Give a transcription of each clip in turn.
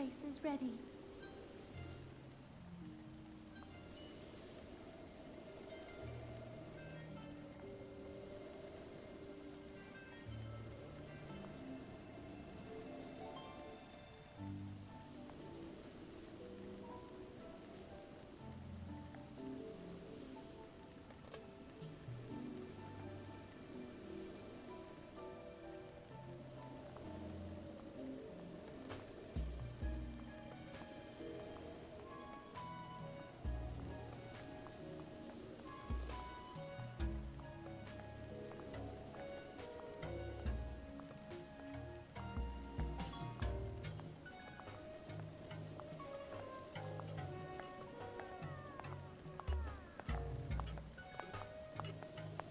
race is ready.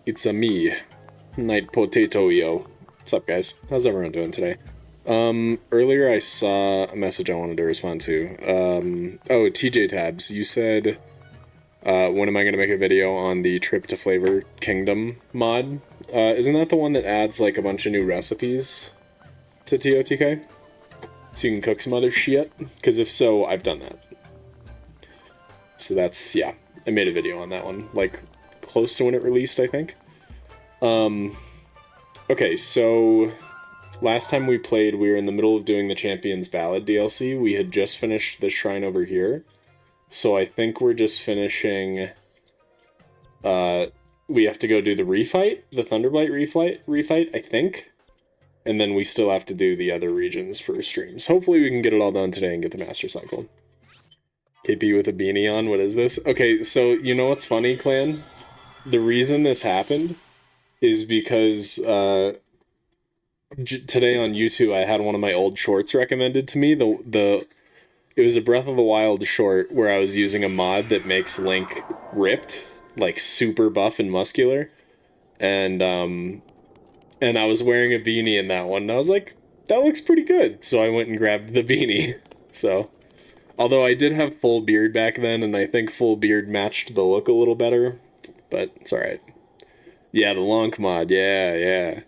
It's a me, Night Potato Yo. What's up, guys? How's everyone doing today? Earlier I saw a message I wanted to respond to. Oh, TJ Tabs, you said, when am I gonna make a video on the Trip to Flavor Kingdom mod? Isn't that the one that adds, like, a bunch of new recipes to TOTK? So you can cook some other shit? Because if so, I've done that. So that's, yeah, I made a video on that one, like, close to when it released, I think. Okay, so last time we played, we were in the middle of doing the Champions Ballad DLC. We had just finished the shrine over here. So I think we're just finishing, we have to go do the refight, the Thunderblight refight, I think. And then we still have to do the other regions for streams. Hopefully we can get it all done today and get the Master Cycle. KP with a beanie on, what is this? Okay, so you know what's funny, clan? The reason this happened is because today on YouTube I had one of my old shorts recommended to me. It was a Breath of the Wild short where I was using a mod that makes Link ripped, like super buff and muscular, and I was wearing a beanie in that one. And I was like, that looks pretty good, so I went and grabbed the beanie. So, although I did have full beard back then, and I think full beard matched the look a little better. But it's alright. Yeah, the Lonk mod. Yeah.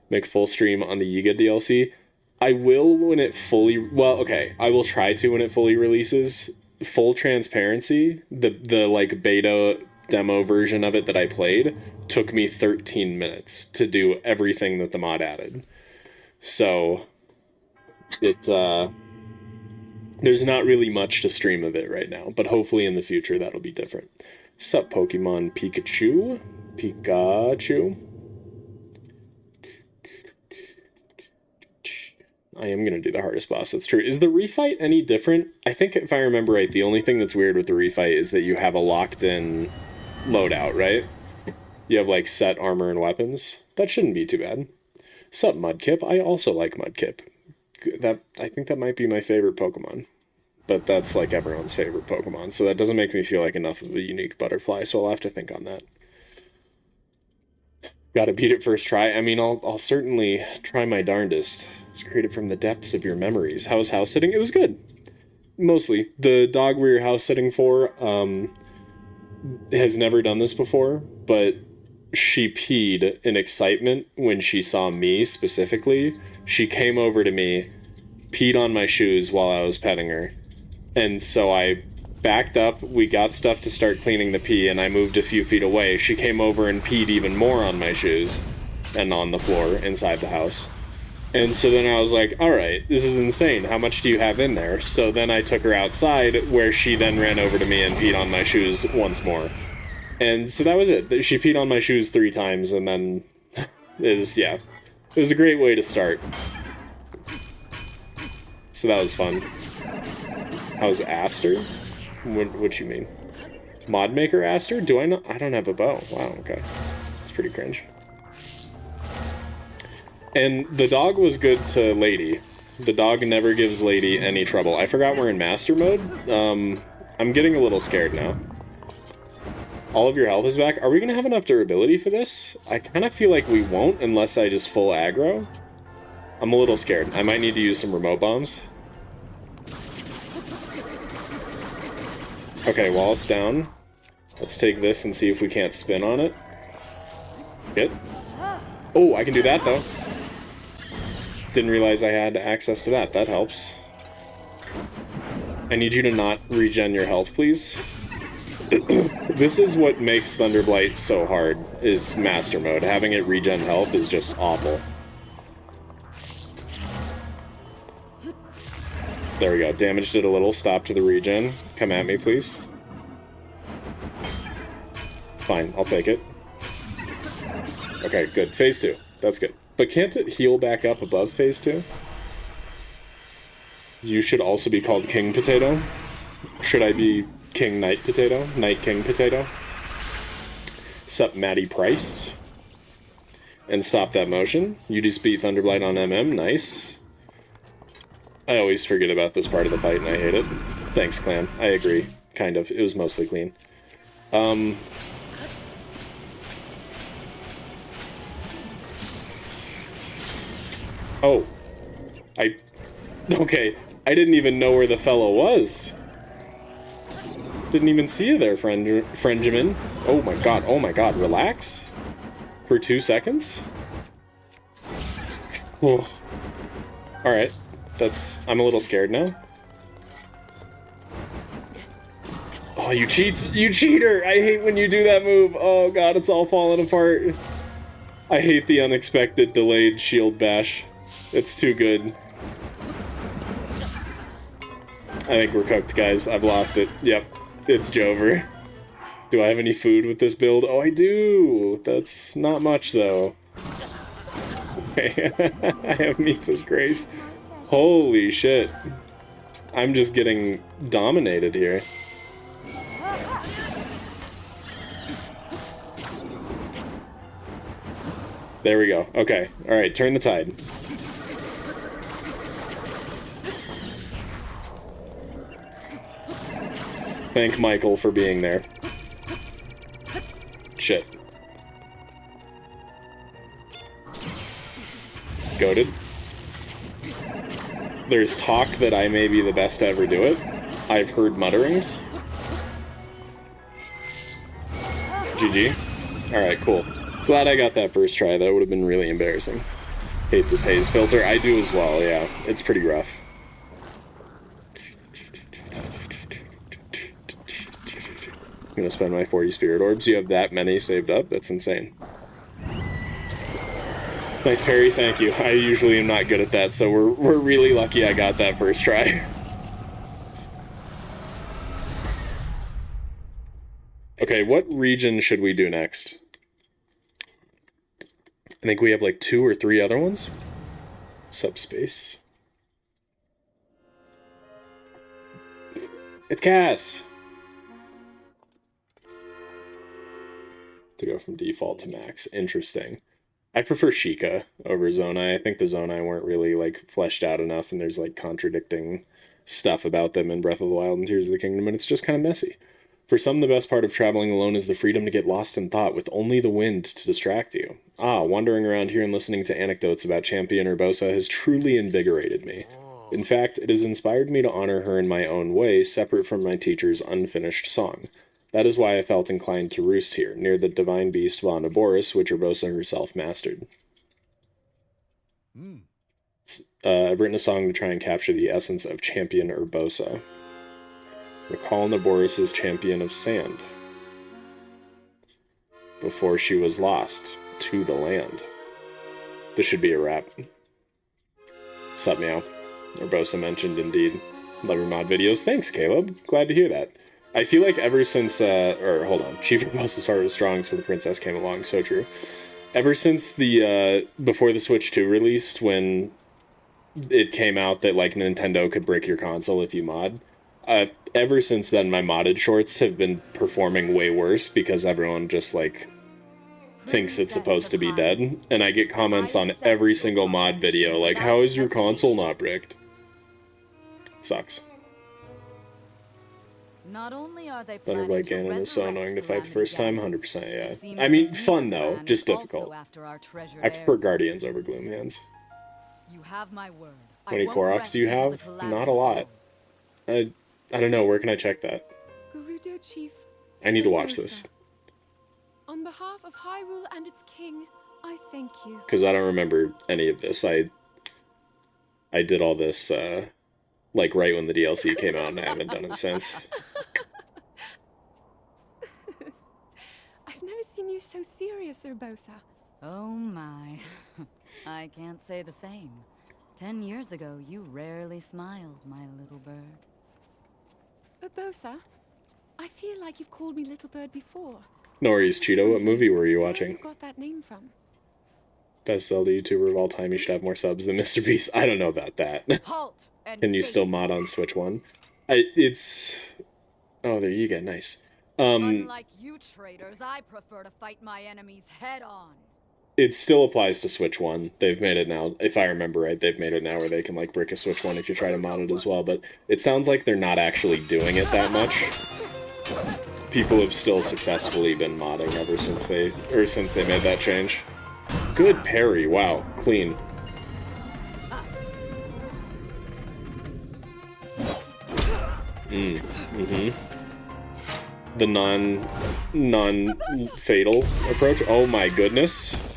Make full stream on the Yiga DLC. I will when it fully... Well, okay. I will try to when it fully releases. Full transparency, the like, beta demo version of it that I played took me 13 minutes to do everything that the mod added. So, there's not really much to stream of it right now. But hopefully in the future that'll be different. Sup, Pokemon Pikachu? I am gonna do the hardest boss, that's true. Is the refight any different? I think if I remember right, the only thing that's weird with the refight is that you have a locked-in loadout, right? You have, like, set armor and weapons. That shouldn't be too bad. Sup, Mudkip? I also like Mudkip. I think that might be my favorite Pokemon. But that's like everyone's favorite Pokemon, so that doesn't make me feel like enough of a unique butterfly, so I'll have to think on that. Gotta beat it first try. I mean, I'll certainly try my darndest. It's created from the depths of your memories. How was house sitting? It was good. Mostly. The dog we were house sitting for has never done this before, but she peed in excitement when she saw me specifically. She came over to me, peed on my shoes while I was petting her. And so I backed up, we got stuff to start cleaning the pee, and I moved a few feet away. She came over and peed even more on my shoes and on the floor inside the house. And so then I was like, alright, this is insane. How much do you have in there? So then I took her outside, where she then ran over to me and peed on my shoes once more. And so that was it. She peed on my shoes 3 times, and then it was a great way to start. So that was fun. How's Aster? What you mean? Mod Maker Aster? Do I not? I don't have a bow. Wow, okay. It's pretty cringe. And the dog was good to Lady. The dog never gives Lady any trouble. I forgot we're in Master Mode. I'm getting a little scared now. All of your health is back. Are we gonna have enough durability for this? I kind of feel like we won't unless I just full aggro. I'm a little scared. I might need to use some remote bombs. Okay, while it's down, let's take this and see if we can't spin on it. Good. Oh, I can do that, though. Didn't realize I had access to that. That helps. I need you to not regen your health, please. This is what makes Thunderblight so hard, is Master Mode. Having it regen health is just awful. There we go. Damaged it a little. Stop to the regen. Come at me, please. Fine, I'll take it. Okay, good. Phase 2. That's good. But can't it heal back up above Phase 2? You should also be called King Potato. Should I be King Knight Potato? Knight King Potato? Sup, Maddie Price? And stop that motion. You just beat Thunderblight on MM. Nice. I always forget about this part of the fight and I hate it. Thanks, clan. I agree. Kind of. It was mostly clean. Oh. Okay. I didn't even know where the fellow was. Didn't even see you there, Friendjamin. Oh my god, relax? For 2 seconds? Oh. Alright. I'm a little scared now. Oh, you cheater! I hate when you do that move. Oh god, it's all falling apart. I hate the unexpected delayed shield bash. It's too good. I think we're cooked, guys. I've lost it. Yep, it's Jover. Do I have any food with this build? Oh, I do! That's not much, though. Okay, I have Mipha's Grace. Holy shit. I'm just getting dominated here. There we go. Okay. Alright, turn the tide. Thank Michael for being there. Shit. Goated. There's talk that I may be the best to ever do it. I've heard mutterings. GG. Alright, cool. Glad I got that first try. That would have been really embarrassing. Hate this haze filter. I do as well, yeah. It's pretty rough. I'm gonna spend my 40 spirit orbs. You have that many saved up? That's insane. Nice parry, thank you. I usually am not good at that, so we're really lucky I got that first try. Okay, what region should we do next? I think we have like 2 or 3 other ones. Subspace. It's Cass! To go from default to max. Interesting. I prefer Sheikah over Zonai. I think the Zonai weren't really, like, fleshed out enough, and there's, like, contradicting stuff about them in Breath of the Wild and Tears of the Kingdom, and it's just kind of messy. For some, the best part of traveling alone is the freedom to get lost in thought with only the wind to distract you. Wandering around here and listening to anecdotes about Champion Urbosa has truly invigorated me. In fact, it has inspired me to honor her in my own way, separate from my teacher's unfinished song. That is why I felt inclined to roost here, near the divine beast Vondaboris, which Urbosa herself mastered. I've written a song to try and capture the essence of Champion Urbosa. Recall Naboris' champion of sand. Before she was lost to the land. This should be a rap. Sup, meow. Urbosa mentioned indeed. Love your mod videos. Thanks, Caleb. Glad to hear that. I feel like ever since, hold on. Chief Urbosa's heart was strong, so the princess came along. So true. Ever since the, before the Switch 2 released, when it came out that, like, Nintendo could break your console if you mod, ever since then, my modded shorts have been performing way worse because everyone just, like, thinks it's supposed to be dead. And I get comments on every single mod video, like, how is your console not bricked? Sucks. Not only are they Thunderblight Ganon is so annoying to fight the first time, 100%, yeah. I mean, fun though, just difficult. I prefer Guardians over Gloomhands. You have my word. How many Koroks do you have? Not a lot. I don't know, where can I check that? Gerudo Chief. I need to watch this. On behalf of Hyrule and its king, I thank you. Because I don't remember any of this. I did all this Like right when the DLC came out, and I haven't done it since. I've never seen you so serious, Urbosa. Oh my. I can't say the same. 10 years ago, you rarely smiled, my little bird. Urbosa, I feel like you've called me Little Bird before. No worries, Cheeto. What movie were you Where watching? you got that name from? Best Zelda YouTuber of all time. You should have more subs than Mr. Beast. I don't know about that. Halt! And Can you face still me. mod on Switch 1? Oh, there you go. Nice. Unlike you traitors, I prefer to fight my enemies head on. It still applies to Switch 1. They've made it now. If I remember right, they've made it now where they can, like, brick a Switch 1 if you try to mod it as well. But it sounds like they're not actually doing it that much. People have still successfully been modding ever since they made that change. Good parry. Wow. Clean. The non-fatal approach. Oh my goodness.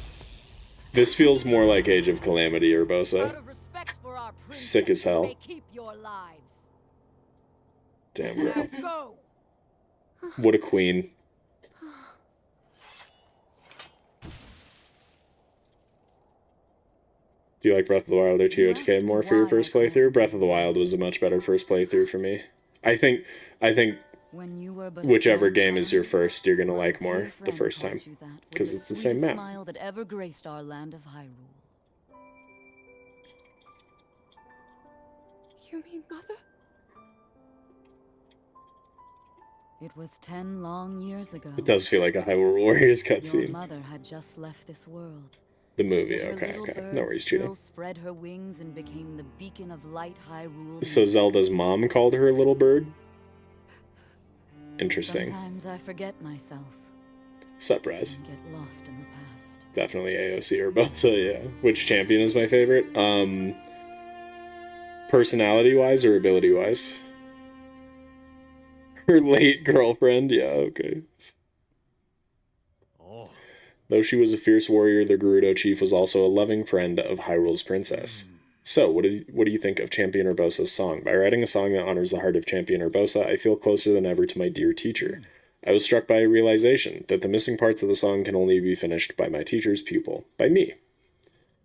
This feels more like Age of Calamity, Urbosa. Out of respect for our princess, Sick as hell. you may keep your lives. Damn, girl. Go! What a queen. Do you like Breath of the Wild or TOTK more for your first playthrough? Breath of the Wild was a much better first playthrough for me. I think When you were but a whichever small game is your child, first, you're gonna my like dear more the friend first taught time. you that with 'Cause it's the same sweetest map. smile that ever graced our land of Hyrule. You mean Mother? It was 10 long years ago. It does feel like a Hyrule Warriors Your cutscene. mother had just left this world. The movie, Yet her okay, little okay. bird No worries, still cheating. spread her wings and became the beacon of light Hyrule. So Zelda's mom called her Little Bird? Interesting. Sometimes I forget myself Sup, Raz? and get lost in the past. Definitely AOC or both, so yeah. Which champion is my favorite? Personality-wise or ability-wise? Her late girlfriend? Yeah, okay. Though she was a fierce warrior, the Gerudo chief was also a loving friend of Hyrule's princess. So, what do you think of Champion Urbosa's song? By writing a song that honors the heart of Champion Urbosa, I feel closer than ever to my dear teacher. I was struck by a realization that the missing parts of the song can only be finished by my teacher's pupil, by me.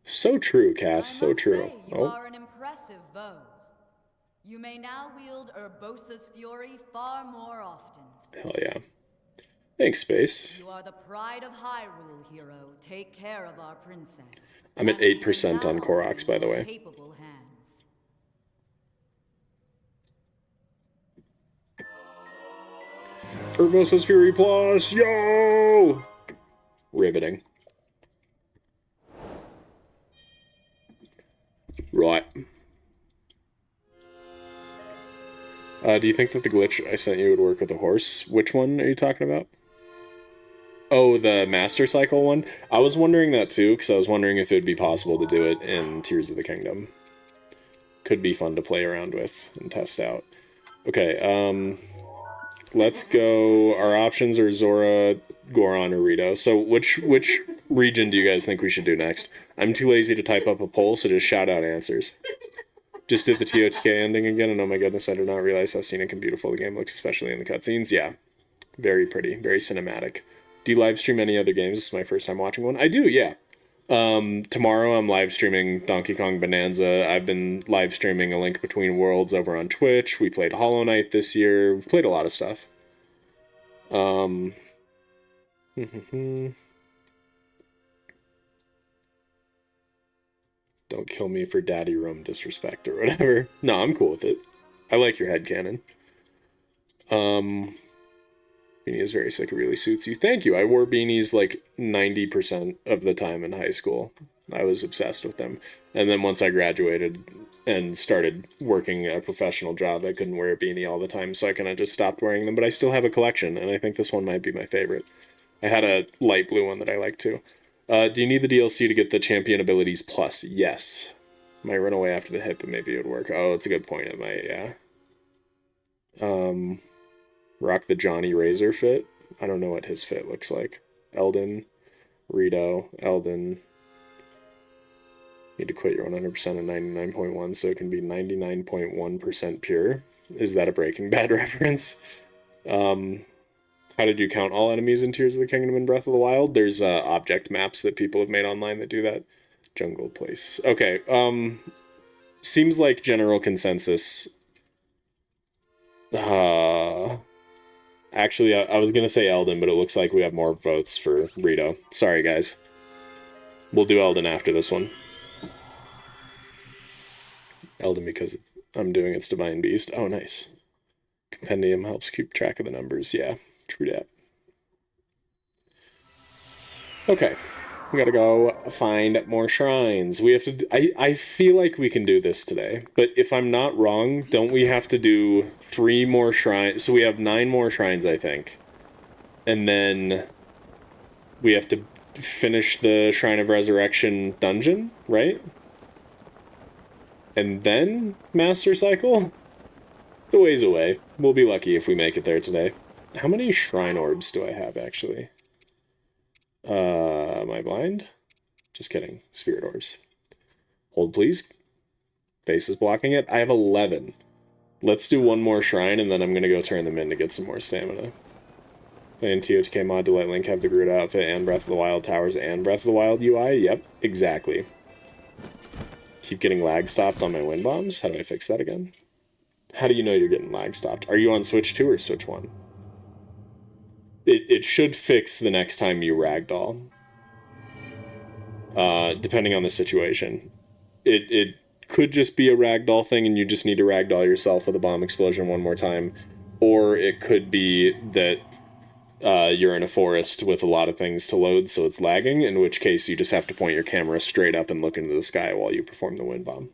So true, Cass, so I must true. say, you are an impressive bow. You may now wield Urbosa's fury far more often. Hell yeah. Thanks, Space. You are the pride of Hyrule, hero. Take care of our princess. I'm at And even 8% on now, Koroks, by the you are way. capable hands. Urbosa's Fury Plus, yo! Riveting. Right. Do you think that the glitch I sent you would work with a horse? Which one are you talking about? Oh, the Master Cycle one? I was wondering that too, because I was wondering if it would be possible to do it in Tears of the Kingdom. Could be fun to play around with and test out. Okay, let's go. Our options are Zora, Goron, or Rito. So which region do you guys think we should do next? I'm too lazy to type up a poll, so just shout out answers. Just did the TOTK ending again, and oh my goodness, I did not realize how scenic and beautiful the game looks, especially in the cutscenes. Yeah, very pretty, very cinematic. Do you live stream any other games? This is my first time watching one. I do, yeah. Tomorrow I'm live streaming Donkey Kong Bonanza. I've been live streaming A Link Between Worlds over on Twitch. We played Hollow Knight this year. We've played a lot of stuff. Don't kill me for daddy room disrespect or whatever. No, I'm cool with it. I like your headcanon. Beanie is very sick. It really suits you. Thank you. I wore beanies like 90% of the time in high school. I was obsessed with them. And then once I graduated and started working a professional job, I couldn't wear a beanie all the time, so I kind of just stopped wearing them. But I still have a collection, and I think this one might be my favorite. I had a light blue one that I like too. Do you need the DLC to get the Champion Abilities Plus? Yes. Might run away after the hit, but maybe it would work. Oh, it's a good point. It might, yeah. Rock the Johnny Razor fit. I don't know what his fit looks like. Elden, Rito, Elden. Need to quit your 100% and 99.1 so it can be 99.1% pure. Is that a Breaking Bad reference? How did you count all enemies in Tears of the Kingdom in Breath of the Wild? There's object maps that people have made online that do that. Jungle Place. Okay, seems like general consensus. Actually, I was going to say Elden, but it looks like we have more votes for Rito. Sorry, guys. We'll do Elden after this one. Elden because I'm doing its Divine Beast. Oh, nice. Compendium helps keep track of the numbers. Yeah, true that. Okay. We gotta go find more shrines. We have to... I feel like we can do this today. But if I'm not wrong, don't we have to do 3 more shrines? So we have 9 more shrines, I think. And then we have to finish the Shrine of Resurrection dungeon, right? And then Master Cycle? It's a ways away. We'll be lucky if we make it there today. How many shrine orbs do I have, actually? Am I blind? Just kidding. Spirit orbs. Hold, please. Face is blocking it. I have 11. Let's do 1 more shrine, and then I'm going to go turn them in to get some more stamina. Playing TOTK mod to let Link have the Groot outfit and Breath of the Wild towers and Breath of the Wild UI? Yep, exactly. Keep getting lag stopped on my wind bombs? How do I fix that again? How do you know you're getting lag stopped? Are you on Switch 2 or Switch 1? It should fix the next time you ragdoll. Depending on the situation. It could just be a ragdoll thing and you just need to ragdoll yourself with a bomb explosion 1 more time. Or it could be that you're in a forest with a lot of things to load, so it's lagging, in which case you just have to point your camera straight up and look into the sky while you perform the wind bomb.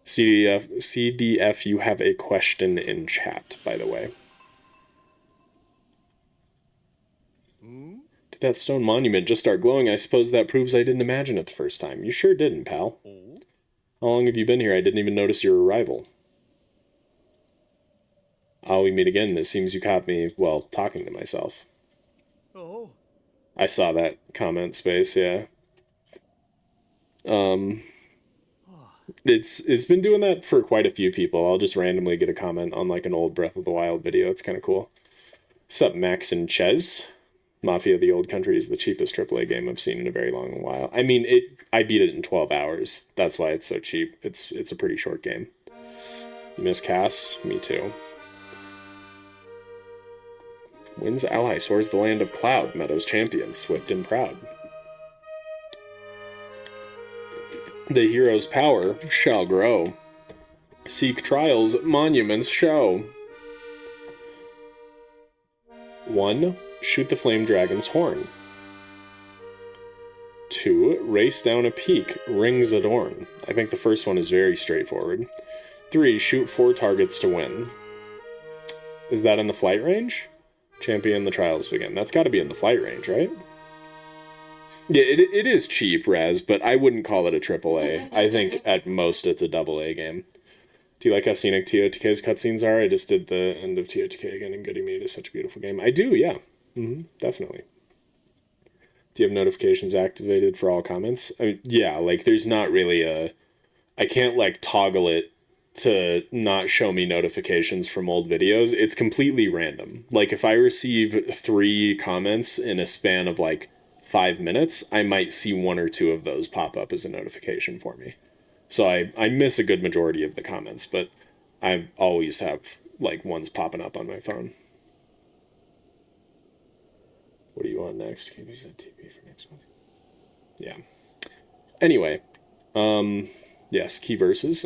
CDF, you have a question in chat, by the way. Did that stone monument just start glowing? I suppose that proves I didn't imagine it the first time. You sure didn't, pal. How long have you been here? I didn't even notice your arrival. We meet again. It seems you caught me, well, talking to myself. Oh. I saw that comment space, yeah. It's been doing that for quite a few people. I'll just randomly get a comment on like an old Breath of the Wild video. It's kind of cool. Sup, Max and Ches? Mafia: The Old Country is the cheapest AAA game I've seen in a very long while. I mean, I beat it in 12 hours. That's why it's so cheap. It's a pretty short game. You miss Cass? Me too. Wins ally soars the land of Cloud. Meadows champion, swift and proud. The hero's power shall grow. Seek trials, monuments show. 1. Shoot the flame dragon's horn. 2. Race down a peak, rings adorn. I think the first one is very straightforward. 3. Shoot 4 targets to win. Is that in the flight range? Champion the trials begin. That's got to be in the flight range, right? Yeah, it is cheap, Raz, but I wouldn't call it a AAA. I think at most it's a AA game. Do you like how scenic TOTK's cutscenes are? I just did the end of TOTK again, and Goody Meat is such a beautiful game. I do, yeah. Definitely. Do you have notifications activated for all comments? I mean, yeah, like there's not really a... I can't like toggle it to not show me notifications from old videos. It's completely random. Like if I receive 3 comments in a span of like 5 minutes, I might see 1 or 2 of those pop up as a notification for me. So I miss a good majority of the comments, but I always have like ones popping up on my phone. What do you want next? Can you set TP for next month? Yeah. Anyway, yes, key verses.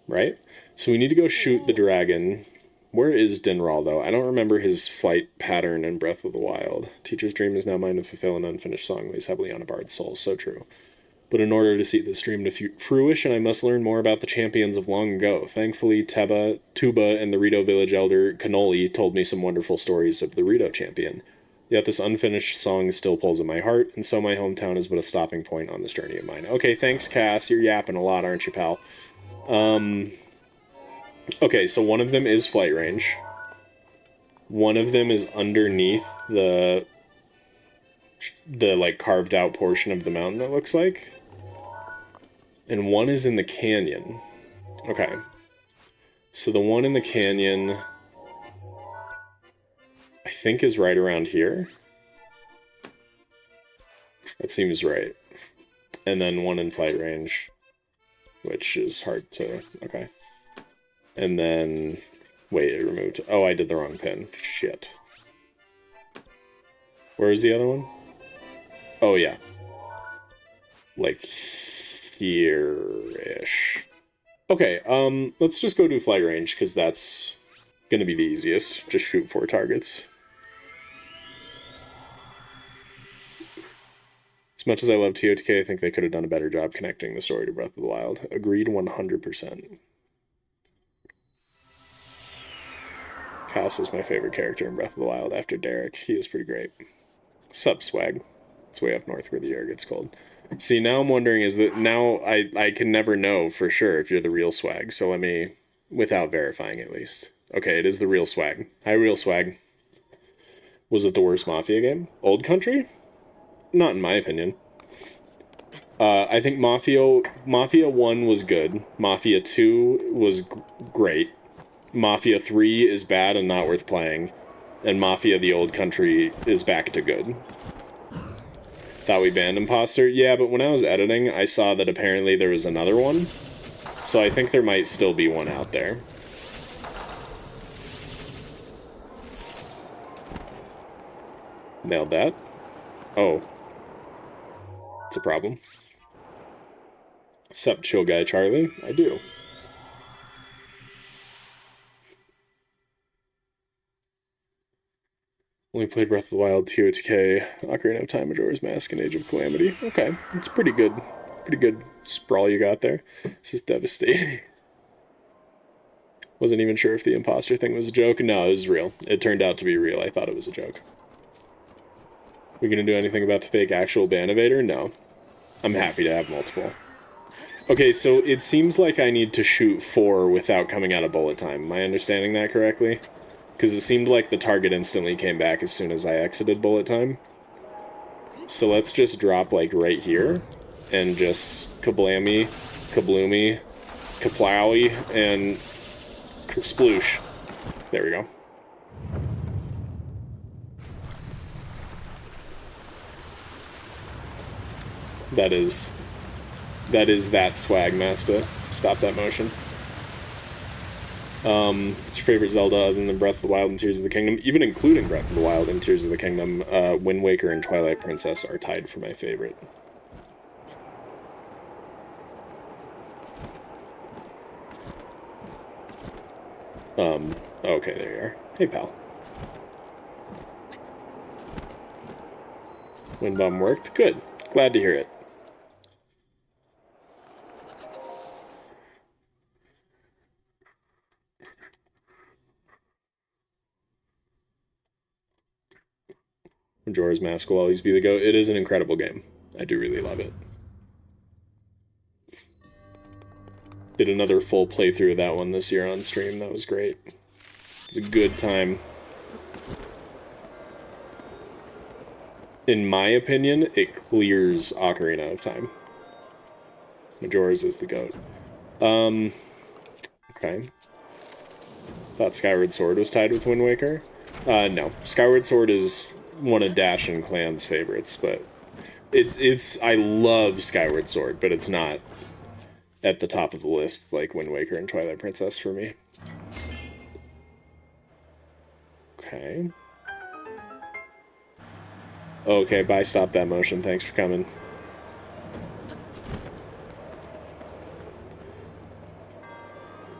Right. So we need to go shoot the dragon. Where is Dinral, though? I don't remember his flight pattern in Breath of the Wild. Teacher's dream is now mine to fulfill an unfinished song weighs heavily on a bard's soul. So true. But in order to see this dream to fruition, I must learn more about the champions of long ago. Thankfully, Tuba, and the Rito village elder Cannoli told me some wonderful stories of the Rito champion. Yet this unfinished song still pulls at my heart, and so my hometown is but a stopping point on this journey of mine. Okay, thanks, Cass. You're yapping a lot, aren't you, pal? Okay, so one of them is flight range. One of them is underneath the like carved out portion of the mountain, it looks like. And one is in the canyon. Okay. So the one in the canyon, I think, is right around here. That seems right. And then one in flight range, which is hard to... Okay. And then... Wait, it removed... Oh, I did the wrong pin. Shit. Where is the other one? Oh, yeah. Like, here-ish. Okay, let's just go do flight range, because that's gonna be the easiest. Just shoot 4 targets. As much as I love TOTK, I think they could have done a better job connecting the story to Breath of the Wild. Agreed 100%. Cass is my favorite character in Breath of the Wild after Derek. He is pretty great. Sup, swag. It's way up north where the air gets cold. See, now I'm wondering, is that now I can never know for sure if you're the real swag, so let me, without verifying at least. Okay, it is the real swag. Hi, real swag. Was it the worst Mafia game? Old Country? Not in my opinion. I think Mafia 1 was good. Mafia 2 was great. Mafia 3 is bad and not worth playing. And Mafia the Old Country is back to good. Thought we banned Imposter? Yeah, but when I was editing, I saw that apparently there was another one. So I think there might still be one out there. Nailed that. Oh. It's a problem. Sup, chill guy Charlie? I do. Only played Breath of the Wild, TOTK, Ocarina of Time, Majora's Mask, and Age of Calamity. Okay, it's pretty good. Pretty good sprawl you got there. This is devastating. Wasn't even sure if the imposter thing was a joke. No, it was real. It turned out to be real. I thought it was a joke. We gonna do anything about the fake actual ban evader? No. I'm happy to have multiple. Okay, so it seems like I need to shoot 4 without coming out of bullet time. Am I understanding that correctly? Because it seemed like the target instantly came back as soon as I exited bullet time. So let's just drop, like, right here. And just kablammy, kabloomy, kaplowy, and sploosh. There we go. That is that swag, master. Stop that motion. What's your favorite Zelda other than Breath of the Wild and Tears of the Kingdom? Even including Breath of the Wild and Tears of the Kingdom, Wind Waker and Twilight Princess are tied for my favorite. Okay, there you are. Hey, pal. Wind bomb worked? Good. Glad to hear it. Majora's Mask will always be the GOAT. It is an incredible game. I do really love it. Did another full playthrough of that one this year on stream. That was great. It was a good time. In my opinion, it clears Ocarina of Time. Majora's is the GOAT. Okay. Thought Skyward Sword was tied with Wind Waker. No. Skyward Sword is one of Dash and Clan's favorites, but I love Skyward Sword, but it's not at the top of the list like Wind Waker and Twilight Princess for me. Okay. Okay, bye, stop that motion. Thanks for coming.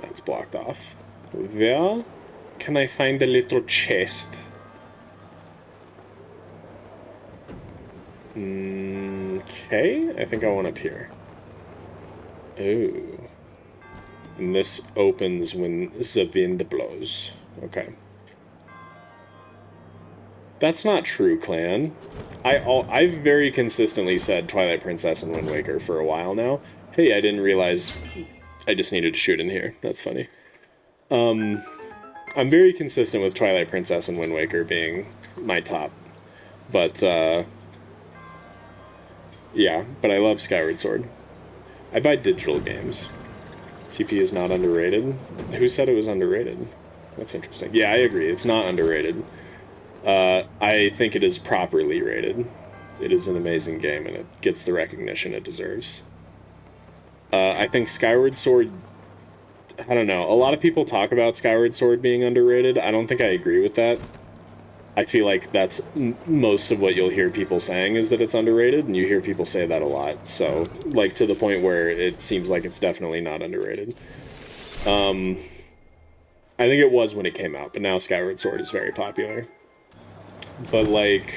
That's blocked off. Where can I find a little chest? Okay, I think I want up here. Ooh. And this opens when the wind blows. Okay. That's not true, Clan. I've very consistently said Twilight Princess and Wind Waker for a while now. Hey, I didn't realize I just needed to shoot in here. That's funny. I'm very consistent with Twilight Princess and Wind Waker being my top. But, Yeah, but I love Skyward Sword. I buy digital games. TP is not underrated. Who said it was underrated? That's interesting. Yeah, I agree. It's not underrated. I think it is properly rated. It is an amazing game, and it gets the recognition it deserves. I think Skyward Sword. I don't know. A lot of people talk about Skyward Sword being underrated. I don't think I agree with that. I feel like that's most of what you'll hear people saying is that it's underrated, and you hear people say that a lot. So, like, to the point where it seems like it's definitely not underrated. I think it was when it came out, but now Skyward Sword is very popular. But, like,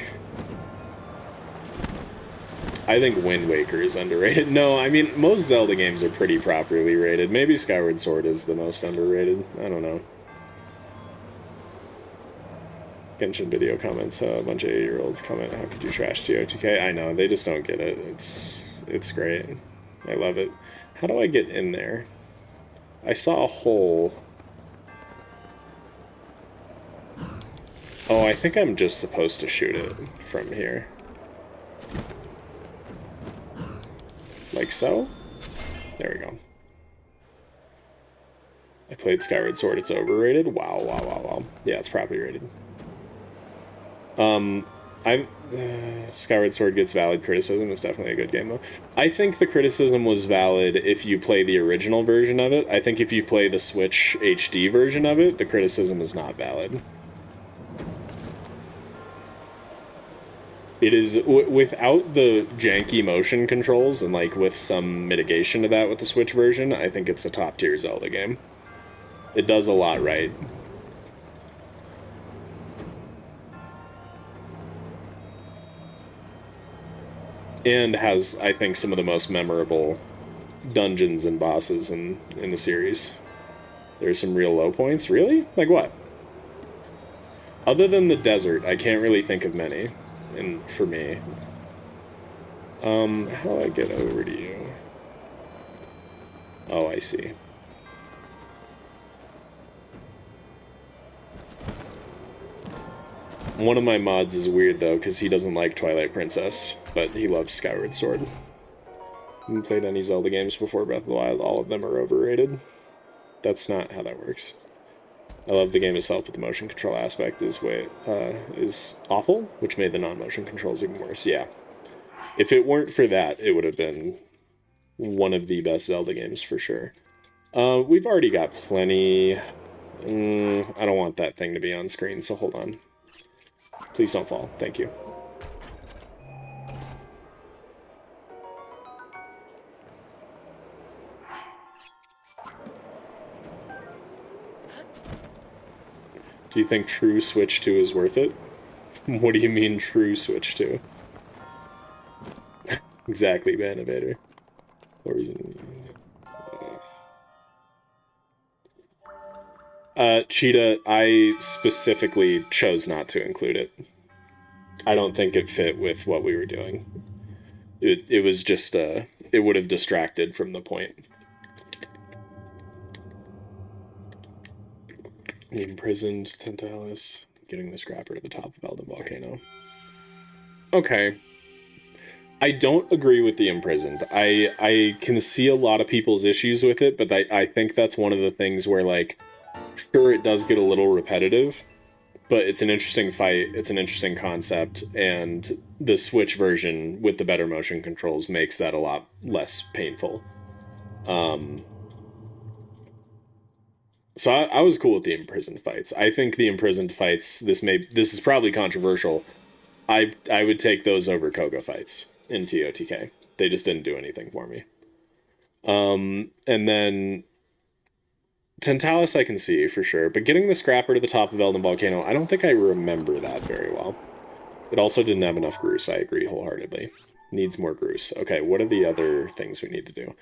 I think Wind Waker is underrated. No, I mean, most Zelda games are pretty properly rated. Maybe Skyward Sword is the most underrated. I don't know. Genshin video comments, a bunch of 8-year-olds comment, how could you trash TOTK? I know, they just don't get it. It's great. I love it. How do I get in there? I saw a hole. Oh, I think I'm just supposed to shoot it from here. Like so? There we go. I played Skyward Sword, it's overrated? Wow, wow, wow, wow. Yeah, it's properly rated. Skyward Sword gets valid criticism. It's definitely a good game, though. I think the criticism was valid if you play the original version of it. I think if you play the Switch HD version of it, the criticism is not valid. It is, without the janky motion controls and, like, with some mitigation to that with the Switch version, I think it's a top-tier Zelda game. It does a lot right. And has, I think, some of the most memorable dungeons and bosses in the series. There's some real low points. Really? Like what? Other than the desert, I can't really think of many. And for me. How do I get over to you? Oh, I see. One of my mods is weird, though, because he doesn't like Twilight Princess, but he loves Skyward Sword. Haven't played any Zelda games before Breath of the Wild. All of them are overrated. That's not how that works. I love the game itself, but the motion control aspect is awful, which made the non-motion controls even worse. Yeah. If it weren't for that, it would have been one of the best Zelda games for sure. We've already got plenty. I don't want that thing to be on screen, so hold on. Please don't fall. Thank you. Do you think true Switch 2 is worth it? What do you mean true Switch 2? Exactly, Banivator. What reason? Cheetah, I specifically chose not to include it. I don't think it fit with what we were doing. It was just, it would have distracted from the point. The imprisoned Tentalis, getting the scrapper to the top of Elden Volcano. Okay. I don't agree with the imprisoned. I can see a lot of people's issues with it, but I think that's one of the things where, like, sure, it does get a little repetitive, but it's an interesting fight, it's an interesting concept, and the Switch version with the better motion controls makes that a lot less painful. So I was cool with the imprisoned fights. I think the imprisoned fights, this is probably controversial. I would take those over Koga fights in TOTK. They just didn't do anything for me. And then Tentalis I can see for sure, but getting the scrapper to the top of Elden Volcano, I don't think I remember that very well. It also didn't have enough Groose, I agree wholeheartedly. Needs more Groose. Okay, what are the other things we need to do?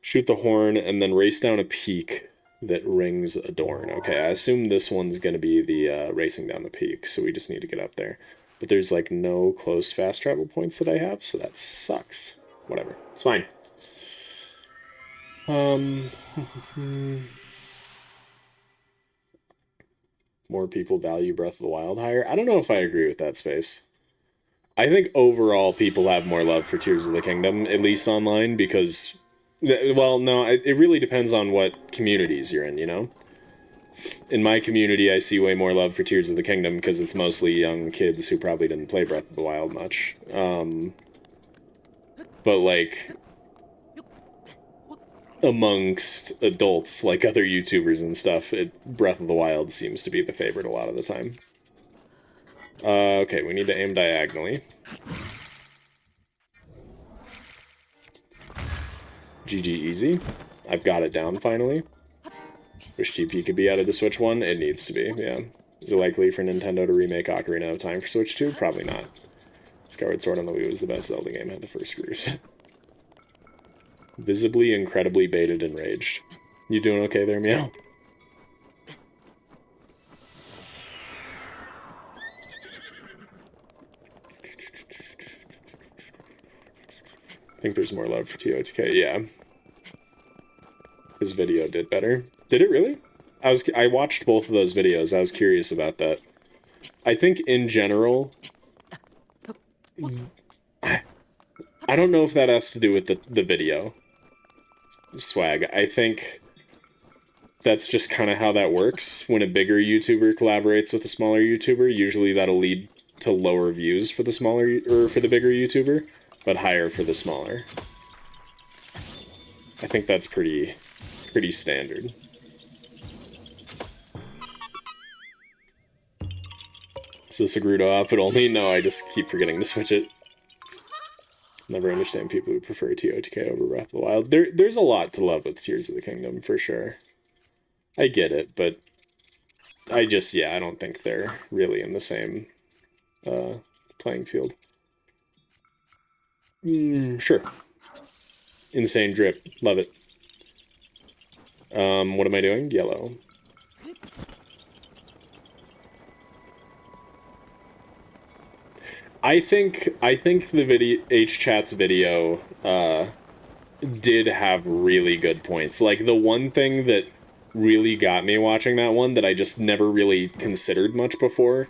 Shoot the horn and then race down a peak that rings Adorn. Okay, I assume this one's going to be the racing down the peak, so we just need to get up there. But there's like no close fast travel points that I have, so that sucks. Whatever, it's fine. More people value Breath of the Wild higher. I don't know if I agree with that, Space. I think overall people have more love for Tears of the Kingdom, at least online, because, well, no, it really depends on what communities you're in, you know? In my community, I see way more love for Tears of the Kingdom because it's mostly young kids who probably didn't play Breath of the Wild much. But, like, amongst adults, like other YouTubers and stuff, Breath of the Wild seems to be the favorite a lot of the time. Okay, we need to aim diagonally. GG easy. I've got it down finally. Wish TP could be added to Switch 1. It needs to be, yeah. Is it likely for Nintendo to remake Ocarina of Time for Switch 2? Probably not. Skyward Sword on the Wii was the best Zelda game, had the first screws. Visibly, incredibly baited and raged. You doing okay there, Meow? I think there's more love for TOTK, yeah. His video did better. Did it really? I watched both of those videos. I was curious about that. I think in general, I don't know if that has to do with the video swag. I think that's just kind of how that works. When a bigger YouTuber collaborates with a smaller YouTuber, usually that'll lead to lower views for the smaller or for the bigger YouTuber, but higher for the smaller. I think that's pretty standard. Is this a Gerudo outfit only? No, I just keep forgetting to switch it. Never understand people who prefer TOTK over Breath of the Wild. There's a lot to love with Tears of the Kingdom, for sure. I get it, but I don't think they're really in the same playing field. Sure. Insane drip. Love it. What am I doing? Yellow. I think the video H-Chat's video did have really good points. Like, the one thing that really got me watching that one that I just never really considered much before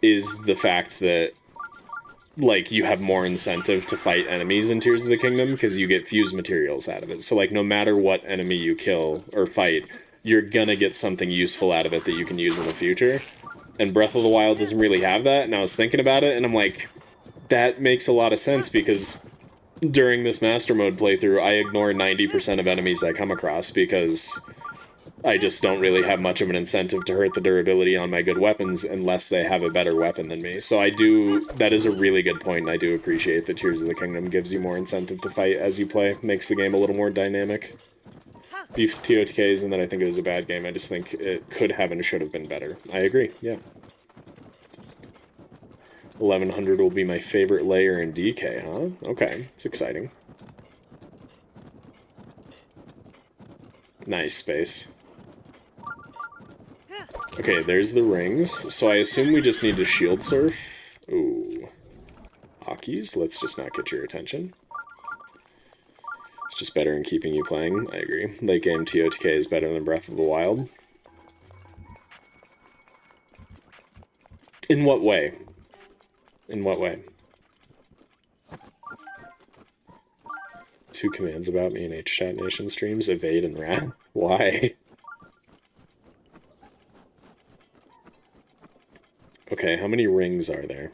is the fact that, like, you have more incentive to fight enemies in Tears of the Kingdom because you get fused materials out of it. So, like, no matter what enemy you kill or fight, you're gonna get something useful out of it that you can use in the future. And Breath of the Wild doesn't really have that, and I was thinking about it, and I'm like, that makes a lot of sense, because during this Master Mode playthrough, I ignore 90% of enemies I come across, because I just don't really have much of an incentive to hurt the durability on my good weapons unless they have a better weapon than me. So that is a really good point, and I do appreciate that Tears of the Kingdom gives you more incentive to fight as you play, makes the game a little more dynamic. Beef TOTKs, and that I think it was a bad game. I just think it could have and should have been better. I agree, yeah. 1100 will be my favorite layer in DK, huh? Okay, it's exciting. Nice space. Okay, there's the rings. So I assume we just need to shield surf. Ooh. Hockeys, let's just not get your attention. It's just better in keeping you playing. I agree. Late game TOTK is better than Breath of the Wild. In what way? In what way? 2 commands about me in H-Chat Nation streams, evade and rat. Why? Okay, how many rings are there?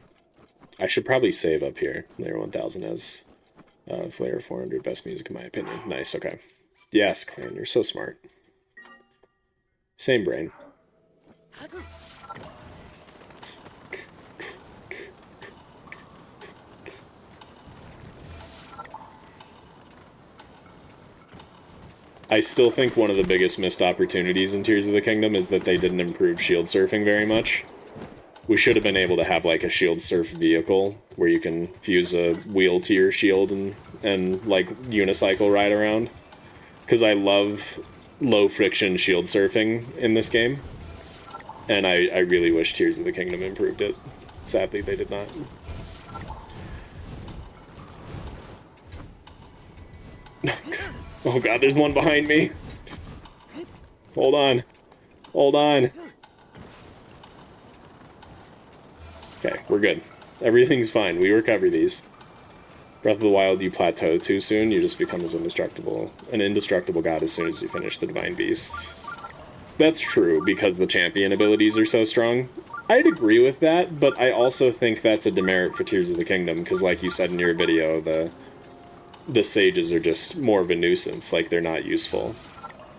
I should probably save up here. Layer 1000 has Layer 400, best music in my opinion. Nice, okay. Yes, Clan, you're so smart. Same brain. I still think one of the biggest missed opportunities in Tears of the Kingdom is that they didn't improve shield surfing very much. We should have been able to have, like, a shield surf vehicle where you can fuse a wheel to your shield and like, unicycle ride around. Because I love low-friction shield surfing in this game. And I really wish Tears of the Kingdom improved it. Sadly, they did not. Oh god, there's one behind me. Hold on. Hold on. Okay, we're good. Everything's fine. We recover these. Breath of the Wild, you plateau too soon. You just become an indestructible god as soon as you finish the Divine Beasts. That's true, because the champion abilities are so strong. I'd agree with that, but I also think that's a demerit for Tears of the Kingdom, because like you said in your video, the sages are just more of a nuisance, like they're not useful.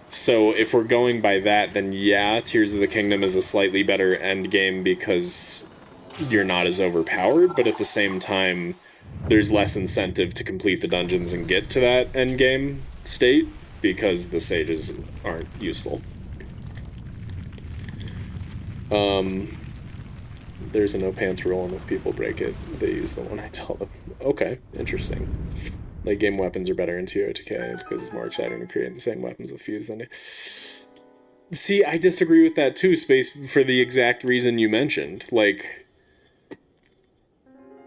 So if we're going by that, then yeah, Tears of the Kingdom is a slightly better endgame because you're not as overpowered, but at the same time, there's less incentive to complete the dungeons and get to that endgame state because the sages aren't useful. There's a no pants rule, and if people break it, they use the one I tell them. Okay, interesting. Late game weapons are better in TOTK because it's more exciting to create the same weapons with Fuse than... See, I disagree with that too, Space, for the exact reason you mentioned. Like,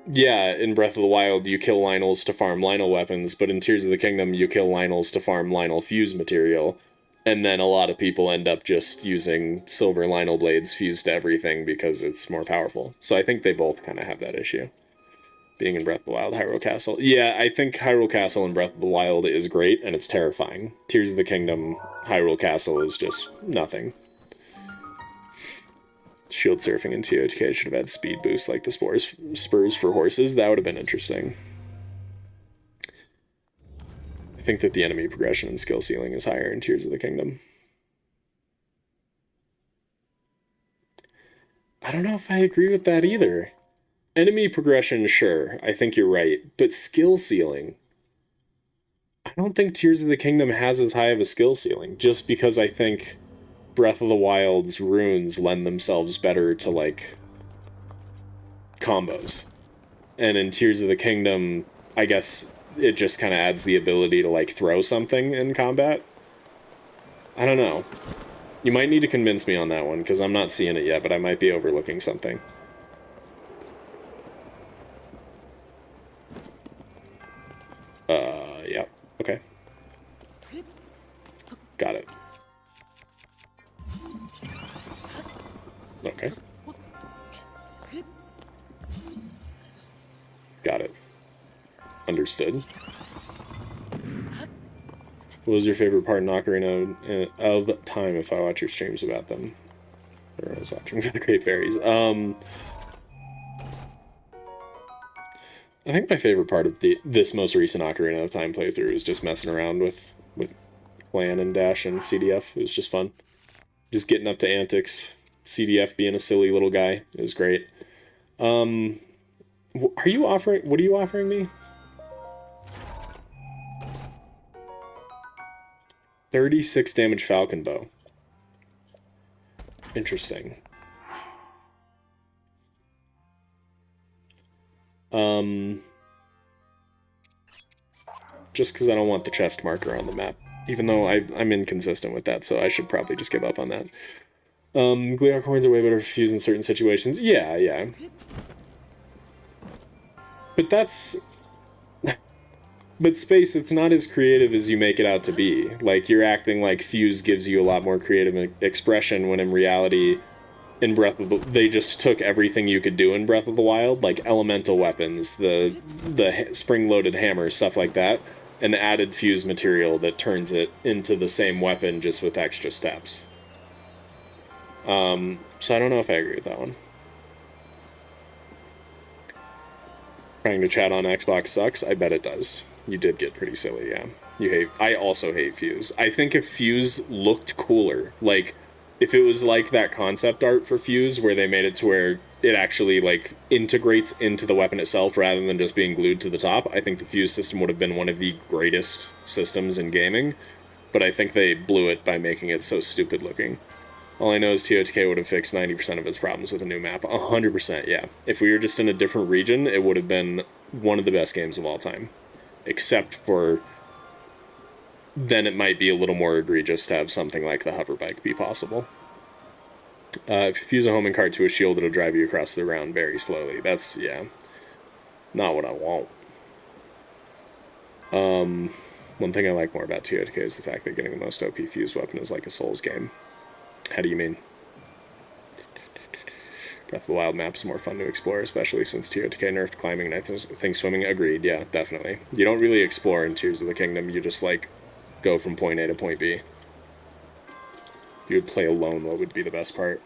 yeah, in Breath of the Wild, you kill Lynels to farm Lynel weapons, but in Tears of the Kingdom, you kill Lynels to farm Lynel fuse material. And then a lot of people end up just using silver Lynel blades fused to everything because it's more powerful. So I think they both kind of have that issue. Being in Breath of the Wild, Hyrule Castle. Yeah, I think Hyrule Castle in Breath of the Wild is great, and it's terrifying. Tears of the Kingdom, Hyrule Castle is just nothing. Shield surfing in TOTK should have had speed boosts like the spurs for horses. That would have been interesting. I think that the enemy progression and skill ceiling is higher in Tears of the Kingdom. I don't know if I agree with that either. Enemy progression, sure, I think you're right. But skill ceiling, I don't think Tears of the Kingdom has as high of a skill ceiling, just because I think Breath of the Wild's runes lend themselves better to, like, combos. And in Tears of the Kingdom, I guess it just kind of adds the ability to, like, throw something in combat. I don't know. You might need to convince me on that one, because I'm not seeing it yet, but I might be overlooking something. Yeah, okay. Got it. Okay. Got it. Understood. What was your favorite part in Ocarina of Time if I watch your streams about them? Or I was watching for the Great Fairies. I think my favorite part of this most recent Ocarina of Time playthrough is just messing around with Clan and Dash and CDF. It was just fun. Just getting up to antics. CDF being a silly little guy. It was great. What are you offering me? 36 damage Falcon Bow. Interesting. Just because I don't want the chest marker on the map. Even though I'm inconsistent with that, so I should probably just give up on that. Gleeok coins are way better for fuse in certain situations. Yeah. But that's... But Space, it's not as creative as you make it out to be. Like, you're acting like Fuse gives you a lot more creative expression, when in reality, in they just took everything you could do in Breath of the Wild, like elemental weapons, the spring-loaded hammer, stuff like that, and added Fuse material that turns it into the same weapon, just with extra steps. So I don't know if I agree with that one. Trying to chat on Xbox sucks? I bet it does. You did get pretty silly, yeah. I also hate Fuse. I think if Fuse looked cooler, like, if it was like that concept art for Fuse, where they made it to where it actually, like, integrates into the weapon itself rather than just being glued to the top, I think the Fuse system would have been one of the greatest systems in gaming, but I think they blew it by making it so stupid looking. All I know is TOTK would have fixed 90% of its problems with a new map. 100%, yeah. If we were just in a different region, it would have been one of the best games of all time. Except for... then it might be a little more egregious to have something like the hover bike be possible. If you fuse a homing cart to a shield, it'll drive you across the ground very slowly. That's, yeah, not what I want. One thing I like more about TOTK is the fact that getting the most OP fuse weapon is like a Souls game. How do you mean? Breath of the Wild map is more fun to explore, especially since TOTK nerfed climbing and I think swimming. Agreed, yeah, definitely. You don't really explore in Tears of the Kingdom, you just, like, go from point A to point B. If you would play alone, what would be the best part?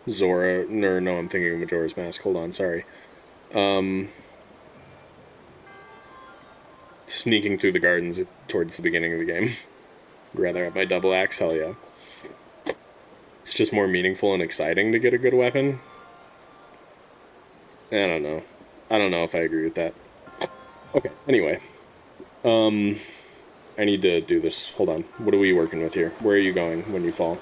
Zora, no, I'm thinking of Majora's Mask, hold on, sorry. Sneaking through the gardens towards the beginning of the game. Rather have my double axe, hell yeah. It's just more meaningful and exciting to get a good weapon. I don't know. I don't know if I agree with that. Okay, anyway. I need to do this. Hold on. What are we working with here? Where are you going when you fall?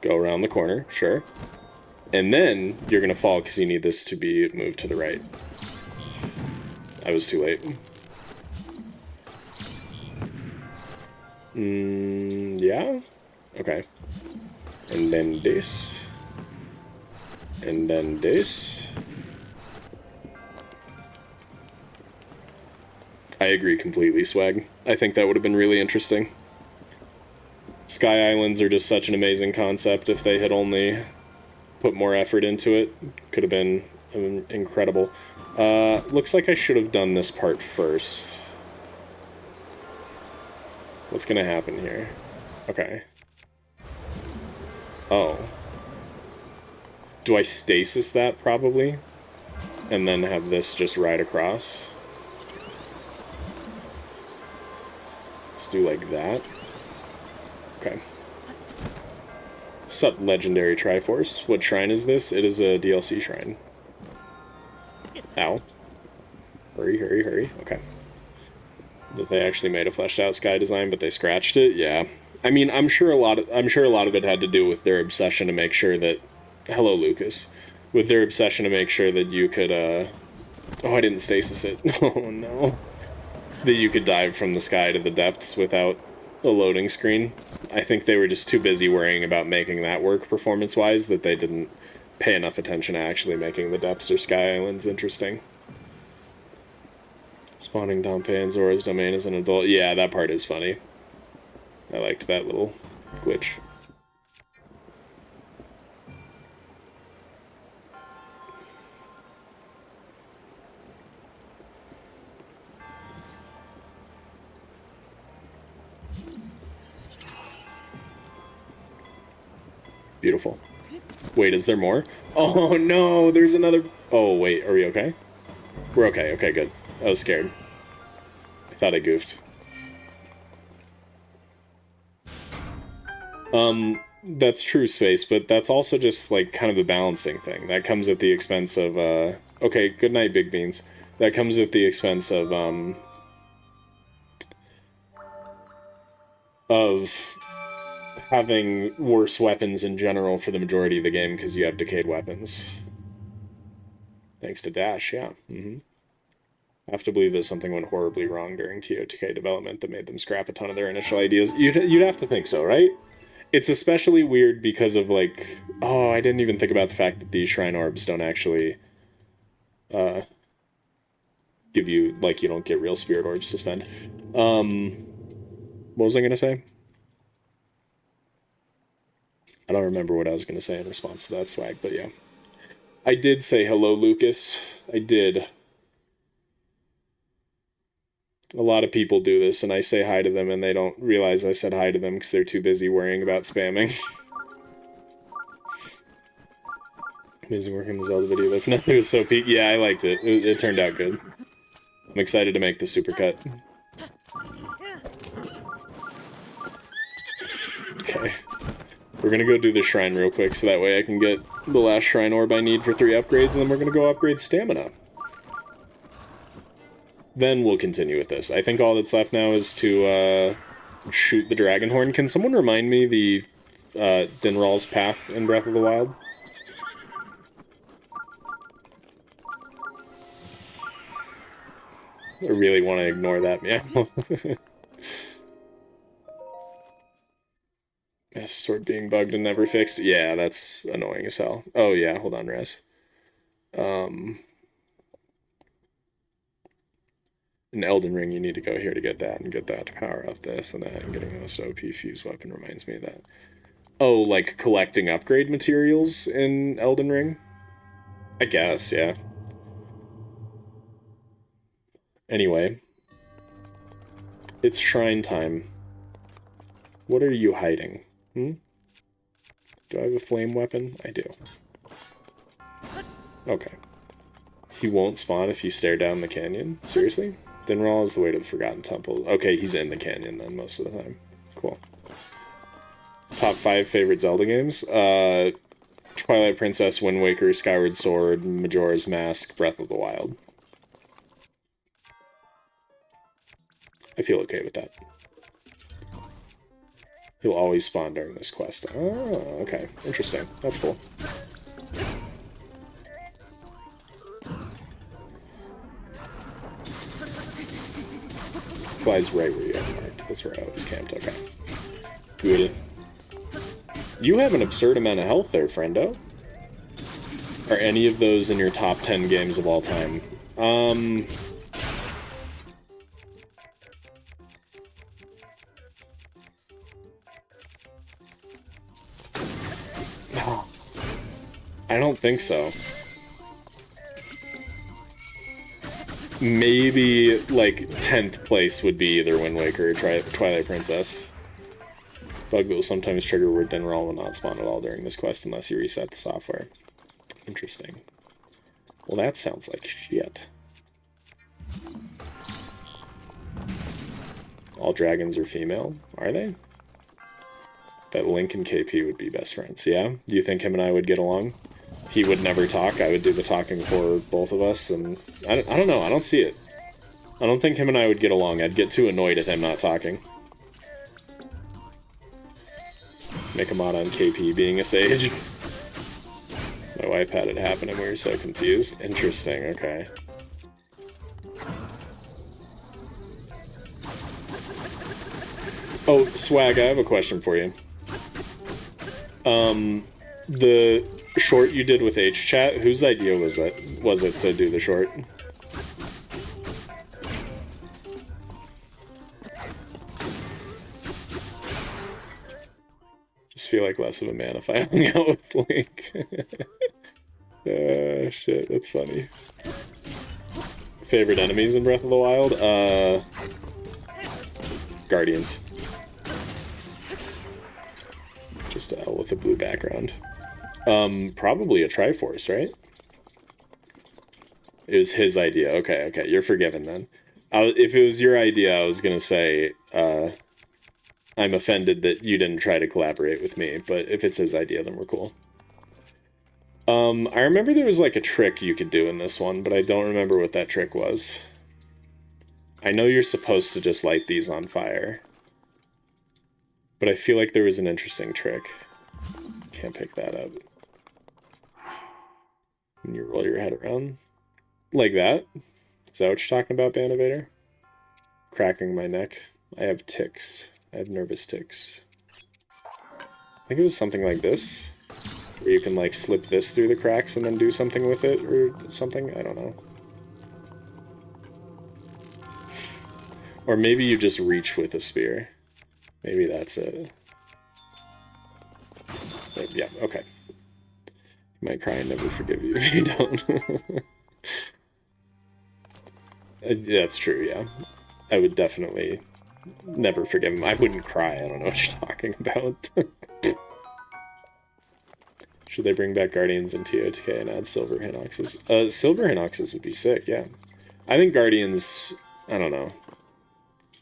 Go around the corner, sure. And then you're gonna fall because you need this to be moved to the right. I was too late. Yeah? Okay. And then this. And then this. I agree completely, Swag. I think that would have been really interesting. Sky Islands are just such an amazing concept. If they had only put more effort into it, could have been incredible. Looks like I should have done this part first. What's gonna happen here? Okay. Oh. Do I stasis that, probably? And then have this just ride across? Let's do like that. Okay. Sup, Legendary Triforce. What shrine is this? It is a DLC shrine. Ow. Hurry, hurry, hurry. Okay. That they actually made a fleshed out sky design, but they scratched it? Yeah. I mean, I'm sure a lot of it had to do with their obsession to make sure that... Hello, Lucas. With their obsession to make sure that you could, Oh, I didn't stasis it. Oh, no. That you could dive from the sky to the depths without a loading screen. I think they were just too busy worrying about making that work performance-wise that they didn't pay enough attention to actually making the depths or sky islands interesting. Spawning Dompe and Zora's domain as an adult. Yeah, that part is funny. I liked that little glitch. Beautiful. Wait, is there more? Oh no, there's another... Oh wait, are we okay? We're okay, okay, good. I was scared. I thought I goofed. That's true, Space, but that's also just, like, kind of a balancing thing. That comes at the expense of, Okay, good night, Big Beans. That comes at the expense of having worse weapons in general for the majority of the game because you have decayed weapons. Thanks to Dash, yeah. I have to believe that something went horribly wrong during TOTK development that made them scrap a ton of their initial ideas. You'd have to think so, right? It's especially weird because of, like... Oh, I didn't even think about the fact that these shrine orbs don't actually... give you... Like, you don't get real spirit orbs to spend. What was I gonna say? I don't remember what I was gonna say in response to that, Swag, but yeah. I did say hello, Lucas. I did. A lot of people do this, and I say hi to them, and they don't realize I said hi to them because they're too busy worrying about spamming. Amazing work in the Zelda video. It was so peak. Yeah, I liked it. It turned out good. I'm excited to make the supercut. Okay. We're gonna go do the shrine real quick, so that way I can get the last shrine orb I need for 3 upgrades, and then we're gonna go upgrade stamina. Then we'll continue with this. I think all that's left now is to shoot the dragon horn. Can someone remind me the Dinral's path in Breath of the Wild? I really want to ignore that meow. Sword being bugged and never fixed. Yeah, that's annoying as hell. Oh yeah, hold on, Res. In Elden Ring, you need to go here to get that and get that to power up this and that, and getting the most OP fuse weapon reminds me of that. Oh, like collecting upgrade materials in Elden Ring? I guess, yeah. Anyway. It's shrine time. What are you hiding? Hmm? Do I have a flame weapon? I do. Okay. He won't spawn if you stare down the canyon? Seriously? Dinral is the way to the Forgotten Temple. Okay, he's in the canyon then most of the time. Cool. Top 5 favorite Zelda games? Twilight Princess, Wind Waker, Skyward Sword, Majora's Mask, Breath of the Wild. I feel okay with that. He'll always spawn during this quest. Oh, okay. Interesting. That's cool. Flies right where you have marked. That's where I always camped. Okay. Good. You have an absurd amount of health there, friendo. Are any of those in your top 10 games of all time? I don't think so. Maybe, like, 10th place would be either Wind Waker or Twilight Princess. Bug that will sometimes trigger where Dinral will not spawn at all during this quest unless you reset the software. Interesting. Well, that sounds like shit. All dragons are female? Are they? Bet Link and KP would be best friends. Yeah? Do you think him and I would get along? He would never talk. I would do the talking for both of us, and I don't know. I don't see it. I don't think him and I would get along. I'd get too annoyed at him not talking. Make a mod on KP being a sage. My wife had it happen and we were so confused. Interesting, okay. Oh, Swag, I have a question for you. The short you did with H-Chat, whose idea was it? Was it to do the short? Just feel like less of a man if I hung out with Link. Shit, that's funny. Favorite enemies in Breath of the Wild? Guardians. Just a L with a blue background. Probably a Triforce, right? It was his idea. Okay, okay, you're forgiven then. If it was your idea, I was gonna say, I'm offended that you didn't try to collaborate with me, but if it's his idea, then we're cool. I remember there was like a trick you could do in this one, but I don't remember what that trick was. I know you're supposed to just light these on fire, but I feel like there was an interesting trick. Can't pick that up. And you roll your head around. Like that? Is that what you're talking about, Banovator? Cracking my neck. I have tics. I have nervous tics. I think it was something like this. Where you can, like, slip this through the cracks and then do something with it or something? I don't know. Or maybe you just reach with a spear. Maybe that's it. But yeah, okay. You might cry and never forgive you if you don't. That's true, yeah. I would definitely never forgive him. I wouldn't cry. I don't know what you're talking about. Should they bring back Guardians in TOTK and add Silver Hinoxes? Silver Hinoxes would be sick, yeah. I think Guardians... I don't know.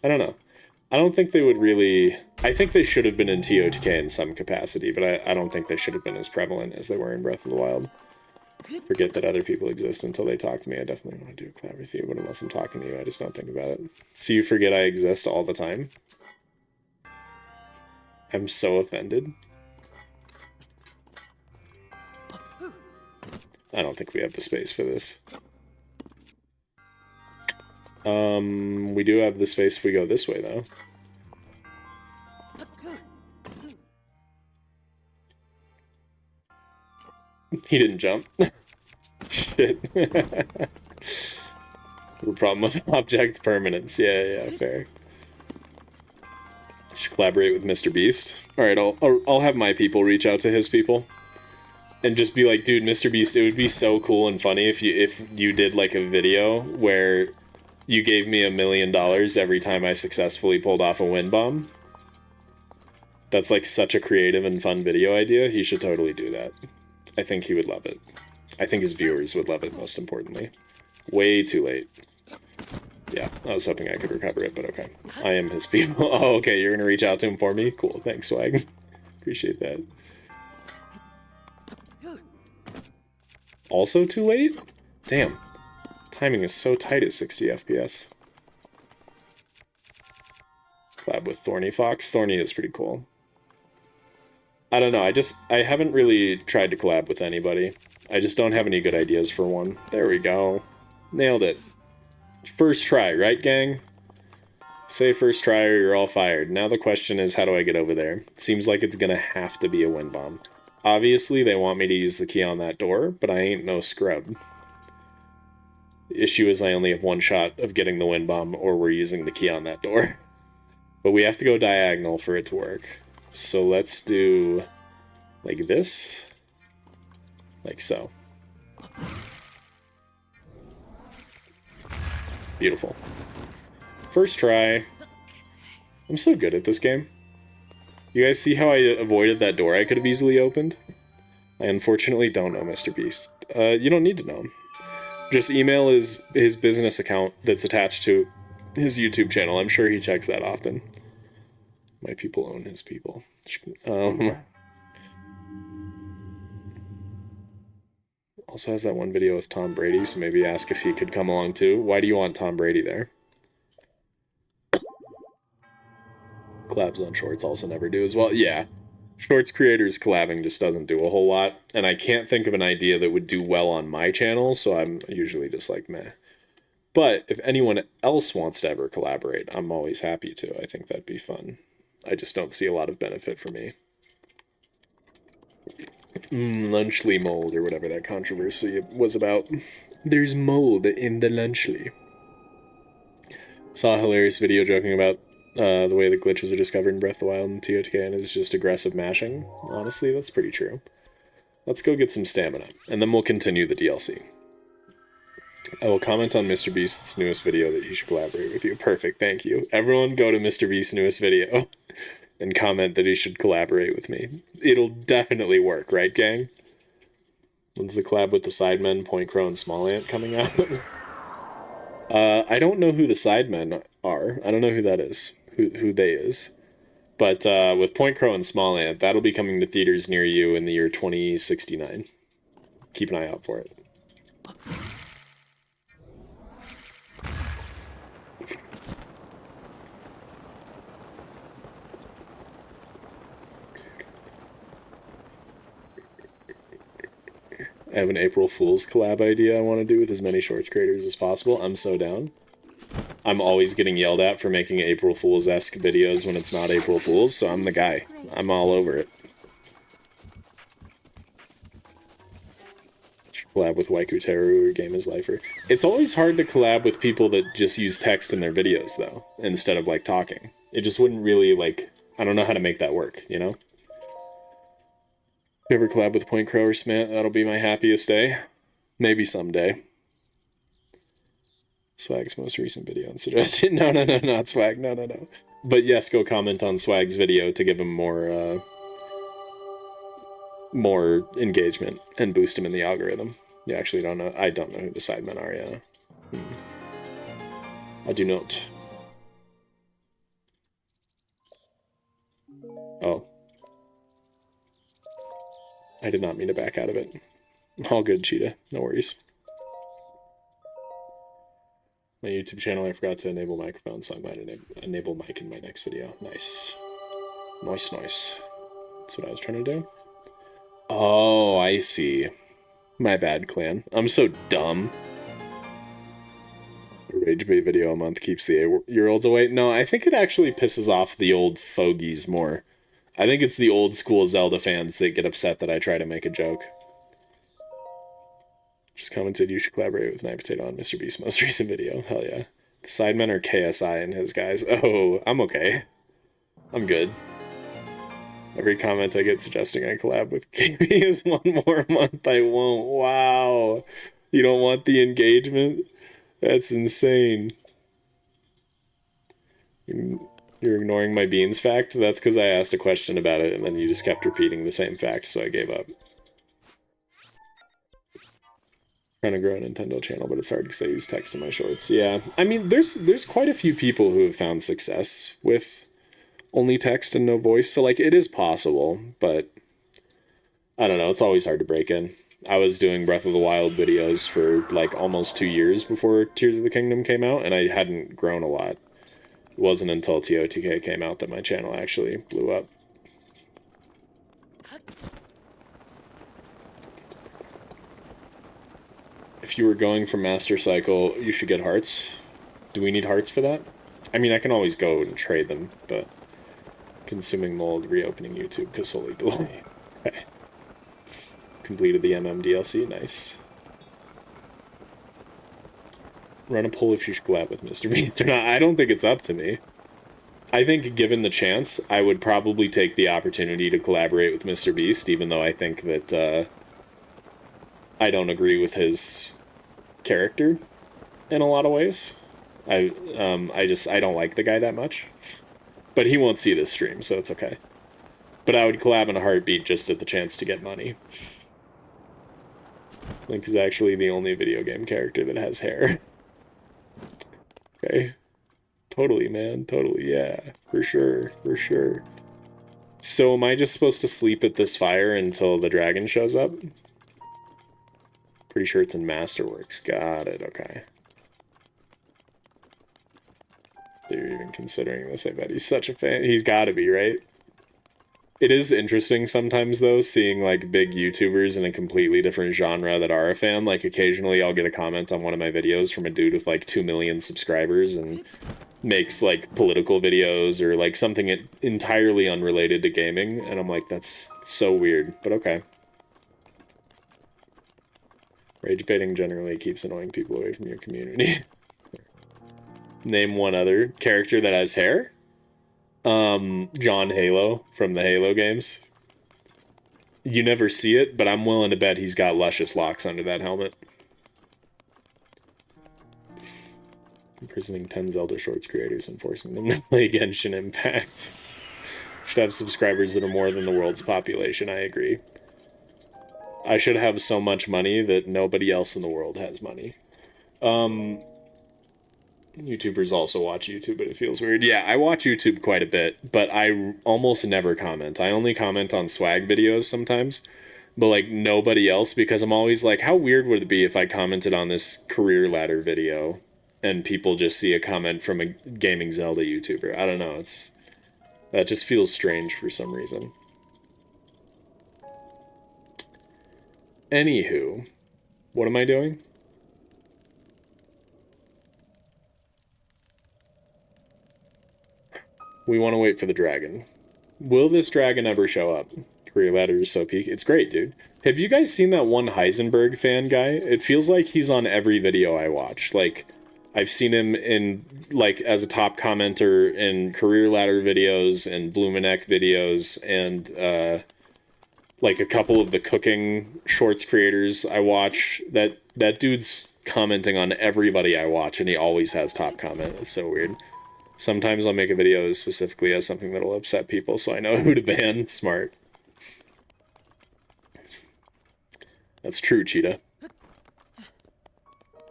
I don't know. I don't think they would really... I think they should have been in TOTK in some capacity, but I don't think they should have been as prevalent as they were in Breath of the Wild. Forget that other people exist until they talk to me. I definitely want to do a collab with you, but unless I'm talking to you, I just don't think about it. So you forget I exist all the time? I'm so offended. I don't think we have the space for this. We do have the space if we go this way, though. He didn't jump. Shit. The problem with object permanence. Yeah, fair. Should collaborate with Mr. Beast. Alright, I'll have my people reach out to his people. And just be like, dude, Mr. Beast, it would be so cool and funny if you did like a video where you gave me $1 million every time I successfully pulled off a wind bomb. That's like such a creative and fun video idea. He should totally do that. I think he would love it. I think his viewers would love it, most importantly. Way too late. Yeah, I was hoping I could recover it, but okay. I am his people. Oh, okay, you're gonna reach out to him for me? Cool, thanks, Swag. Appreciate that. Also too late? Damn. Timing is so tight at 60 FPS. Collab with Thorny Fox. Thorny is pretty cool. I don't know, I haven't really tried to collab with anybody. I just don't have any good ideas for one. There we go. Nailed it. First try, right, gang? Say first try or you're all fired. Now the question is, how do I get over there? Seems like it's gonna have to be a wind bomb. Obviously, they want me to use the key on that door, but I ain't no scrub. The issue is I only have one shot of getting the wind bomb, or we're using the key on that door. But we have to go diagonal for it to work. So let's do like this. Like so. Beautiful. First try. I'm so good at this game. You guys see how I avoided that door I could have easily opened? I unfortunately don't know Mr. Beast. You don't need to know him. Just email his business account that's attached to his YouTube channel. I'm sure he checks that often. My people own his people. Also has that one video with Tom Brady, so maybe ask if he could come along too. Why do you want Tom Brady there? Collabs on shorts also never do as well. Yeah, shorts creators collabing just doesn't do a whole lot, and I can't think of an idea that would do well on my channel, so I'm usually just like, meh. But if anyone else wants to ever collaborate, I'm always happy to. I think that'd be fun. I just don't see a lot of benefit for me. Lunchly mold, or whatever that controversy was about. There's mold in the lunchly. Saw a hilarious video joking about the way the glitches are discovered in Breath of the Wild and TOTK, and it's just aggressive mashing. Honestly, that's pretty true. Let's go get some stamina, and then we'll continue the DLC. I will comment on Mr. Beast's newest video that he should collaborate with you. Perfect, thank you. Everyone go to Mr. Beast's newest video and comment that he should collaborate with me. It'll definitely work, right, gang? When's the collab with the Sidemen, Point Crow, and Small Ant coming out? I don't know who the Sidemen are. I don't know who that is. Who they is. But with Point Crow and Small Ant, that'll be coming to theaters near you in the year 2069. Keep an eye out for it. I have an April Fool's collab idea I want to do with as many shorts creators as possible. I'm so down. I'm always getting yelled at for making April Fool's-esque videos when it's not April Fool's, so I'm the guy. I'm all over it. Collab with Waikuteru or Game is Lifer. It's always hard to collab with people that just use text in their videos, though, instead of, like, talking. It just wouldn't really, like... I don't know how to make that work, you know? If you ever collab with Point Crow or Smant, that'll be my happiest day. Maybe someday. Swag's most recent video and suggested... No, not Swag. No. But yes, go comment on Swag's video to give him more engagement and boost him in the algorithm. You actually don't know... I don't know who the Sidemen are, yeah. I do not. Oh. I did not mean to back out of it. All good, Cheetah. No worries. My YouTube channel, I forgot to enable microphone, so I might enable mic in my next video. Nice. Nice. That's what I was trying to do. Oh, I see. My bad, clan. I'm so dumb. A rage bait video a month keeps the 8-year-olds away. No, I think it actually pisses off the old fogies more. I think it's the old school Zelda fans that get upset that I try to make a joke. Just commented you should collaborate with Night Potato on Mr. Beast's most recent video. Hell yeah. The Sidemen are KSI and his guys. Oh, I'm okay. I'm good. Every comment I get suggesting I collab with KB is one more month I won't. Wow. You don't want the engagement? That's insane. You're ignoring my beans fact? That's because I asked a question about it and then you just kept repeating the same fact, so I gave up. Trying to grow a Nintendo channel, but it's hard because I use text in my shorts. Yeah, I mean, there's quite a few people who have found success with only text and no voice, so like it is possible, but I don't know, it's always hard to break in. I was doing Breath of the Wild videos for like almost 2 years before Tears of the Kingdom came out, and I hadn't grown a lot. It wasn't until TOTK came out that my channel actually blew up. If you were going for Master Cycle, you should get hearts. Do we need hearts for that? I mean, I can always go and trade them, but consuming mold, reopening YouTube, because holy delay. Okay. Completed the DLC, nice. Run a poll if you should collab with Mr. Beast or not. I don't think it's up to me. I think given the chance, I would probably take the opportunity to collaborate with Mr. Beast, even though I think that I don't agree with his character in a lot of ways. I don't like the guy that much. But he won't see this stream, so it's okay. But I would collab in a heartbeat just at the chance to get money. Link is actually the only video game character that has hair. Okay. Totally, man. Totally, yeah. For sure. For sure. So am I just supposed to sleep at this fire until the dragon shows up? Pretty sure it's in Masterworks. Got it, okay. You're even considering this, I bet. He's such a fan. He's gotta be, right? It is interesting sometimes, though, seeing, like, big YouTubers in a completely different genre that are a fan. Like, occasionally I'll get a comment on one of my videos from a dude with, like, 2 million subscribers and makes, like, political videos or, like, something entirely unrelated to gaming. And I'm like, that's so weird, but okay. Rage baiting generally keeps annoying people away from your community. Name one other character that has hair. John Halo from the Halo games. You never see it, but I'm willing to bet he's got luscious locks under that helmet. Imprisoning 10 Zelda Shorts creators and forcing them to play Genshin Impact. Should have subscribers that are more than the world's population, I agree. I should have so much money that nobody else in the world has money. YouTubers also watch YouTube, but it feels weird. Yeah, I watch YouTube quite a bit, but I almost never comment. I only comment on swag videos sometimes, but like nobody else, because I'm always like, how weird would it be if I commented on this career ladder video and people just see a comment from a gaming Zelda YouTuber? I don't know, that just feels strange for some reason. Anywho, what am I doing? We want to wait for the dragon. Will this dragon ever show up? Career ladder is so peak. It's great, dude. Have you guys seen that one Heisenberg fan guy? It feels like he's on every video I watch. Like, I've seen him in, like, as a top commenter in career ladder videos and Blumenek videos and, like a couple of the cooking shorts creators I watch. That dude's commenting on everybody I watch, and he always has top comment. It's so weird. Sometimes I'll make a video that specifically has something that'll upset people, so I know who to ban. Smart. That's true, Cheetah.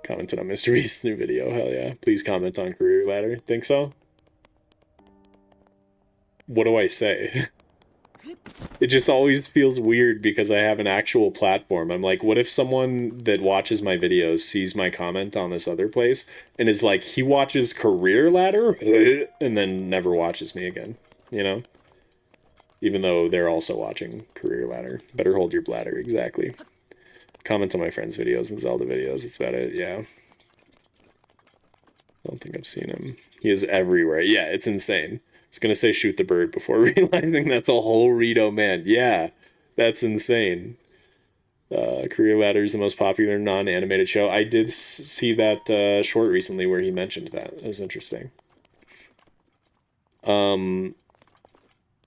Commented on Mr. Beast's new video. Hell yeah. Please comment on career ladder. Think so? What do I say? It just always feels weird because I have an actual platform. I'm like, what if someone that watches my videos sees my comment on this other place and is like, he watches career ladder and then never watches me again, you know? Even though they're also watching career ladder. Better hold your bladder, exactly. Comment on my friends' videos and Zelda videos. That's about it, yeah. I don't think I've seen him. He is everywhere. Yeah, it's insane. I was going to say shoot the bird before realizing that's a whole Rito man. Yeah, that's insane. Career Ladder is the most popular non-animated show. I did see that short recently where he mentioned that. It was interesting.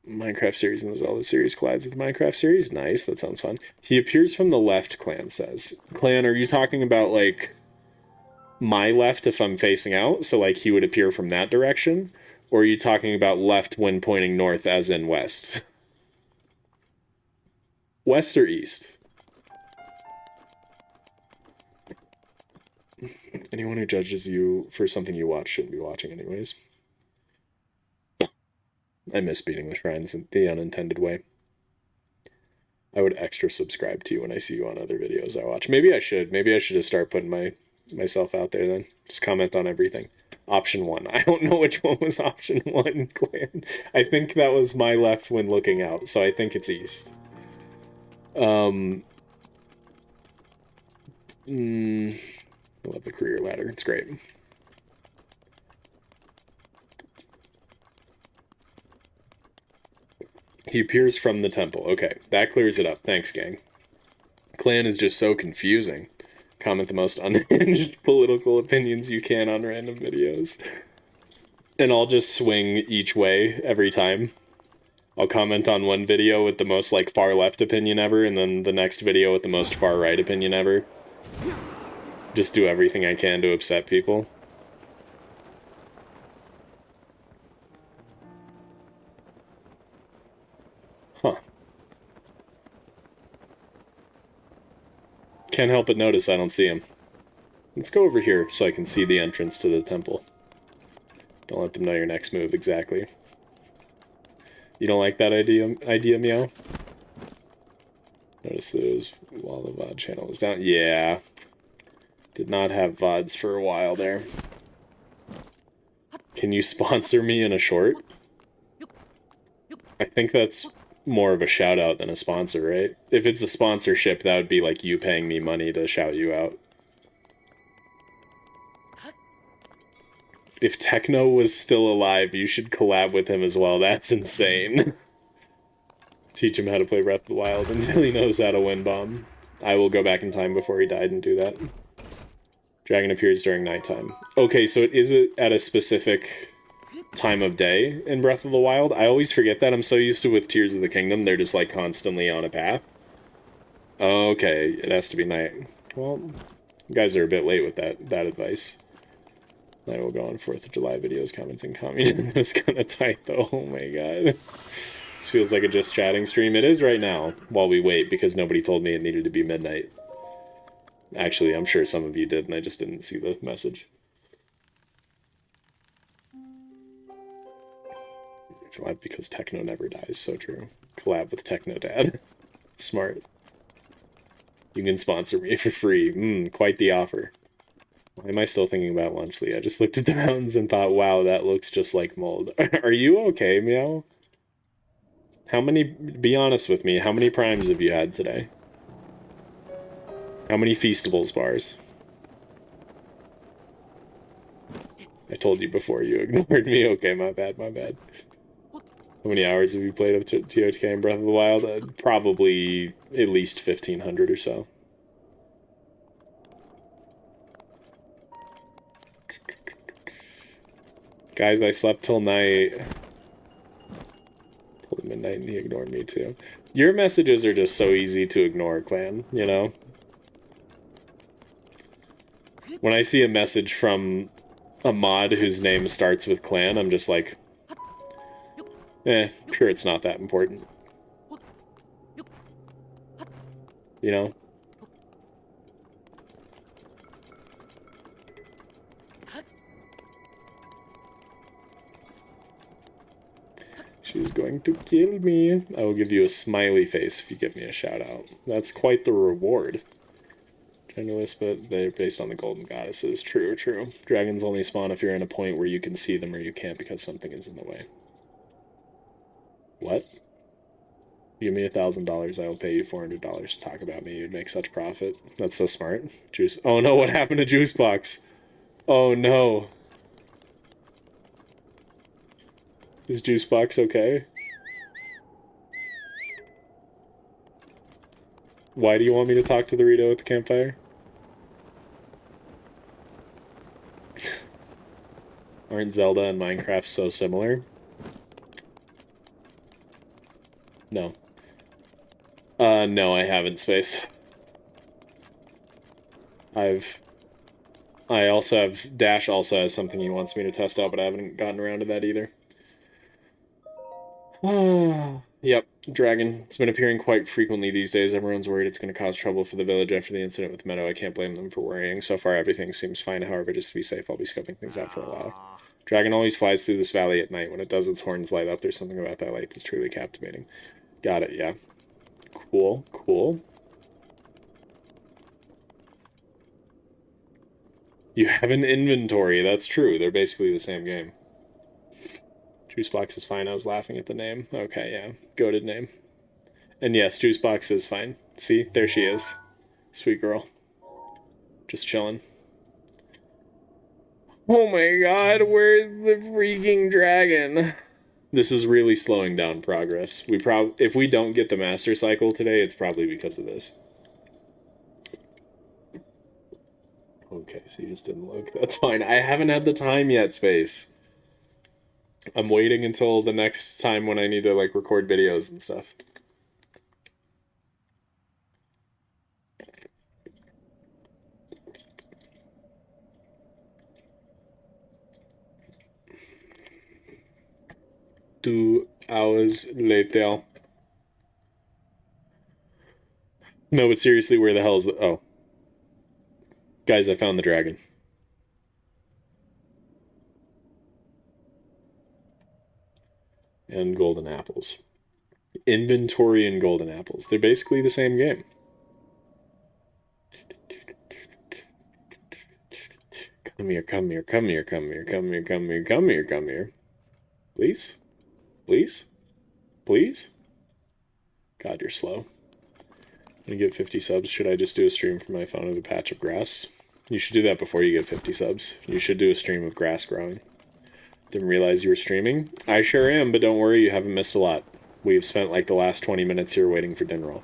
Minecraft series and the Zelda series collides with the Minecraft series. Nice, that sounds fun. He appears from the left, Clan says. Clan, are you talking about, like, my left if I'm facing out? So, like, he would appear from that direction? Or are you talking about left when pointing north, as in west? West or east? Anyone who judges you for something you watch shouldn't be watching anyways. I miss beating the shrines in the unintended way. I would extra subscribe to you when I see you on other videos I watch. Maybe I should. Maybe I should just start putting myself out there then. Just comment on everything. Option 1. I don't know which one was option 1, Clan. I think that was my left when looking out, so I think it's east. I love the career ladder. It's great. He appears from the temple. Okay, that clears it up. Thanks, gang. Clan is just so confusing. Comment the most unhinged political opinions you can on random videos. And I'll just swing each way every time. I'll comment on one video with the most, like, far left opinion ever, and then the next video with the most far right opinion ever. Just do everything I can to upset people. Huh. Can't help but notice I don't see him. Let's go over here so I can see the entrance to the temple. Don't let them know your next move exactly. You don't like that idea, Meow? Notice that it was while the VOD channel was down. Yeah. Did not have VODs for a while there. Can you sponsor me in a short? I think that's more of a shout out than a sponsor, right? If it's a sponsorship, that would be like you paying me money to shout you out. If Techno was still alive, you should collab with him as well. That's insane. Teach him how to play Breath of the Wild until he knows how to win bomb. I will go back in time before he died and do that. Dragon appears during nighttime. Okay, so it is at a specific time of day in Breath of the Wild. I always forget that. I'm so used to with Tears of the Kingdom, they're just like constantly on a path. Okay, it has to be night. Well, you guys are a bit late with that advice. I will go on 4th of July videos commenting communism is kinda tight though. Oh my god. This feels like a just chatting stream. It is right now, while we wait, because nobody told me it needed to be midnight. Actually, I'm sure some of you did, and I just didn't see the message. Collab because Techno never dies, so true. Collab with Techno Dad. Smart. You can sponsor me for free. Quite the offer. Why am I still thinking about Lunchley? I just looked at the mountains and thought, wow, that looks just like mold. Are you okay, Meow? Be honest with me, how many primes have you had today? How many Feastables bars? I told you before, you ignored me. Okay, my bad, my bad. How many hours have you played of TOTK and Breath of the Wild? Probably at least 1,500 or so. Guys, I slept till night. Till midnight and he ignored me too. Your messages are just so easy to ignore, Clan, you know? When I see a message from a mod whose name starts with Clan, I'm just like, sure it's not that important. You know? She's going to kill me. I will give you a smiley face if you give me a shout out. That's quite the reward. Genderless, but they're based on the golden goddesses. True, true. Dragons only spawn if you're in a point where you can see them or you can't because something is in the way. What? Give me $1,000, I will pay you $400 to talk about me. You'd make such profit. That's so smart. Juice. Oh no, what happened to Juicebox? Oh no. Is Juicebox okay? Why do you want me to talk to the Rito at the campfire? Aren't Zelda and Minecraft so similar? No. No, I haven't, Space. I also have... Dash also has something he wants me to test out, but I haven't gotten around to that either. Yep, Dragon. It's been appearing quite frequently these days. Everyone's worried it's going to cause trouble for the village after the incident with Meadow. I can't blame them for worrying. So far, everything seems fine. However, just to be safe, I'll be scoping things out for a while. Dragon always flies through this valley at night. When it does, its horns light up. There's something about that light that's truly captivating. Got it, yeah. Cool, cool. You have an inventory. That's true. They're basically the same game. Juicebox is fine. I was laughing at the name. Okay, yeah. Goated name. And yes, Juicebox is fine. See? There she is. Sweet girl. Just chilling. Oh my god, where's the freaking dragon? This is really slowing down progress. If we don't get the master cycle today, it's probably because of this. Okay, so you just didn't look. That's fine. I haven't had the time yet, Space. I'm waiting until the next time when I need to, like, record videos and stuff. Two hours later. No, but seriously, where the hell is the... Oh. Guys, I found the dragon. And golden apples. Inventory and golden apples. They're basically the same game. Come here, come here, come here, come here, come here, come here, come here, come here. Please? Please? Please? God, you're slow. I'm gonna get 50 subs. Should I just do a stream from my phone of a patch of grass? You should do that before you get 50 subs. You should do a stream of grass growing. Didn't realize you were streaming? I sure am, but don't worry, you haven't missed a lot. We've spent like the last 20 minutes here waiting for dinner roll.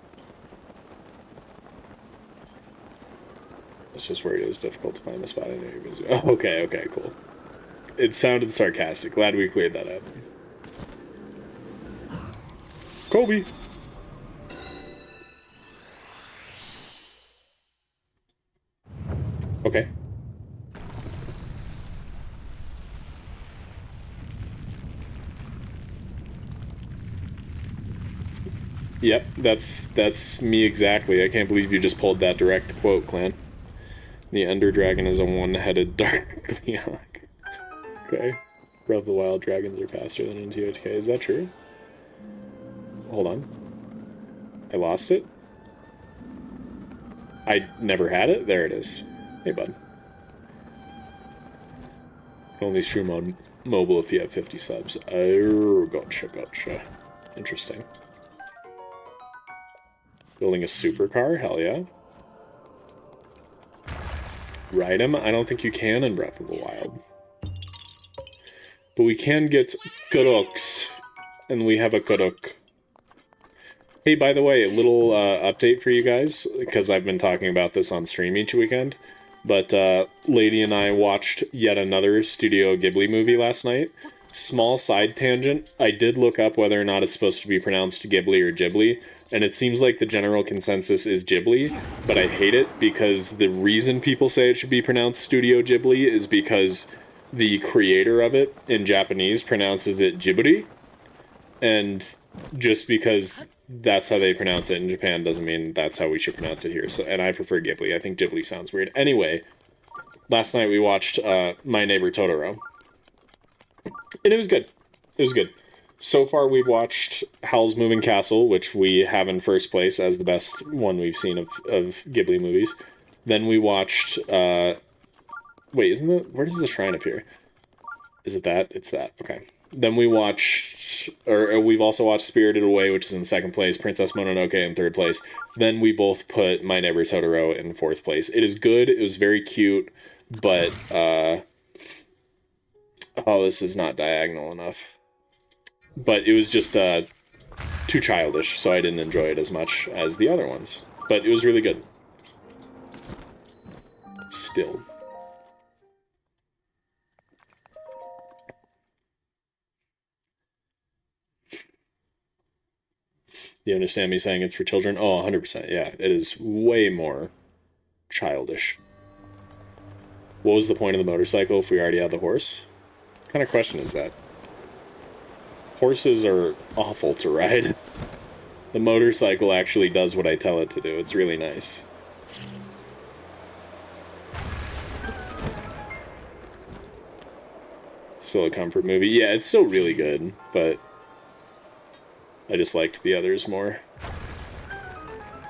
It's just where it was difficult to find the spot. I knew you was... Oh, okay, cool. It sounded sarcastic. Glad we cleared that up. Kobe! Okay. Yep, that's me exactly. I can't believe you just pulled that direct quote, Clan. The Ender Dragon is a one-headed dark Gleeok. Okay. Breath of the Wild dragons are faster than in THK. Is that true? Hold on. I lost it? I never had it? There it is. Hey, bud. Only stream on mobile if you have 50 subs. Oh, gotcha. Interesting. Building a supercar? Hell yeah. Ride him? I don't think you can in Breath of the Wild. But we can get Kuroks. And we have a Kurok. Hey, by the way, a little update for you guys, because I've been talking about this on stream each weekend. But Lady and I watched yet another Studio Ghibli movie last night. Small side tangent, I did look up whether or not it's supposed to be pronounced Ghibli or Ghibli, and it seems like the general consensus is Ghibli, but I hate it because the reason people say it should be pronounced Studio Ghibli is because the creator of it in Japanese pronounces it Ghibli, and just because that's how they pronounce it in Japan doesn't mean that's how we should pronounce it here. So, and I prefer Ghibli. I think Ghibli sounds weird. Anyway, last night we watched My Neighbor Totoro. And it was good. It was good. So far we've watched Howl's Moving Castle, which we have in first place as the best one we've seen of Ghibli movies. Then we watched... wait, isn't the... Where does the shrine appear? Is it that? It's that. Okay. Then we watched... Or we've also watched Spirited Away, which is in second place. Princess Mononoke in third place. Then we both put My Neighbor Totoro in fourth place. It is good. It was very cute. But, oh, this is not diagonal enough. But it was just too childish, so I didn't enjoy it as much as the other ones. but it was really good. Still. You understand me saying it's for children? Oh, 100%. Yeah, it is way more childish. What was the point of the motorcycle if we already had the horse? What kind of question is that? Horses are awful to ride. The motorcycle actually does what I tell it to do. It's really nice. Still a comfort movie. Yeah, it's still really good, but I just liked the others more.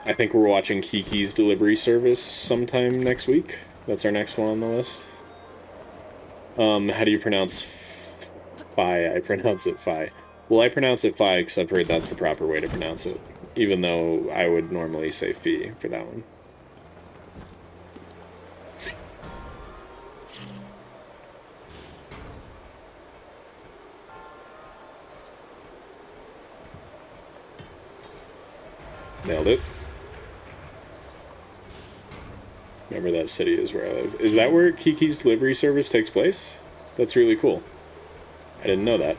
I think we're watching Kiki's Delivery Service sometime next week. That's our next one on the list. How do you pronounce Phi? I pronounce it Phi. Well, I pronounce it Phi because I've heard that's the proper way to pronounce it. Even though I would normally say Phi for that one. Nailed it. Remember that city is where I live. Is that where Kiki's Delivery Service takes place? That's really cool. I didn't know that.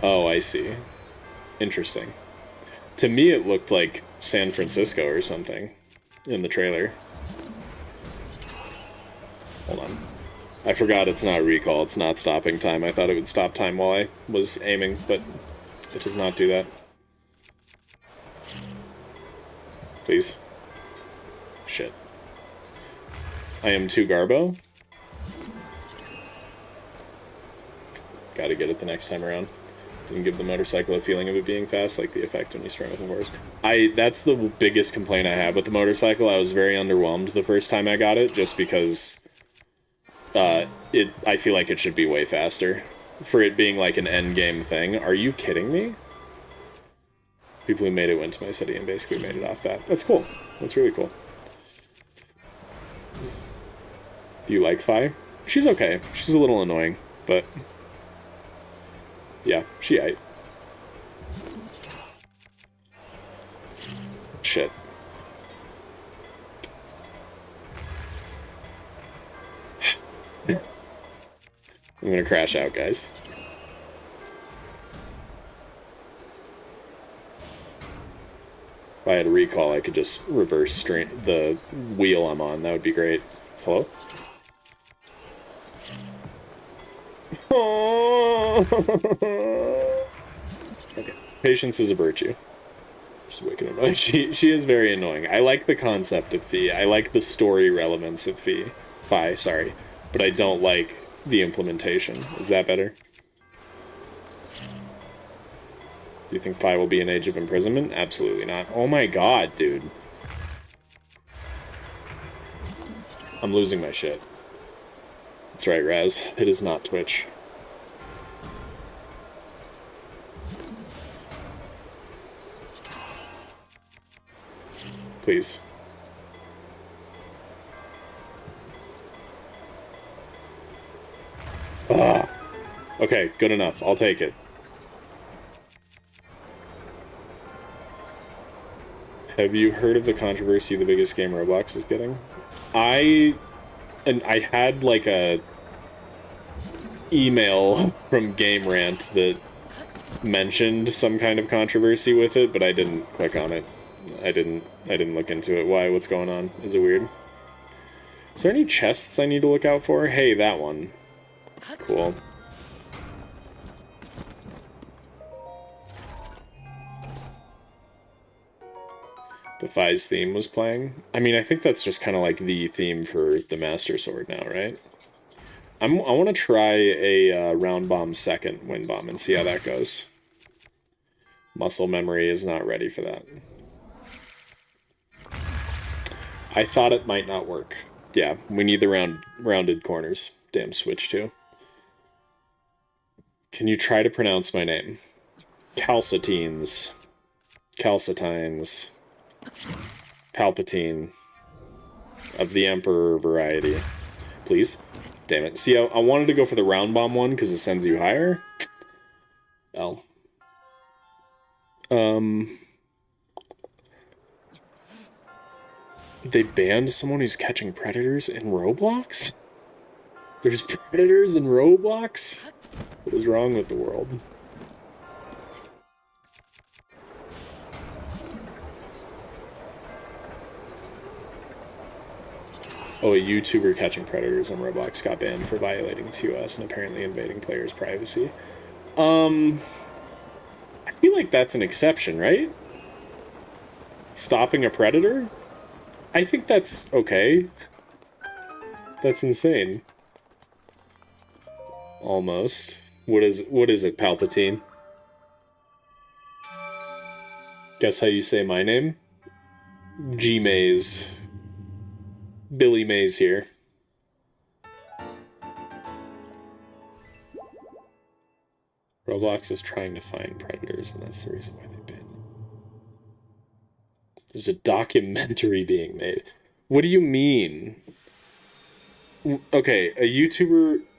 Oh, I see. Interesting. To me, it looked like San Francisco or something in the trailer. Hold on. I forgot it's not recall. It's not stopping time. I thought it would stop time while I was aiming, but it does not do that. Please. Shit. I am too Garbo. Gotta get it the next time around. Didn't give the motorcycle a feeling of it being fast, like the effect when you sprung with a horse. That's the biggest complaint I have with the motorcycle. I was very underwhelmed the first time I got it, just because I feel like it should be way faster. For it being like an endgame thing. Are you kidding me? People who made it went to my city and basically made it off that. That's cool. That's really cool. Do you like Phi? She's okay. She's a little annoying, but yeah, she aight. Shit. I'm gonna crash out, guys. If I had a recall, I could just reverse the wheel I'm on. That would be great. Hello? Okay. Patience is a virtue. She's wicked annoying. She is very annoying. I like the concept of Phi. I like the story relevance of Phi, sorry. But I don't like the implementation. Is that better? Do you think Phi will be an age of imprisonment? Absolutely not. Oh my god, dude. I'm losing my shit. That's right, Raz. It is not Twitch. Please. Ah. Okay, good enough. I'll take it. Have you heard of the controversy the biggest game Roblox is getting? I had like a email from Game Rant that mentioned some kind of controversy with it, but I didn't click on it. I didn't look into it. Why? What's going on? Is it weird? Is there any chests I need to look out for? Hey, that one. Cool. The Phi's theme was playing. I mean, I think that's just kind of like the theme for the Master Sword now, right? I want to try a round bomb second wind bomb and see how that goes. Muscle memory is not ready for that. I thought it might not work. Yeah, we need the rounded corners. Damn Switch 2. Can you try to pronounce my name? Calcitines. Calcitines. Palpatine. Of the Emperor variety. Please? Damn it. See, I wanted to go for the round bomb one because it sends you higher. L. They banned someone who's catching predators in Roblox? There's predators in Roblox? What is wrong with the world? Oh, a YouTuber catching predators on Roblox got banned for violating TOS and apparently invading players' privacy. I feel like that's an exception, right? Stopping a predator? I think that's okay. That's insane. Almost. What is it, Palpatine? Guess how you say my name? G Maze. Billy Mays here. Roblox is trying to find predators, and that's the reason why they banned them. There's a documentary being made. What do you mean? Okay,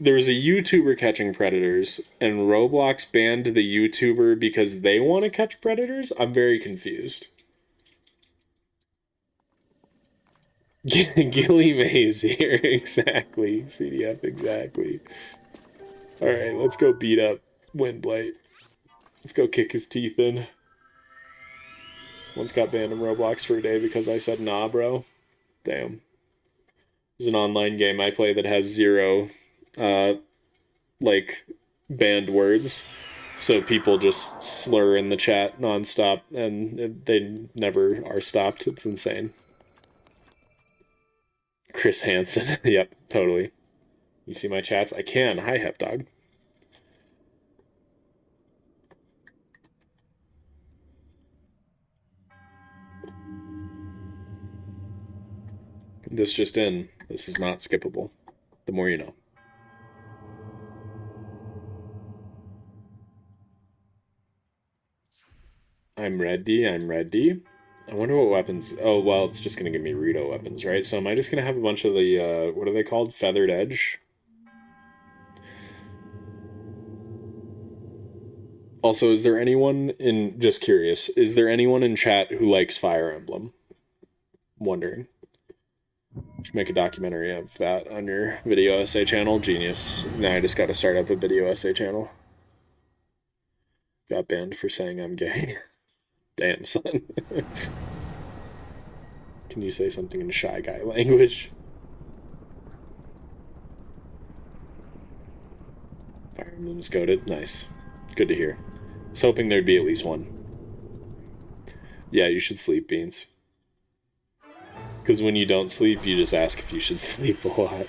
there was a YouTuber catching predators, and Roblox banned the YouTuber because they want to catch predators? I'm very confused. Gilly Mays here, exactly. CDF, exactly. Alright, let's go beat up Windblight. Let's go kick his teeth in. Once got banned in Roblox for a day because I said nah, bro. Damn. There's an online game I play that has 0, like, banned words. So people just slur in the chat nonstop, and they never are stopped. It's insane. Chris Hansen. Yep, totally. You see my chats? I can. Hi, Hepdog. This just in. This is not skippable. The more you know. I'm ready. I wonder what weapons... Oh, well, it's just going to give me Rito weapons, right? So am I just going to have a bunch of the, what are they called? Feathered Edge? Also, is there anyone in... Just curious. Is there anyone in chat who likes Fire Emblem? Wondering. Should make a documentary of that on your video essay channel. Genius. Now I just got to start up a video essay channel. Got banned for saying I'm gay. Damn, son. Can you say something in Shy Guy language? Fire Emblem's goated. Nice. Good to hear. I was hoping there'd be at least one. Yeah, you should sleep, Beans. Because when you don't sleep, you just ask if you should sleep a lot.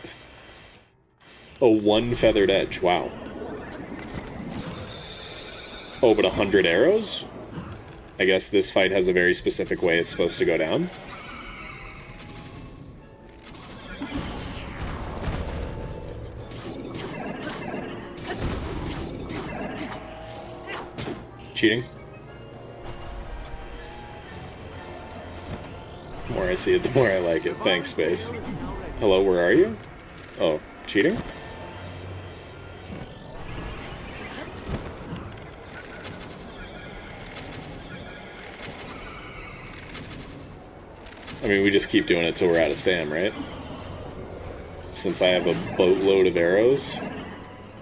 Oh, 1 feathered edge. Wow. Oh, but 100 arrows? I guess this fight has a very specific way it's supposed to go down. Cheating? The more I see it, the more I like it. Thanks, Space. Hello, where are you? Oh, cheating? I mean, we just keep doing it till we're out of stam, right? Since I have a boatload of arrows,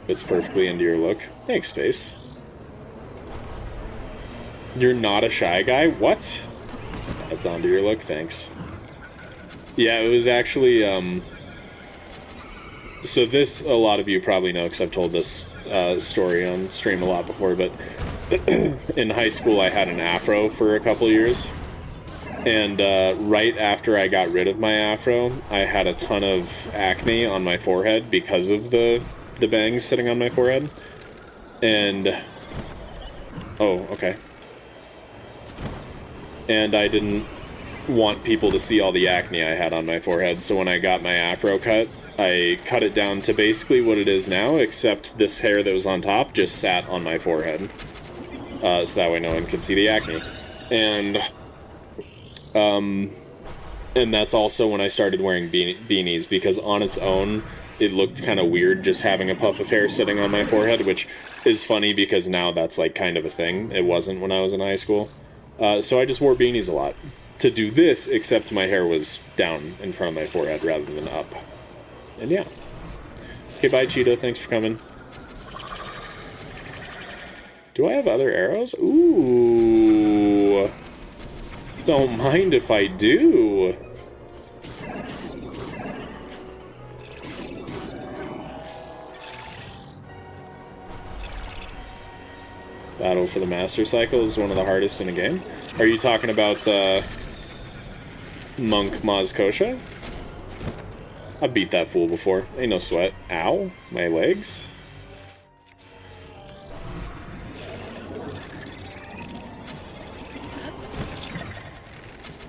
fits perfectly into your look. Thanks, Space. You're not a shy guy? What? That's onto your look, thanks. Yeah, it was actually, so this, a lot of you probably know, because I've told this story on stream a lot before, but in high school I had an afro for a couple years. And right after I got rid of my afro, I had a ton of acne on my forehead because of the bangs sitting on my forehead. And... Oh, okay. And I didn't want people to see all the acne I had on my forehead, so when I got my afro cut, I cut it down to basically what it is now, except this hair that was on top just sat on my forehead. So that way no one could see the acne. And that's also when I started wearing beanies, because on its own, it looked kind of weird just having a puff of hair sitting on my forehead, which is funny because now that's like kind of a thing. It wasn't when I was in high school. So I just wore beanies a lot. to do this, except my hair was down in front of my forehead rather than up. And yeah. Okay, bye, Cheetah. Thanks for coming. Do I have other arrows? Ooh. Don't mind if I do. Battle for the Master Cycle is one of the hardest in a game. Are you talking about Monk Mazkosha? I've beat that fool before. Ain't no sweat. Ow. My legs.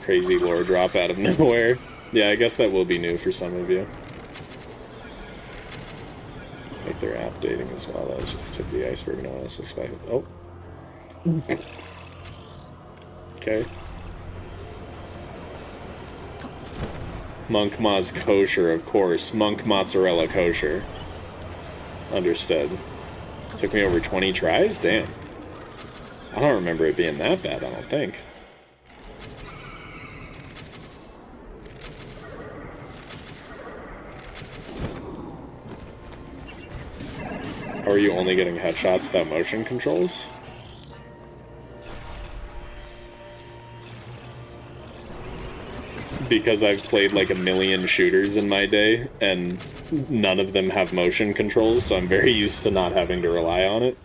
Crazy lore drop out of nowhere. Yeah, I guess that will be new for some of you. Like they're updating as well. That was just the tip of the iceberg. No one else expected. Oh. Okay. Monk Maz kosher, of course. Monk mozzarella kosher. Understood. Took me over 20 tries? Damn. I don't remember it being that bad, I don't think. How are you only getting headshots without motion controls? Because I've played like a million shooters in my day, and none of them have motion controls, so I'm very used to not having to rely on it.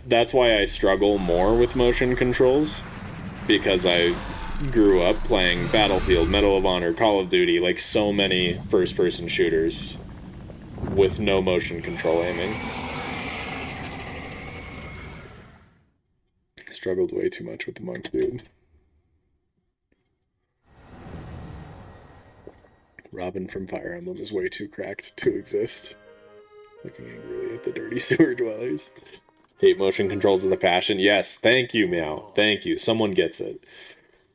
That's why I struggle more with motion controls, because I grew up playing Battlefield, Medal of Honor, Call of Duty, like so many first-person shooters with no motion control aiming. Struggled way too much with the monk, dude. Robin from Fire Emblem is way too cracked to exist. Looking angrily at the dirty sewer dwellers. Hate motion controls with a passion. Yes, thank you, Meow. Thank you. Someone gets it.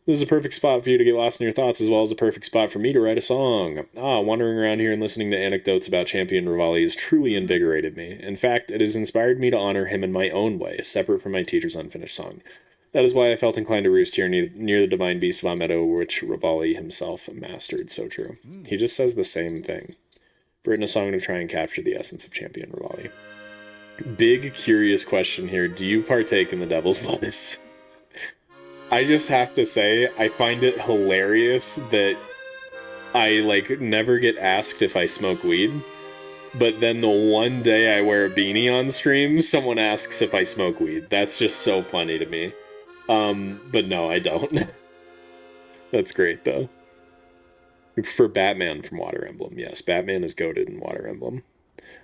This is a perfect spot for you to get lost in your thoughts, as well as a perfect spot for me to write a song. Wandering around here and listening to anecdotes about Champion Rivali has truly invigorated me. In fact, it has inspired me to honor him in my own way, separate from my teacher's unfinished song. That is why I felt inclined to roost here near the divine beast of Ameto, which Rivali himself mastered. So true. He just says the same thing. I've written a song to try and capture the essence of Champion Rivali. Big, curious question here. Do you partake in the Devil's Lettuce? I just have to say, I find it hilarious that I, never get asked if I smoke weed. But then the one day I wear a beanie on stream, someone asks if I smoke weed. That's just so funny to me. But no, I don't. That's great, though. I prefer Batman from Water Emblem. Yes, Batman is goated in Water Emblem.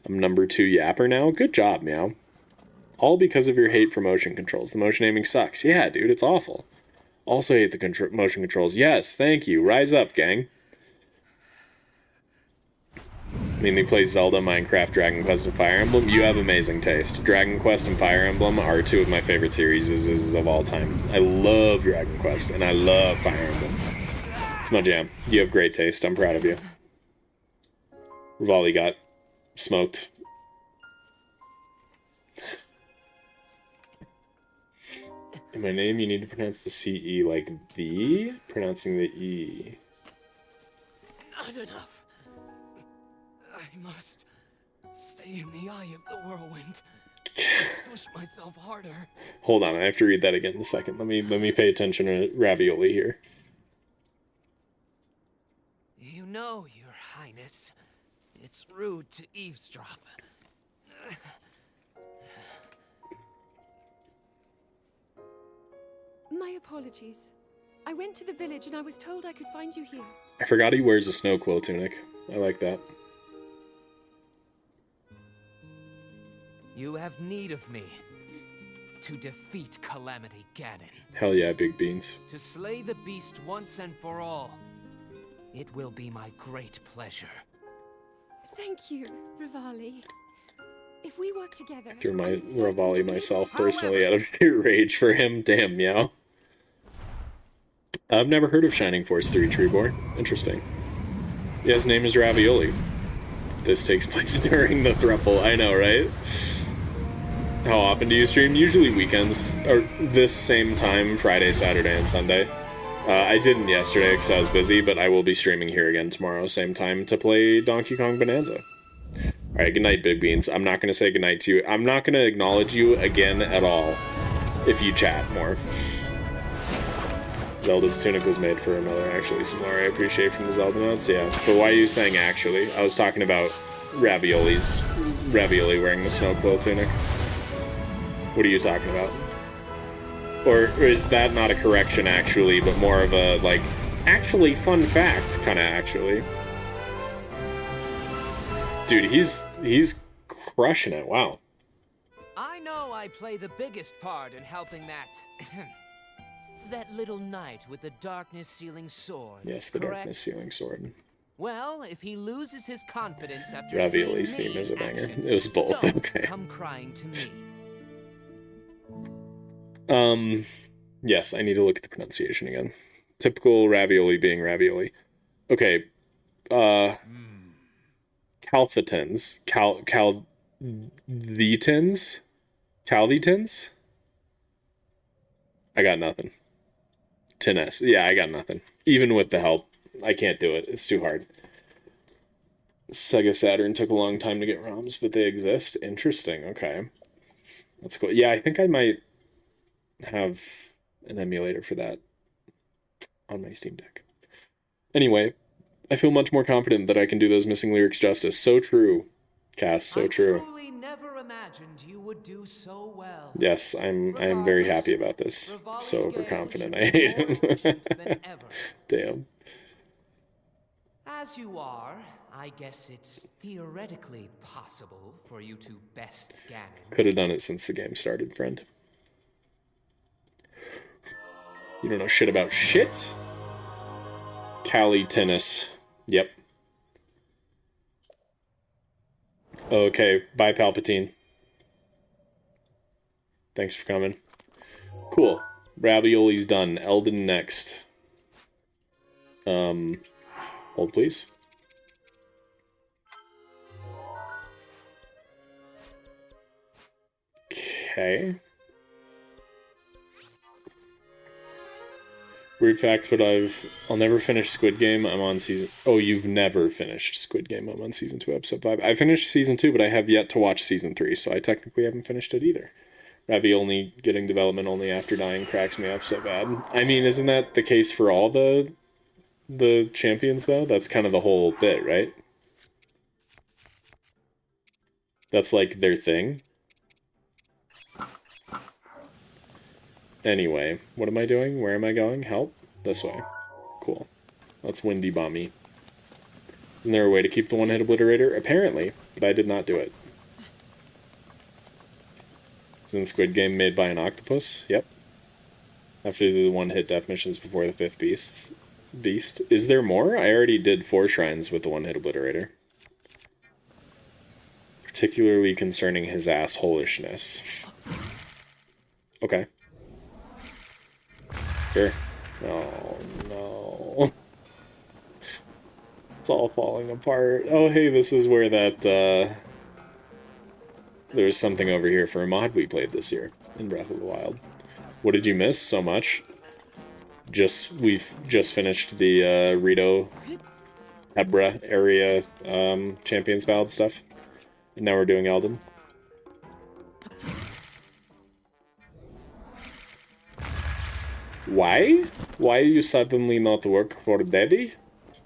I'm number 2 yapper now. Good job, Meow. All because of your hate for motion controls. The motion aiming sucks. Yeah, dude, it's awful. Also hate the motion controls. Yes, thank you. Rise up, gang. I mean, they play Zelda, Minecraft, Dragon Quest, and Fire Emblem. You have amazing taste. Dragon Quest and Fire Emblem are 2 of my favorite series of all time. I love Dragon Quest, and I love Fire Emblem. It's my jam. You have great taste. I'm proud of you. Rivali got smoked. In my name, you need to pronounce the C-E like the, pronouncing the E. Not enough. I must stay in the eye of the whirlwind. Push myself harder. Hold on, I have to read that again in a second. Let me pay attention to Ravioli here. You know, Your Highness, it's rude to eavesdrop. My apologies. I went to the village and I was told I could find you here. I forgot he wears a snow quill tunic. I like that. You have need of me to defeat Calamity Ganon. Hell yeah, big beans. To slay the beast once and for all. It will be my great pleasure. Thank you, Rivali. If we work together... Threw my I'm certain Rivali we'll be myself able to- personally out of sheer rage for him. Damn, Meow. I've never heard of Shining Force 3 Treeborn. Interesting. Yeah, his name is Ravioli. This takes place during the thruple. I know, right? How often do you stream? Usually weekends, or this same time, Friday, Saturday, and Sunday. I didn't yesterday because I was busy, but I will be streaming here again tomorrow, same time, to play Donkey Kong Bonanza. Alright, good night, Big Beans. I'm not going to say goodnight to you. I'm not going to acknowledge you again at all if you chat more. Zelda's tunic was made for another actually similar. I appreciate from the Zelda Notes, yeah. But why are you saying actually? I was talking about Ravioli wearing the snow quill tunic. What are you talking about? Or is that not a correction actually, but more of a, like, actually fun fact kind of actually? Dude, he's crushing it, wow. I know I play the biggest part in helping that... that little knight with the darkness-sealing sword. Yes, the darkness-sealing sword. Well, if he loses his confidence after Ravioli's seeing theme is a banger. action, It was both, don't okay. come crying to me. Yes, I need to look at the pronunciation again. Typical ravioli being ravioli. Okay, Calthitins. Calditins? I got nothing. Tennis. Yeah, I got nothing. Even with the help, I can't do it. It's too hard. Sega Saturn took a long time to get ROMs, but they exist. Interesting. Okay. That's cool. Yeah, I think I might have an emulator for that on my Steam Deck. Anyway, I feel much more confident that I can do those missing lyrics justice. So true, Cass. So true. I truly never imagined you would do so well. Yes, I'm very happy about this. So overconfident. I hate him. Damn. As you are, I guess it's theoretically possible for you to best Ganon. Could have done it since the game started, friend. You don't know shit about shit? Cali tennis. Yep. Okay, bye Palpatine. Thanks for coming. Cool. Ravioli's done. Elden next. Hold please. Okay. Weird fact, but I'll never finish Squid Game. I'm on season... Oh, you've never finished Squid Game. I'm on season 2, episode 5. I finished season 2, but I have yet to watch season 3, so I technically haven't finished it either. Ravioli getting development only after dying cracks me up so bad. I mean, isn't that the case for all the champions, though? That's kind of the whole bit, right? That's like their thing. Anyway, what am I doing? Where am I going? Help? This way. Cool. That's windy bomby. Isn't there a way to keep the one-hit obliterator? Apparently, but I did not do it. Isn't Squid Game made by an octopus? Yep. Have to do the one-hit death missions before the 5th beast. Is there more? I already did 4 shrines with the one-hit obliterator. Particularly concerning his assholishness. Okay. Sure. Oh, no. It's all falling apart. Oh, hey, this is where that, there was something over here for a mod we played this year in Breath of the Wild. What did you miss so much? We've just finished the, Rito Hebra area, Champions Ballad stuff. And now we're doing Elden. Why? Why you suddenly not work for Daddy?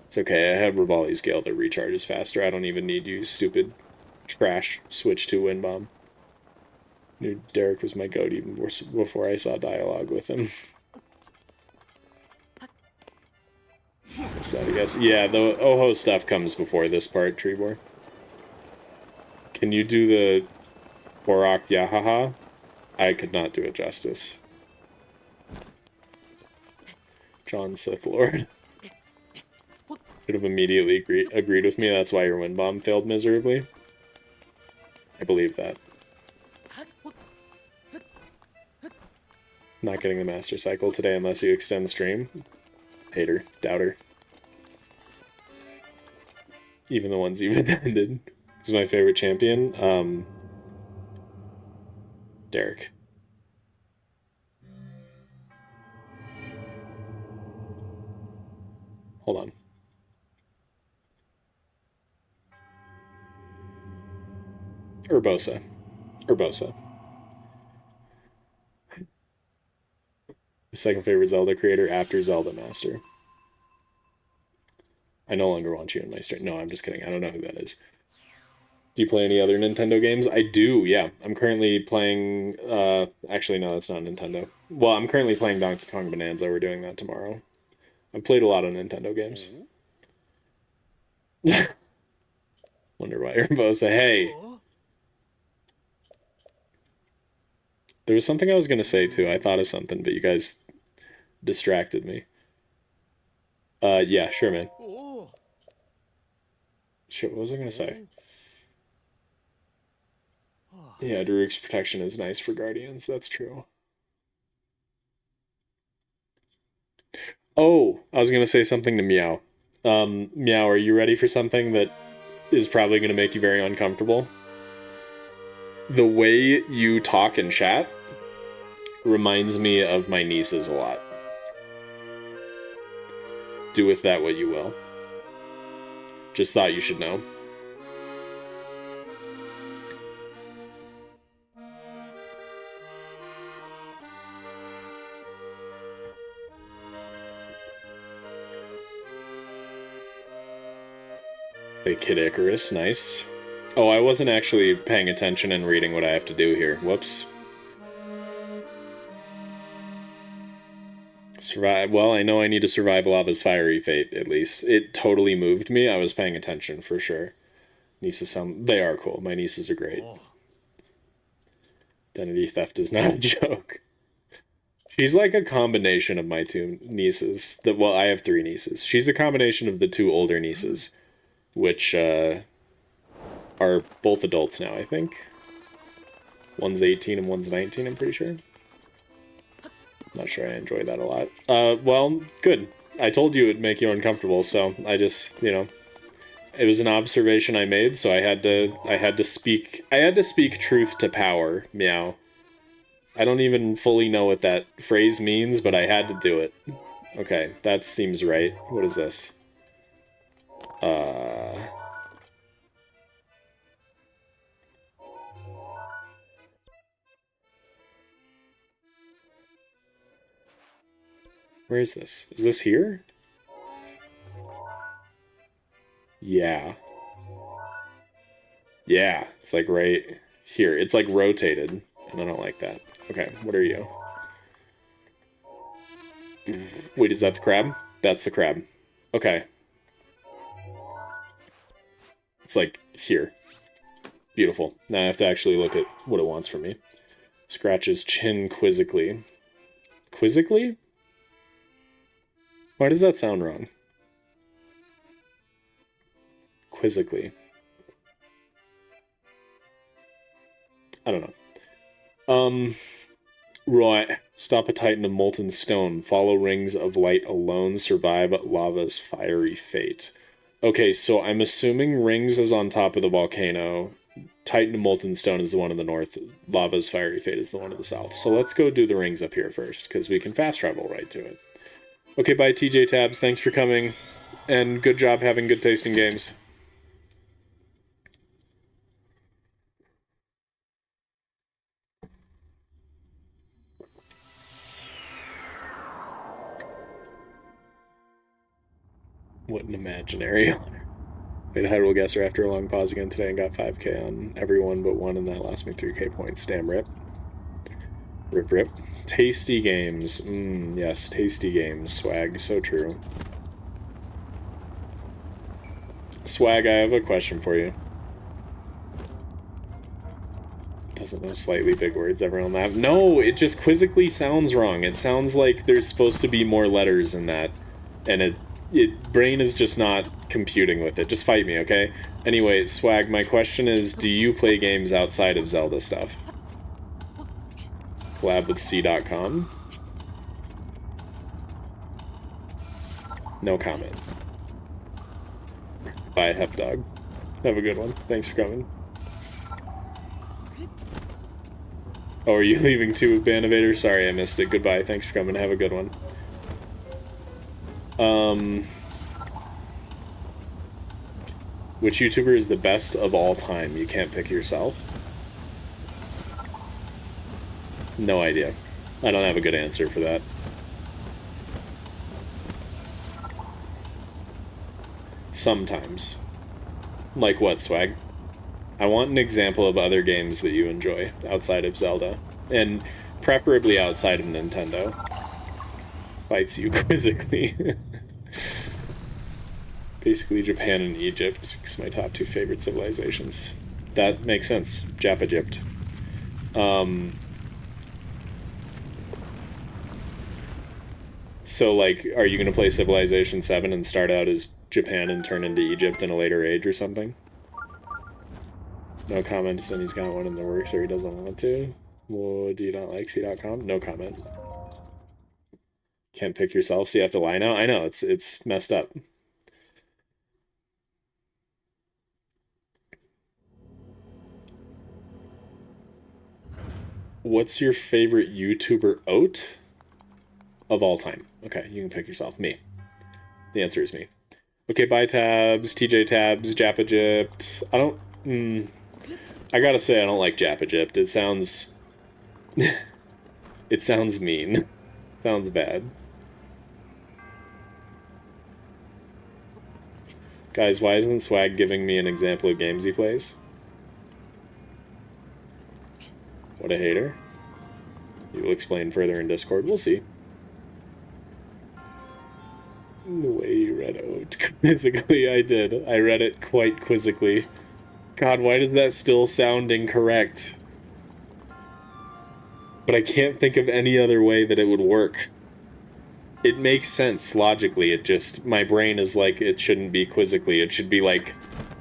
It's okay, I have Rivali's Gale that recharges faster. I don't even need you, stupid trash switch to Wind Bomb. Knew Derek was my goat even before I saw dialogue with him. What's that, I guess? Yeah, the Oho stuff comes before this part, Trebor. Can you do the Borak Yahaha? I could not do it justice. John Sith Lord. Should have immediately agreed with me, that's why your wind bomb failed miserably. I believe that. Not getting the Master Cycle today unless you extend the stream. Hater. Doubter. Even the ones you've attended. Who's my favorite champion? Derek. Hold on. Urbosa. Urbosa. The second favorite Zelda creator after Zelda Master. I no longer want you in my stream. No, I'm just kidding. I don't know who that is. Do you play any other Nintendo games? I do, yeah. I'm currently playing... actually, no, that's not Nintendo. Well, I'm currently playing Donkey Kong Bonanza. We're doing that tomorrow. I've played a lot of Nintendo games. Wonder why Urbosa. Hey! There was something I was going to say, too. I thought of something, but you guys distracted me. Yeah, sure, man. Shit, what was I going to say? Yeah, Daruk's protection is nice for Guardians. That's true. Oh, I was going to say something to Meow. Meow, are you ready for something that is probably going to make you very uncomfortable? The way you talk and chat reminds me of my nieces a lot. Do with that what you will. Just thought you should know. Hey, Kid Icarus, nice. Oh, I wasn't actually paying attention and reading what I have to do here. Whoops. Survive. Well, I know I need to survive Lava's fiery fate, at least. It totally moved me. I was paying attention, for sure. Nieces sound... They are cool. My nieces are great. Identity theft is not a joke. She's like a combination of my two nieces. Well, I have 3 nieces. She's a combination of the 2 older nieces, which are both adults now, I think. One's 18 and one's 19, I'm pretty sure. Not sure I enjoy that a lot. Well, good. I told you it'd make you uncomfortable, so I just, you know, it was an observation I made, so I had to speak truth to power, Meow. I don't even fully know what that phrase means, but I had to do it. Okay, that seems right. What is this? Where is this? Is this here? Yeah. Yeah, it's like right here. It's like rotated, and I don't like that. Okay, what are you? Wait, is that the crab? That's the crab. Okay. It's like here. Beautiful. Now I have to actually look at what it wants from me. Scratches chin quizzically. Quizzically? Why does that sound wrong? Quizzically. I don't know. Right. Stop a titan of molten stone. Follow rings of light alone. Survive lava's fiery fate. Okay, so I'm assuming rings is on top of the volcano. Titan of molten stone is the one in the north. Lava's fiery fate is the one in the south. So let's go do the rings up here first, because we can fast travel right to it. Okay, bye TJ Tabs. Thanks for coming. And good job having good tasting games. What an imaginary honor. Played Hyrule Guesser after a long pause again today and got 5k on everyone but one, and that lost me 3k points. Damn, rip. Rip, rip. Tasty games. Yes, tasty games. Swag, so true. Swag, I have a question for you. Doesn't know slightly big words ever on that. No, it just quizzically sounds wrong. It sounds like there's supposed to be more letters in that, and brain is just not computing with it. Just fight me, okay? Anyway, Swag, my question is, do you play games outside of Zelda stuff? Collab with C.com? No comment. Bye, Hepdog. Have a good one. Thanks for coming. Oh, are you leaving too, Banovator? Sorry, I missed it. Goodbye. Thanks for coming. Have a good one. Which YouTuber is the best of all time? You can't pick yourself. No idea. I don't have a good answer for that. Sometimes. Like what, Swag? I want an example of other games that you enjoy outside of Zelda. And preferably outside of Nintendo. Fights you quizzically. Basically Japan and Egypt, because my top 2 favorite civilizations. That makes sense. Jap-Egypt. So, like, are you going to play Civilization 7 and start out as Japan and turn into Egypt in a later age or something? No comment, saying he's got one in the works or he doesn't want to. Well, do you not like C.com? No comment. Can't pick yourself, so you have to lie now? I know, it's messed up. What's your favorite YouTuber oat of all time? Okay, you can pick yourself. Me. The answer is me. Okay, bye tabs, TJ tabs, Jap-Egypt. I don't... I gotta say, I don't like Jap-Egypt. It sounds... it sounds mean. Sounds bad. Guys, why isn't Swag giving me an example of games he plays? What a hater. You will explain further in Discord. We'll see. The way you read it quizzically, I did. I read it quite quizzically. God, why does that still sound incorrect? But I can't think of any other way that it would work. It makes sense logically, it just... My brain is like, it shouldn't be quizzically, it should be like,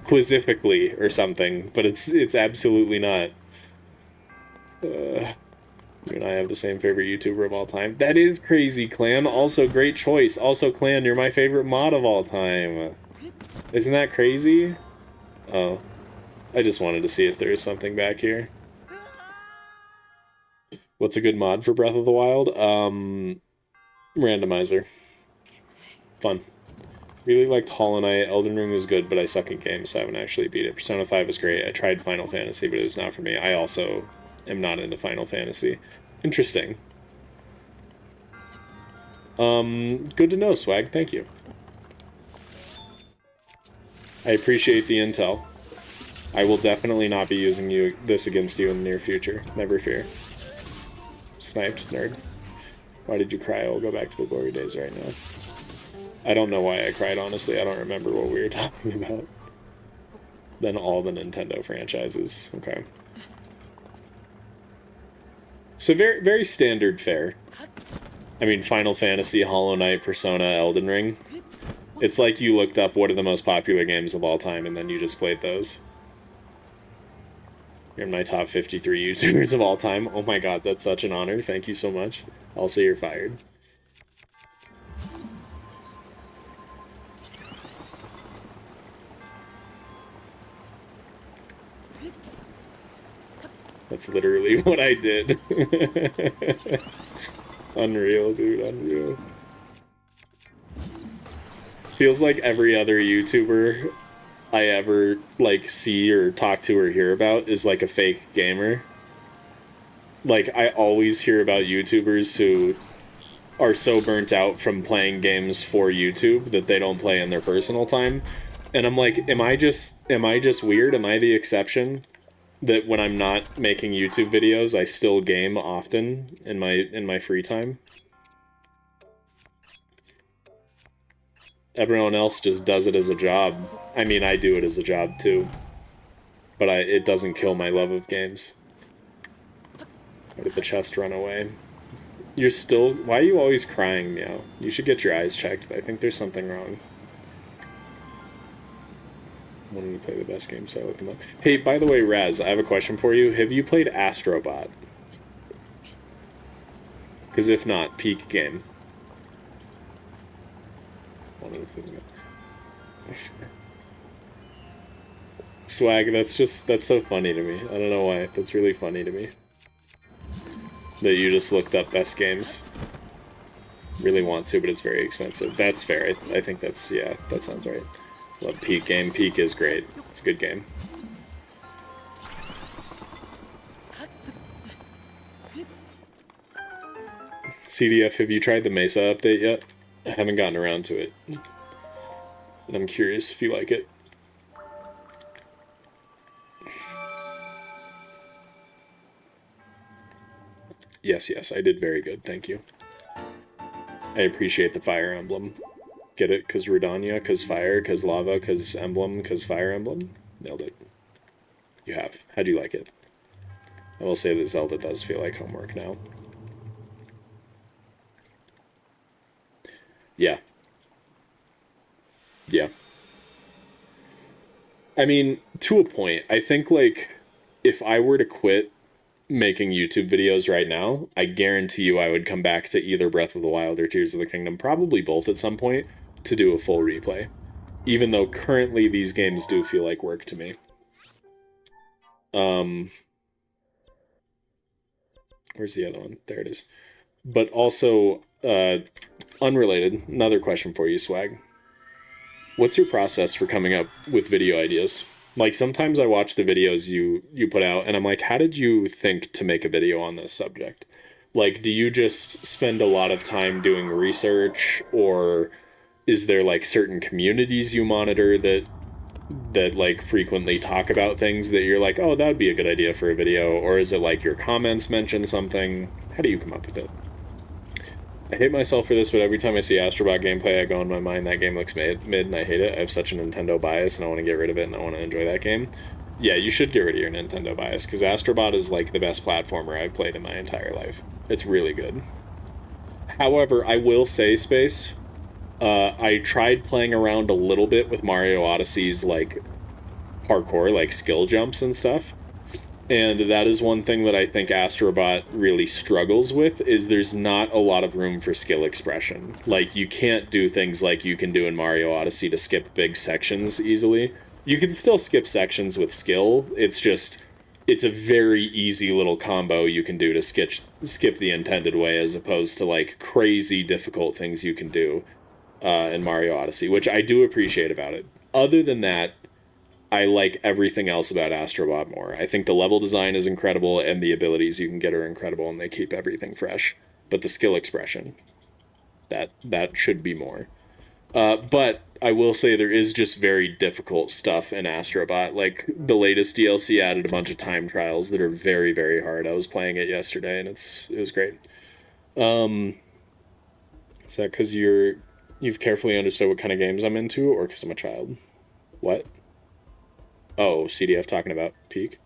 quizifically or something, but it's absolutely not. You and I have the same favorite YouTuber of all time. That is crazy, Clan. Also, great choice. Also, Clan, you're my favorite mod of all time. Isn't that crazy? Oh. I just wanted to see if there is something back here. What's a good mod for Breath of the Wild? Randomizer. Fun. Really liked Hollow Knight. Elden Ring was good, but I suck at games, so I haven't actually beat it. Persona 5 was great. I tried Final Fantasy, but it was not for me. I also... am not into Final Fantasy. Interesting. Good to know, Swag. Thank you. I appreciate the intel. I will definitely not be using this against you in the near future. Never fear. Sniped, nerd. Why did you cry? I'll go back to the glory days right now. I don't know why I cried, honestly. I don't remember what we were talking about. Then all the Nintendo franchises. Okay. So very, very standard fare. I mean, Final Fantasy, Hollow Knight, Persona, Elden Ring. It's like you looked up what are the most popular games of all time, and then you just played those. You're in my top 53 YouTubers of all time. Oh my god, that's such an honor. Thank you so much. Also, you're fired. That's literally what I did. Unreal, dude, unreal. Feels like every other YouTuber I ever, like, see or talk to or hear about is, like, a fake gamer. Like, I always hear about YouTubers who are so burnt out from playing games for YouTube that they don't play in their personal time. And I'm like, am I just weird? Am I the exception? That when I'm not making YouTube videos, I still game often in my free time. Everyone else just does it as a job. I mean, I do it as a job too. But it doesn't kill my love of games. Why did the chest run away? You're still... Why are you always crying, Meow? You should get your eyes checked. I think there's something wrong. Wanting to play the best game, so I looked them up. Hey, by the way, Raz, I have a question for you. Have you played Astrobot? Because if not, peak game. Swag, that's so funny to me. I don't know why. That's really funny to me. That you just looked up best games. Really want to, but it's very expensive. That's fair. I think that's, yeah, that sounds right. Love Peak game. Peak is great. It's a good game. CDF, have you tried the Mesa update yet? I haven't gotten around to it. And I'm curious if you like it. Yes, yes, I did very good, thank you. I appreciate the Fire Emblem. Get it? Because Redania, because Fire, because Lava, because Emblem, because Fire Emblem? Nailed it. You have. How'd you like it? I will say that Zelda does feel like homework now. Yeah. Yeah. I mean, to a point. I think, like, if I were to quit making YouTube videos right now, I guarantee you I would come back to either Breath of the Wild or Tears of the Kingdom, probably both at some point, to do a full replay. Even though currently these games do feel like work to me. Where's the other one? There it is. But also, unrelated, another question for you, Swag. What's your process for coming up with video ideas? Like, sometimes I watch the videos you put out, and I'm like, how did you think to make a video on this subject? Like, do you just spend a lot of time doing research, or is there, like, certain communities you monitor that like, frequently talk about things that you're like, oh, that would be a good idea for a video? Or is it, like, your comments mention something? How do you come up with it? I hate myself for this, but every time I see Astrobot gameplay, I go in my mind, that game looks mid, and I hate it. I have such a Nintendo bias, and I want to get rid of it, and I want to enjoy that game. Yeah, you should get rid of your Nintendo bias, because Astrobot is, like, the best platformer I've played in my entire life. It's really good. However, I will say, Space, I tried playing around a little bit with Mario Odyssey's, like, parkour, like, skill jumps and stuff. And that is one thing that I think Astrobot really struggles with, is there's not a lot of room for skill expression. Like, you can't do things like you can do in Mario Odyssey to skip big sections easily. You can still skip sections with skill, it's just, it's a very easy little combo you can do to skip the intended way, as opposed to, like, crazy difficult things you can do in Mario Odyssey, which I do appreciate about it. Other than that, I like everything else about Astrobot more. I think the level design is incredible, and the abilities you can get are incredible, and they keep everything fresh. But the skill expression, that should be more. But I will say there is just very difficult stuff in Astrobot. Like, the latest DLC added a bunch of time trials that are very, very hard. I was playing it yesterday, and it was great. Is that because you've carefully understood what kind of games I'm into, or because I'm a child? What? Oh, CDF talking about Peak.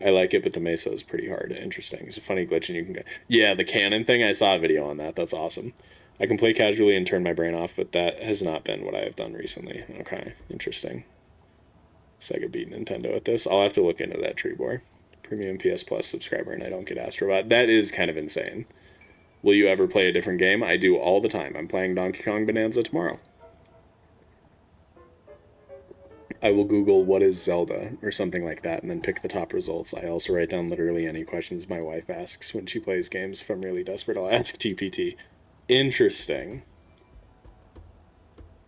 I like it, but the Mesa is pretty hard. Interesting. It's a funny glitch, and you can get... Yeah, the cannon thing, I saw a video on that. That's awesome. I can play casually and turn my brain off, but that has not been what I have done recently. Okay, interesting. Sega beat Nintendo at this. I'll have to look into that, Treebor. Premium PS Plus subscriber, and I don't get Astrobot. That is kind of insane. Will you ever play a different game? I do all the time. I'm playing Donkey Kong Bonanza tomorrow. I will Google what is Zelda or something like that and then pick the top results. I also write down literally any questions my wife asks when she plays games. If I'm really desperate, I'll ask GPT. Interesting.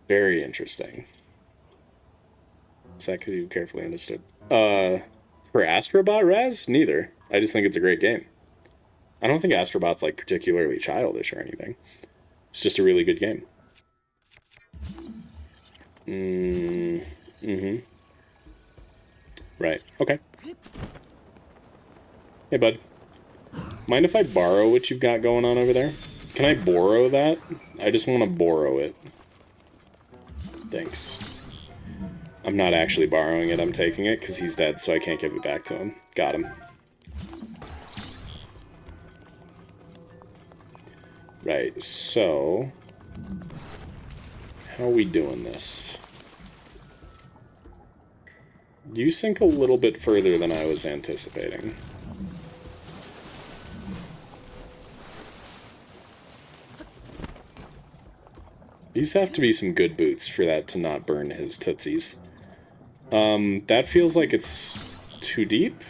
Very interesting. Is that because you carefully understood? For Astrobot, Raz? Neither. I just think it's a great game. I don't think Astrobot's, like, particularly childish or anything. It's just a really good game. Right. Okay. Hey, bud. Mind if I borrow what you've got going on over there? Can I borrow that? I just want to borrow it. Thanks. I'm not actually borrowing it, I'm taking it, because he's dead, so I can't give it back to him. Got him. Right, so... how are we doing this? You sink a little bit further than I was anticipating. These have to be some good boots for that to not burn his tootsies. That feels like it's too deep.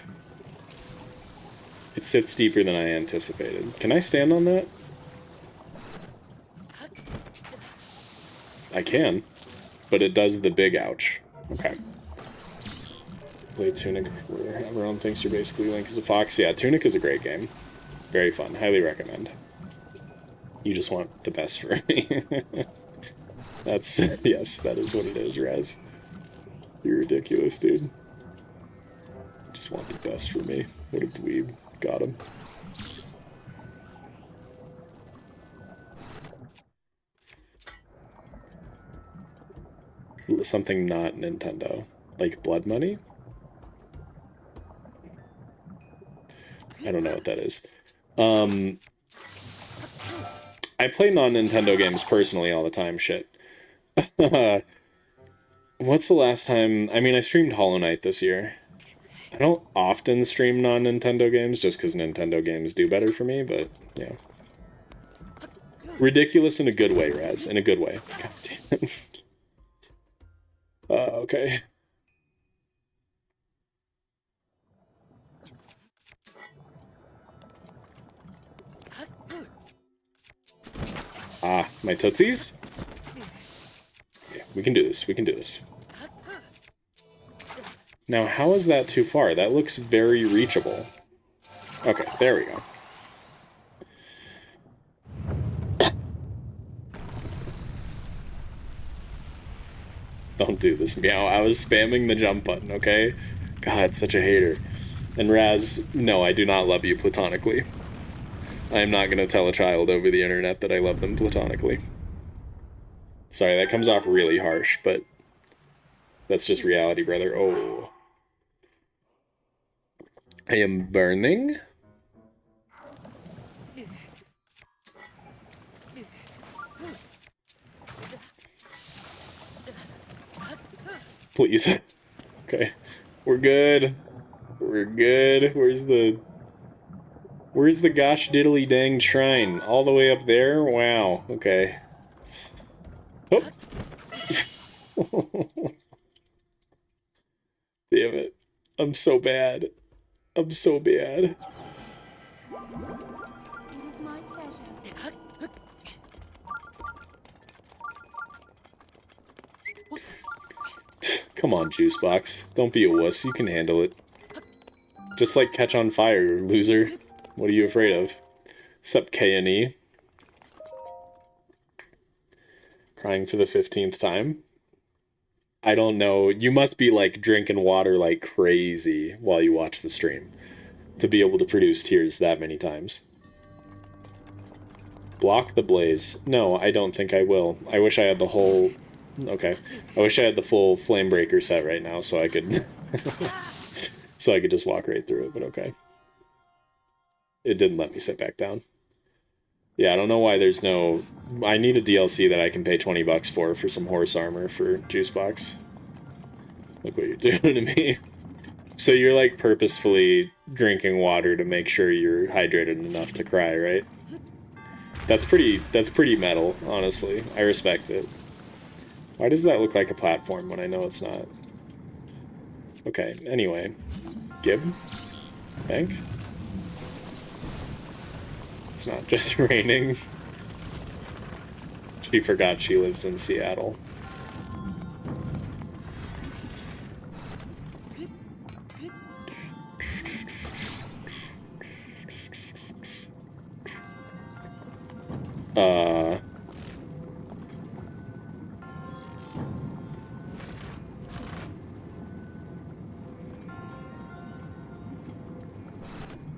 It sits deeper than I anticipated. Can I stand on that? I can. but it does the big ouch. Okay. Play Tunic where everyone thinks you're basically Link as a fox. Yeah, Tunic is a great game. Very fun. Highly recommend. You just want the best for me. That's, yes, that is what it is, Raz. You're ridiculous, dude. Just want the best for me. What a dweeb. Got him. Something not Nintendo. Like Blood Money? I don't know what that is. I play non-Nintendo games personally all the time, shit. What's the last time... I mean, I streamed Hollow Knight this year. I don't often stream non-Nintendo games, just because Nintendo games do better for me, but, yeah. Ridiculous in a good way, Raz. In a good way. God damn it. Okay. Ah, my tootsies? Yeah, we can do this. We can do this. Now, how is that too far? That looks very reachable. Okay, there we go. Don't do this, meow. I was spamming the jump button, okay? God, such a hater. And Raz, no, I do not love you platonically. I am not going to tell a child over the internet that I love them platonically. Sorry, that comes off really harsh, but that's just reality, brother. Oh. I am burning. Please. Okay. We're good. We're good. Where's the gosh diddly dang shrine? All the way up there? Wow. Okay. Oh. Damn it. I'm so bad. I'm so bad. It is my pleasure. Come on, Juicebox. Don't be a wuss. You can handle it. Just like Catch on Fire, loser. What are you afraid of? Sup, K&E? Crying for the 15th time? I don't know. You must be, like, drinking water like crazy while you watch the stream to be able to produce tears that many times. Block the blaze. No, I don't think I will. I wish I had the whole... Okay. I wish I had the full Flame Breaker set right now so I could... so I could just walk right through it, but okay. It didn't let me sit back down. Yeah, I don't know why there's no... I need a DLC that I can pay 20 bucks for some horse armor for Juicebox. Look what you're doing to me. So you're, like, purposefully drinking water to make sure you're hydrated enough to cry, right? That's pretty metal, honestly. I respect it. Why does that look like a platform when I know it's not? Okay, anyway. Gib? Thank? It's not just raining. She forgot she lives in Seattle.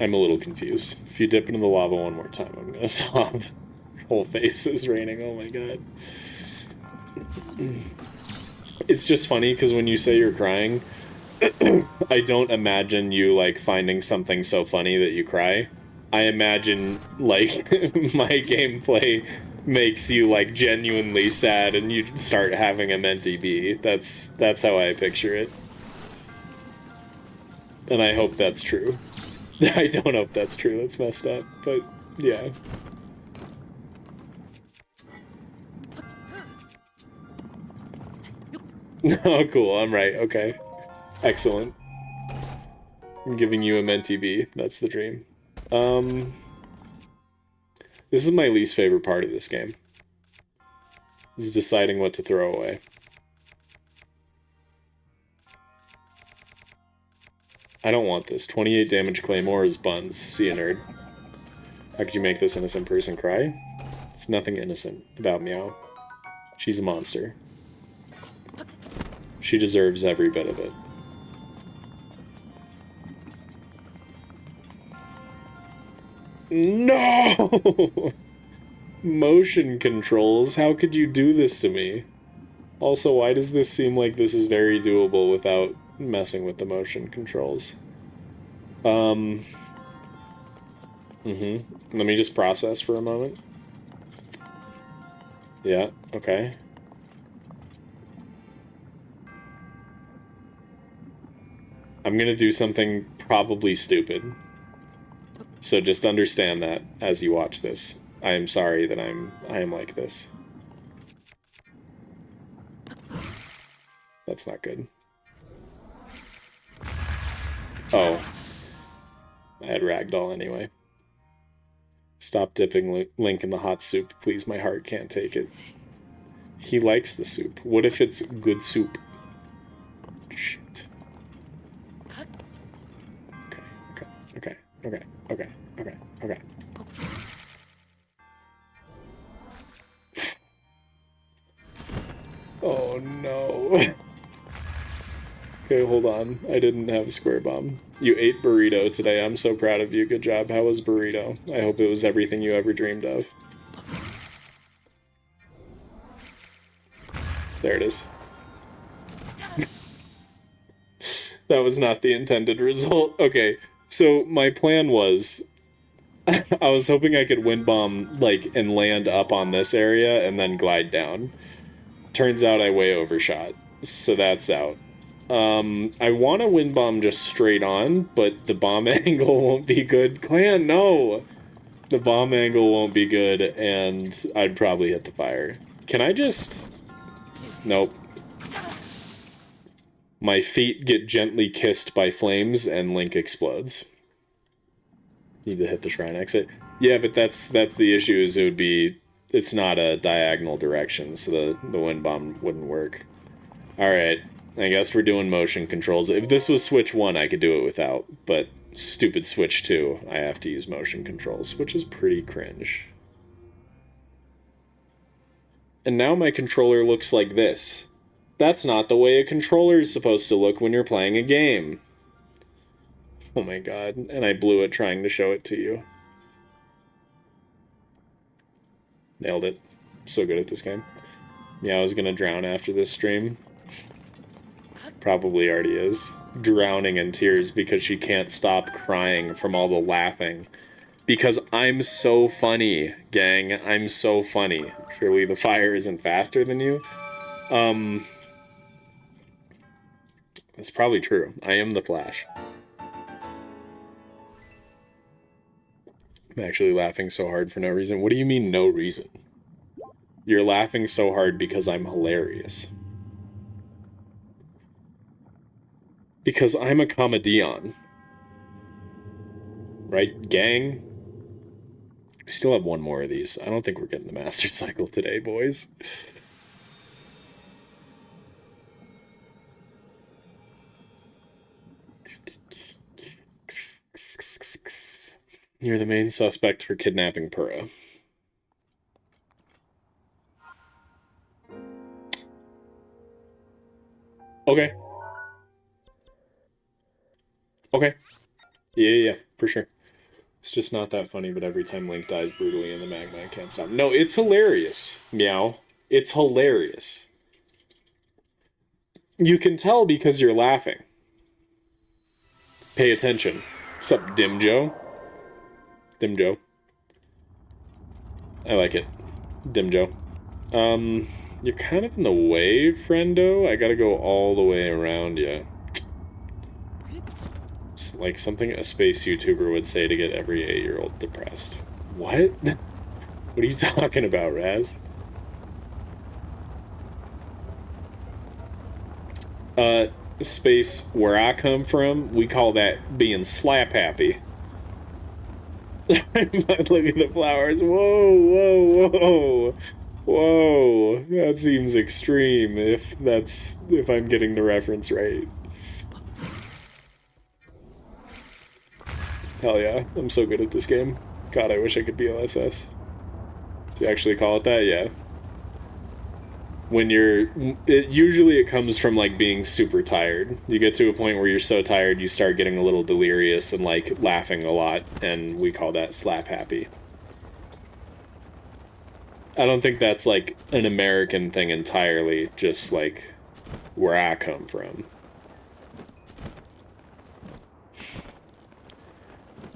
I'm a little confused. If you dip into the lava one more time, I'm gonna sob. Your whole face is raining, oh my god. It's just funny, because when you say you're crying, I don't imagine you, like, finding something so funny that you cry. I imagine, like, my gameplay makes you, like, genuinely sad and you start having a mentee be. That's how I picture it. And I hope that's true. I don't hope that's true, that's messed up, but yeah. Oh, cool, I'm right, okay. Excellent. I'm giving you a mentee bee, that's the dream. This is my least favorite part of this game. This is deciding what to throw away. I don't want this. 28 damage claymores buns. See ya, nerd. How could you make this innocent person cry? It's nothing innocent about Meow. She's a monster. She deserves every bit of it. No! Motion controls. How could you do this to me? Also, why does this seem like this is very doable without messing with the motion controls? Let me just process for a moment. Yeah, okay. I'm gonna do something probably stupid. So just understand that as you watch this. I am sorry that I am like this. That's not good. Oh. I had ragdoll anyway. Stop dipping Link in the hot soup, please. My heart can't take it. He likes the soup. What if it's good soup? Shit. Okay. Oh no. Okay, hold on. I didn't have a square bomb. You ate burrito today. I'm so proud of you. Good job. How was burrito? I hope it was everything you ever dreamed of. There it is. That was not the intended result. Okay, so my plan was... I was hoping I could wind bomb, like, and land up on this area and then glide down. Turns out I way overshot. So that's out. I want to wind bomb just straight on, but the bomb angle won't be good. Clan, no! The bomb angle won't be good, and I'd probably hit the fire. Can I just... Nope. My feet get gently kissed by flames, and Link explodes. Need to hit the shrine exit. Yeah, but that's the issue, is it would be... It's not a diagonal direction, so the wind bomb wouldn't work. Alright. I guess we're doing motion controls. If this was Switch 1, I could do it without, but stupid Switch 2, I have to use motion controls, which is pretty cringe. And now my controller looks like this. That's not the way a controller is supposed to look when you're playing a game. Oh my god, and I blew it trying to show it to you. Nailed it. So good at this game. Yeah, I was gonna drown after this stream. Probably already is. Drowning in tears because she can't stop crying from all the laughing. Because I'm so funny, gang. I'm so funny. Surely the fire isn't faster than you? That's probably true. I am the Flash. I'm actually laughing so hard for no reason. What do you mean, no reason? You're laughing so hard because I'm hilarious. Because I'm a comedian. Right, gang? We still have one more of these. I don't think we're getting the Master Cycle today, boys. You're the main suspect for kidnapping Purah. Okay. Okay. Yeah, for sure. It's just not that funny, but every time Link dies brutally in the magma, I can't stop. No, it's hilarious, Meow. It's hilarious. You can tell because you're laughing. Pay attention. What's up, Dimjo? Dimjo. I like it. Dimjo. You're kind of in the way, friendo. I gotta go all the way around you. It's like something a space YouTuber would say to get every 8-year-old depressed. What? What are you talking about, Raz? Space where I come from, we call that being slap happy. Look at the flowers. Whoa. Whoa. That seems extreme if I'm getting the reference right. Hell yeah, I'm so good at this game. God, I wish I could be LSS. Do you actually call it that? Yeah. When usually it comes from like being super tired. You get to a point where you're so tired you start getting a little delirious and like laughing a lot, and we call that slap happy. I don't think that's like an American thing entirely, just like where I come from.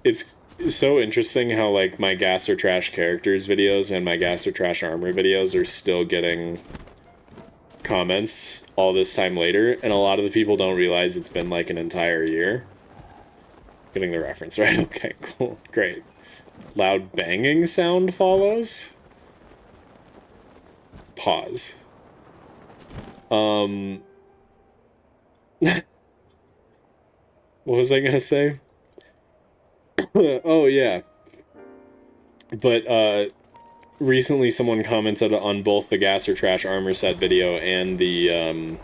It's so interesting how like my gas or trash characters videos and my gas or trash armor videos are still getting comments all this time later, and a lot of the people don't realize it's been like an entire year. Getting the reference right. Okay, cool, great. Loud banging sound follows. Pause. What was I gonna say? Oh yeah. But recently someone commented on both the gas or trash armor set video and the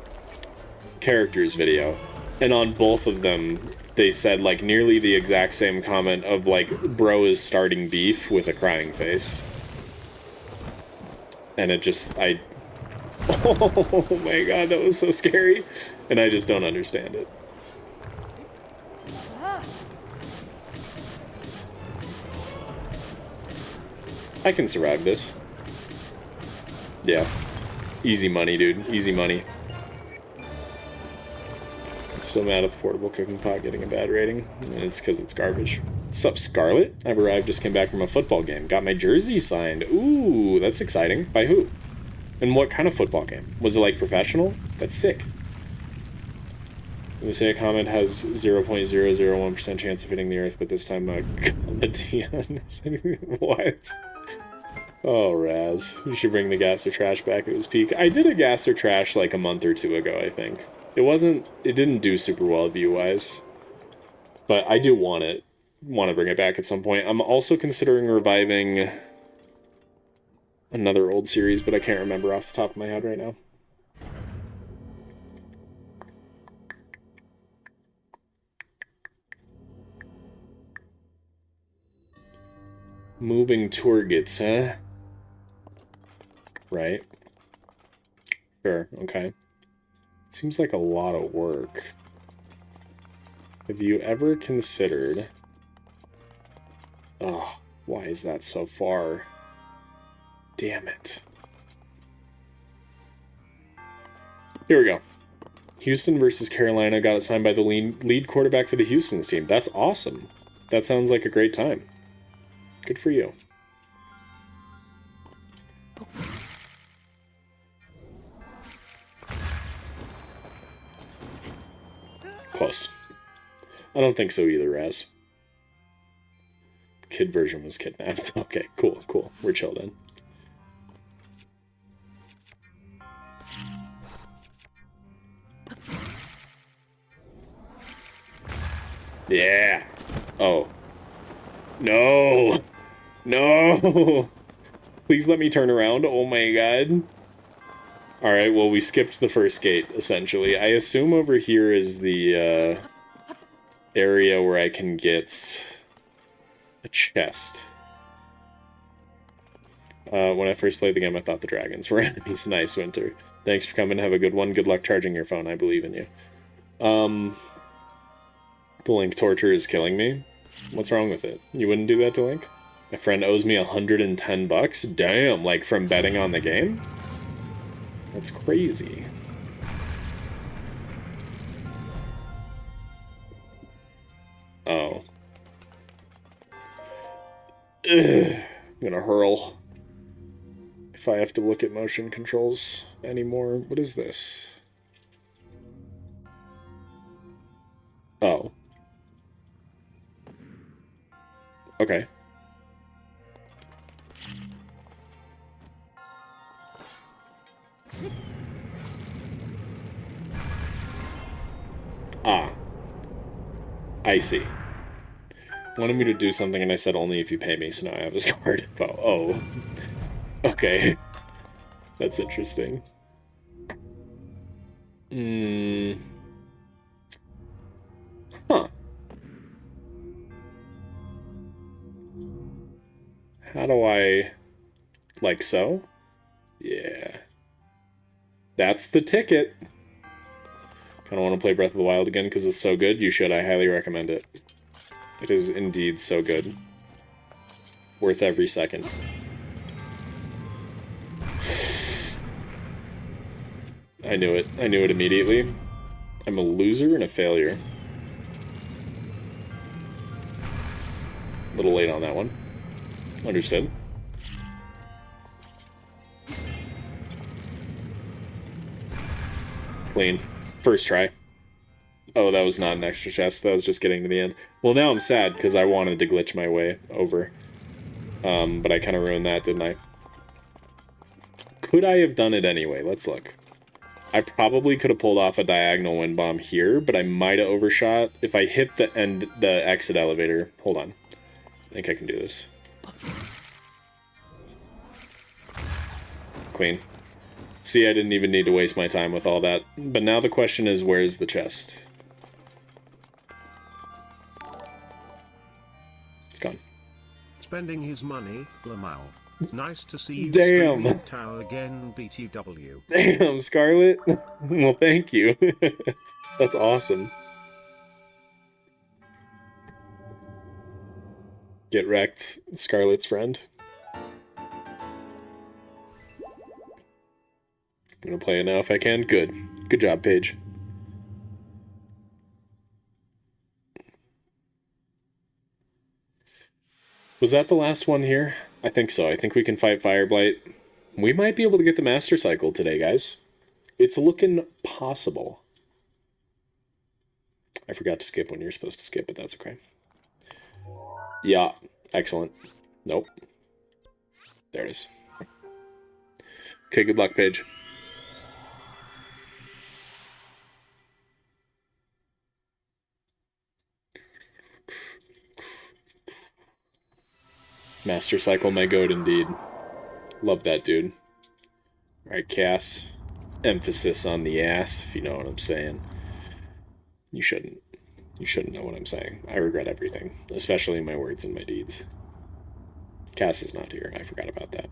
characters video, and on both of them they said like nearly the exact same comment of like, bro is starting beef with a crying face. And it just, oh my god, that was so scary, and I just don't understand it. I can survive this. Yeah. Easy money, dude. Easy money. Still mad at the portable cooking pot getting a bad rating. It's because it's garbage. What's up, Scarlet? I've arrived, just came back from a football game. Got my jersey signed. Ooh, that's exciting. By who? And what kind of football game? Was it like professional? That's sick. They say a comet has 0.001% chance of hitting the Earth, but this time what? Oh, Raz. You should bring the gas or trash back at its peak. I did a gas or trash like a month or two ago, I think. It didn't do super well view-wise. But I do want to bring it back at some point. I'm also considering reviving another old series, but I can't remember off the top of my head right now. Moving targets, huh? Right. Sure, okay. Seems like a lot of work. Have you ever considered... Oh, why is that so far? Damn it. Here we go. Houston versus Carolina got assigned by the lead quarterback for the Houston's team. That's awesome. That sounds like a great time. Good for you. Close. I don't think so either, Raz. The kid version was kidnapped. Okay, cool, cool. We're chill then. Yeah. Oh. No. No. Please let me turn around. Oh my god. Alright, well, we skipped the first gate, essentially. I assume over here is the, area where I can get a chest. When I first played the game, I thought the dragons were enemies. Nice, Winter. Thanks for coming. Have a good one. Good luck charging your phone. I believe in you. The Link torture is killing me. What's wrong with it? You wouldn't do that to Link? My friend owes me $110. Damn, like from betting on the game? That's crazy. Oh. Ugh. I'm gonna hurl. If I have to look at motion controls anymore. What is this? Oh. Okay. Ah. I see. Wanted me to do something and I said only if you pay me, so now I have his card info. Oh. Okay. That's interesting. Huh. do I... Like so? Yeah. That's the ticket. Kind of want to play Breath of the Wild again because it's so good. You should. I highly recommend it. It is indeed so good. Worth every second. I knew it. I knew it immediately. I'm a loser and a failure. A little late on that one. Understood. Clean. First try. Oh, that was not an extra chest. That was just getting to the end. Well, now I'm sad because I wanted to glitch my way over. But I kind of ruined that, didn't I? Could I have done it anyway? Let's look. I probably could have pulled off a diagonal wind bomb here, but I might have overshot. If I hit the exit elevator... Hold on. I think I can do this. Clean. See, I didn't even need to waste my time with all that. But now the question is, where's the chest? It's gone. Spending his money, Lamau. Nice to see you. Damn. Streaming Tau again, btw. Damn, Scarlet. Well, thank you. That's awesome. Get wrecked, Scarlet's friend. I'm gonna play it now if I can. Good. Good job, Paige. Was that the last one here? I think so. I think we can fight Fireblight. We might be able to get the Master Cycle today, guys. It's looking possible. I forgot to skip when you're supposed to skip, but that's okay. Yeah, excellent. Nope. There it is. Okay, good luck, Paige. Master Cycle, my goat indeed. Love that dude. Alright, Cass. Emphasis on the ass, if you know what I'm saying. You shouldn't. You shouldn't know what I'm saying. I regret everything, especially my words and my deeds. Cass is not here. I forgot about that.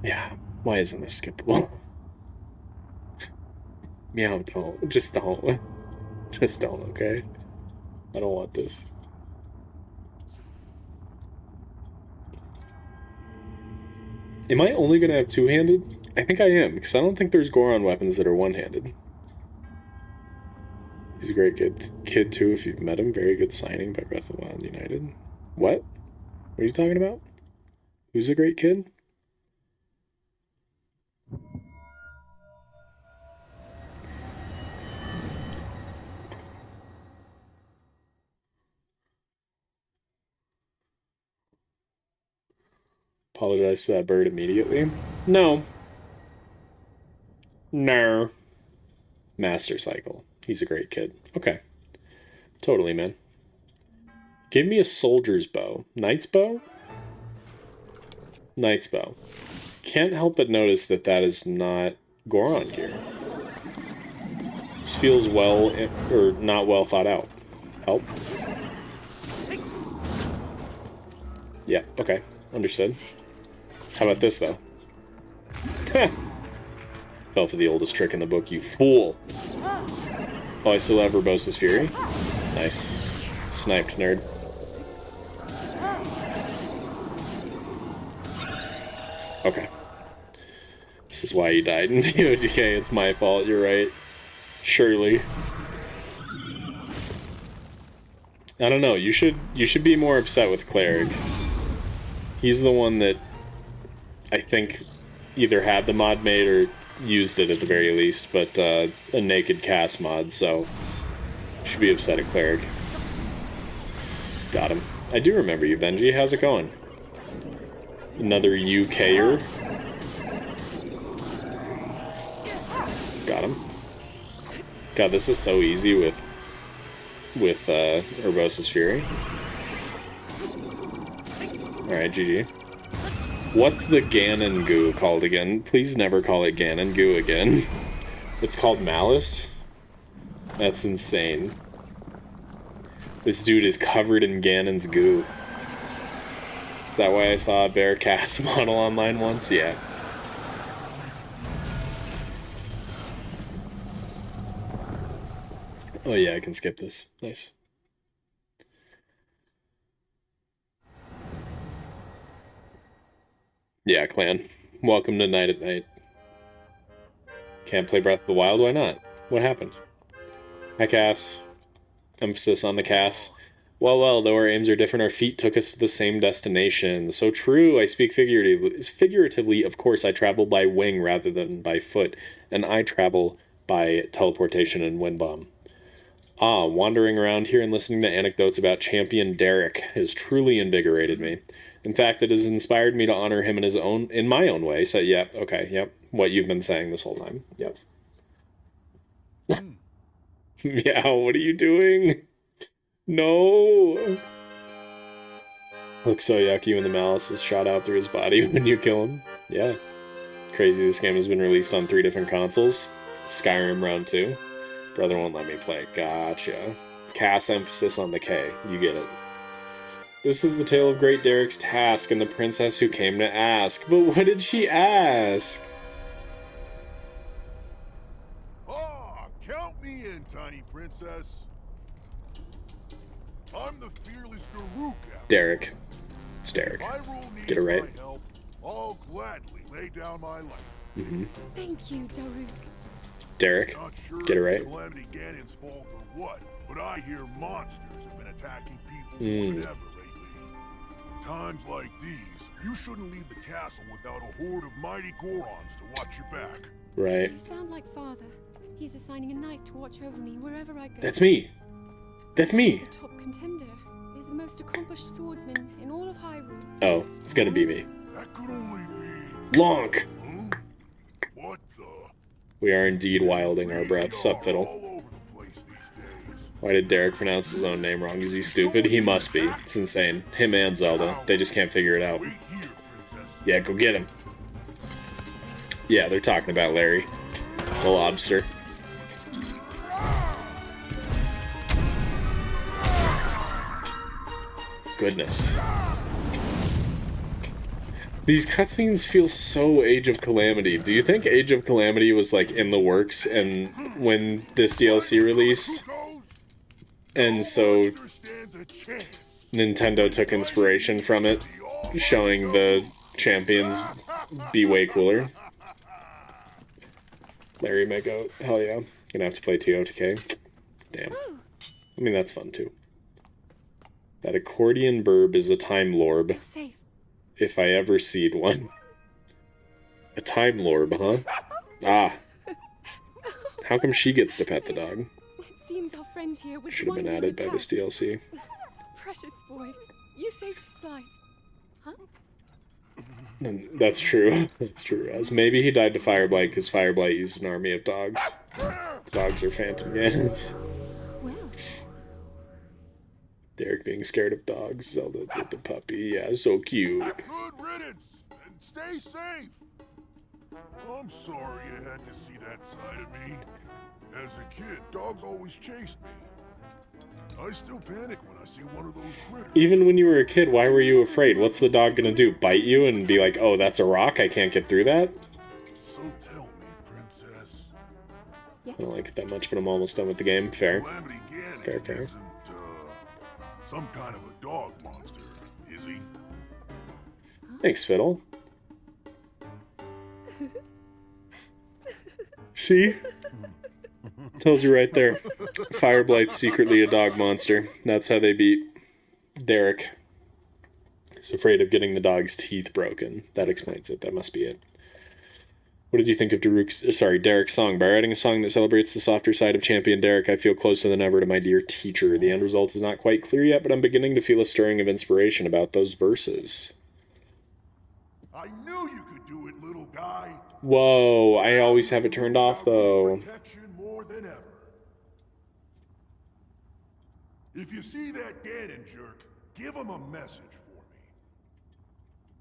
Yeah, why isn't this skippable? Meow, don't. Just don't. Just don't, okay? I don't want this. Am I only gonna have two-handed? I think I am, because I don't think there's Goron weapons that are one-handed. He's a great kid too, if you've met him. Very good signing by Breath of the Wild United. What? What are you talking about? Who's a great kid? Apologize to that bird immediately. No. No. Master Cycle. He's a great kid. Okay. Totally, man. Give me a soldier's bow. Knight's bow? Knight's bow. Can't help but notice that that is not Goron gear. This feels well, or not well thought out. Help. Yeah, okay. Understood. How about this, though? Fell for the oldest trick in the book, you fool! Oh, I still have Urbosa's Fury? Nice. Sniped, nerd. Okay. This is why you died in TOTK. It's my fault, you're right. Surely. I don't know, you should be more upset with Cleric. He's the one that I think either had the mod made or used it at the very least, but a naked cast mod, so should be upset at Cleric. Got him. I do remember you, Benji. How's it going? Another UKer. Got him. God, this is so easy with Urbosa's Fury. Alright, GG. What's the Ganon goo called again? Please never call it Ganon goo again. It's called Malice? That's insane. This dude is covered in Ganon's goo. Is that why I saw a bear cast model online once? Yeah. Oh yeah, I can skip this. Nice. Yeah, clan. Welcome to Night at Night. Can't play Breath of the Wild? Why not? What happened? Hi, Cass. Emphasis on the Cass. Well, though our aims are different, our feet took us to the same destination. So true, I speak figuratively. Of course, I travel by wing rather than by foot, and I travel by teleportation and wind bomb. Ah, wandering around here and listening to anecdotes about Champion Derek has truly invigorated me. In fact, it has inspired me to honor him in my own way. So, yep, okay, yep. What you've been saying this whole time. Yep. Yeah, what are you doing? No! Looks so yucky when the malice is shot out through his body when you kill him. Yeah. Crazy, this game has been released on 3 different consoles. Skyrim Round 2. Brother won't let me play. Gotcha. Cass emphasis on the K. You get it. This is the tale of Great Derek's task and the princess who came to ask. But what did she ask? Ah, count me in, tiny princess. I'm the fearless Daruk. Derek. It's Derek. Get it right. Help, I'll gladly lay down my life. Mm-hmm. Thank you, Daruk. Derek. Not sure Get it right. Calamity Ganon's fault or what, but I hear monsters have been attacking people more than ever lately. Times like these, you shouldn't leave the castle without a horde of mighty Gorons to watch your back. Right. You sound like Father. He's assigning a knight to watch over me wherever I go. That's me. That's me. The top contender is the most accomplished swordsman in all of Hyrule. Oh, it's gonna be me. That could only be... Lonk! Huh? What the... We are indeed wilding our breath. Sup, Fiddle? All over the place these days. Why did Derek pronounce his own name wrong? Is he stupid? He must be. It's insane. Him and Zelda. They just can't figure it out. Wait here, princess. Yeah, go get him. Yeah, they're talking about Larry. The lobster. Goodness. These cutscenes feel so Age of Calamity. Do you think Age of Calamity was like in the works and when this DLC released? And so Nintendo took inspiration from it, showing the champions be way cooler. Larry my goat. Hell yeah. Gonna have to play TOTK. Damn. I mean, that's fun too. That accordion burb is a time lorb. You're safe. If I ever seed one. A time lorb, huh? Ah. How come she gets to pet the dog? It seems our friend here was Should have been added by this DLC. Precious boy, you saved his life. Huh? And that's true. That's true, Raz. Maybe he died to Fireblight because Fireblight used an army of dogs. Dogs are phantom Ganons. Well, Derek being scared of dogs. Zelda with the puppy. Yeah, so cute. Good riddance, and stay safe. I'm sorry you had to see that side of me. As a kid, dogs always chased me. I still panic when I see one of those critters. Even when you were a kid, why were you afraid? What's the dog gonna do? Bite you and be like, oh, that's a rock? I can't get through that? So tell me, princess. yes. I don't like it that much, but I'm almost done with the game. Fair. Calamity Ganon Fair. isn't, some kind of a dog monster, is he? Thanks, Fiddle. See? Tells you right there. Fireblight's secretly a dog monster. That's how they beat Derek. He's afraid of getting the dog's teeth broken. That explains it. That must be it. What did you think of Derek's song? By writing a song that celebrates the softer side of Champion Derek, I feel closer than ever to my dear teacher. The end result is not quite clear yet, but I'm beginning to feel a stirring of inspiration about those verses. I knew you could do it, little guy. Whoa, I always have it turned off, though. Protection more than ever. If you see that Ganon jerk, give him a message for me.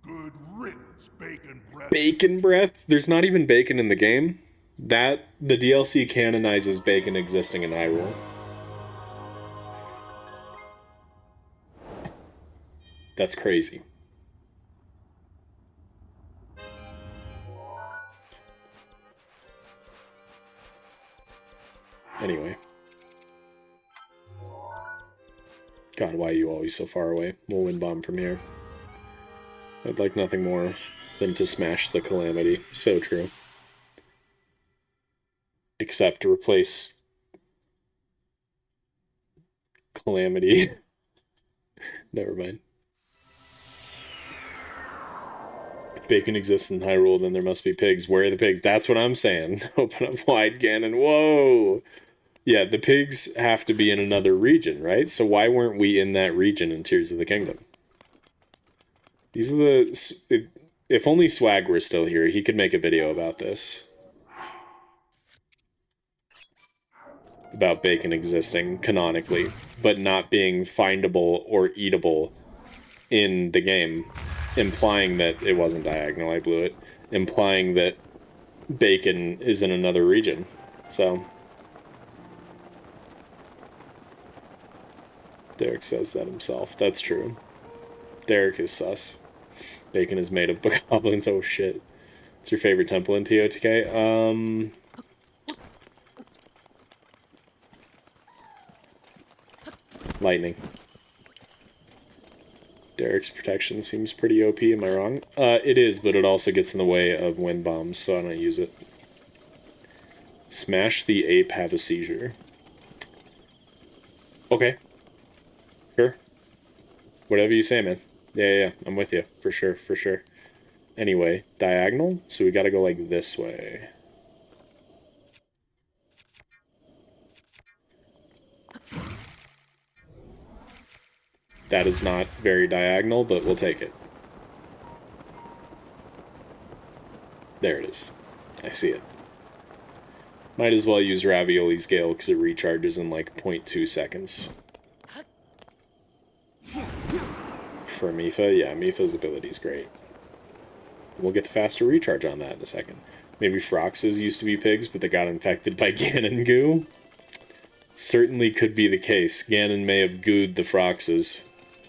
Good riddance, bacon breath. Bacon breath? There's not even bacon in the game. The DLC canonizes bacon existing in Hyrule. That's crazy. Anyway. God, why are you always so far away? We'll win bomb from here. I'd like nothing more than to smash the Calamity. So true. Except to replace Calamity. Never mind. If bacon exists in Hyrule, then there must be pigs. Where are the pigs? That's what I'm saying. Open up wide, Ganon. Whoa! Yeah, the pigs have to be in another region, right? So why weren't we in that region in Tears of the Kingdom? These are the... If only Swag were still here, he could make a video about this. About bacon existing canonically, but not being findable or eatable in the game. Implying that it wasn't diagonal, I blew it. Implying that bacon is in another region. So... Derek says that himself. That's true. Derek is sus. Bacon is made of goblins. Oh shit. What's your favorite temple in TOTK? Lightning. Derek's protection seems pretty OP, am I wrong? It is, but it also gets in the way of wind bombs, so I don't use it. Smash the ape, have a seizure. Okay. Sure. Whatever you say, man. Yeah, I'm with you. For sure, for sure. Anyway, diagonal, so we gotta go like this way. That is not very diagonal, but we'll take it. There it is. I see it. Might as well use Ravioli's Gale because it recharges in like 0.2 seconds. For Mifa, yeah, Mifa's ability is great. We'll get the faster recharge on that in a second. Maybe Froxes used to be pigs, but they got infected by Ganon goo? Certainly could be the case. Ganon may have gooed the Froxes.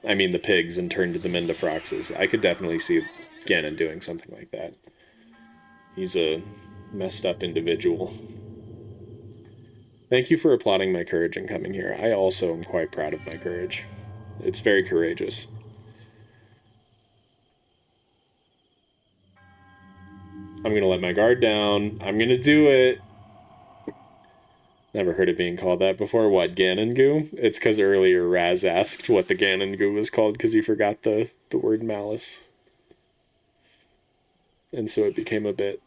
I mean the pigs, and turned them into Froxes. I could definitely see Ganon doing something like that. He's a messed up individual. Thank you for applauding my courage in coming here. I also am quite proud of my courage. It's very courageous. I'm gonna let my guard down. I'm gonna do it. Never heard it being called that before. What, Ganon goo? It's because earlier Raz asked what the Ganon goo was called because he forgot the word malice. And so it became a bit.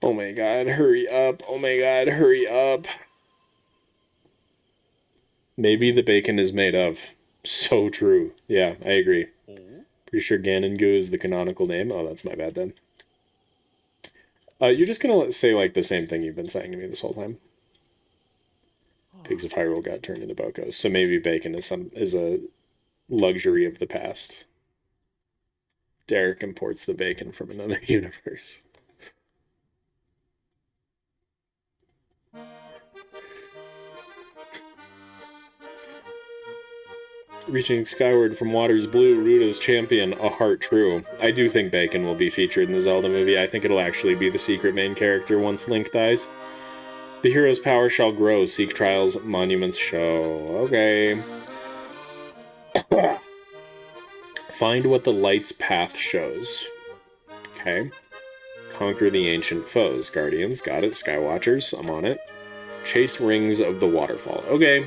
Oh my god, hurry up. Oh my god, hurry up. Maybe the bacon is made of. So true. Yeah, I agree. Pretty sure Ganon goo is the canonical name. Oh, that's my bad then. You're just gonna say like the same thing you've been saying to me this whole time. Pigs of Hyrule got turned into bocos, so maybe bacon is a luxury of the past. Derek imports the bacon from another universe. Reaching skyward from waters blue, Ruda's champion, a heart true. I do think bacon will be featured in the Zelda movie. I think it'll actually be the secret main character once Link dies. The hero's power shall grow, seek trials, monuments show. Okay. Find what the light's path shows. Okay. Conquer the ancient foes. Guardians, got it. Skywatchers, I'm on it. Chase rings of the waterfall. Okay.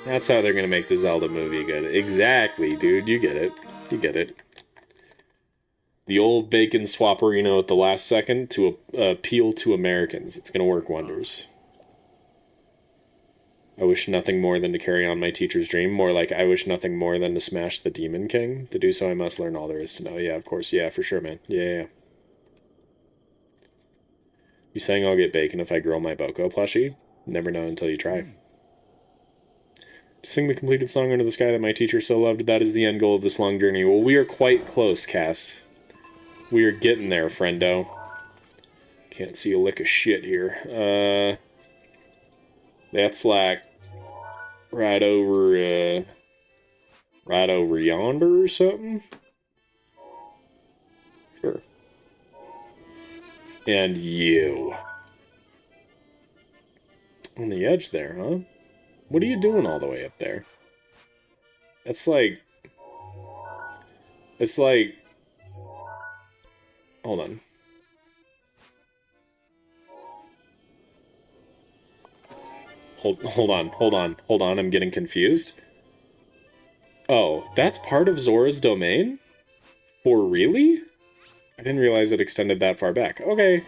That's how they're going to make the Zelda movie good. Exactly, dude. You get it. You get it. The old bacon swapperino at the last second to appeal to Americans. It's going to work wonders. I wish nothing more than to carry on my teacher's dream. More like, I wish nothing more than to smash the Demon King. To do so, I must learn all there is to know. Yeah, of course. Yeah, for sure, man. Yeah. You saying I'll get bacon if I grow my Boko plushie? Never know until you try. To sing the completed song Under the Sky that my teacher so loved, that is the end goal of this long journey. Well, we are quite close, Cass. We are getting there, friendo. Can't see a lick of shit here. That's like right over yonder or something. Sure. And you. On the edge there, huh? What are you doing all the way up there? It's like... Hold on. Hold on, I'm getting confused. Oh, that's part of Zora's domain? For really? I didn't realize it extended that far back. Okay.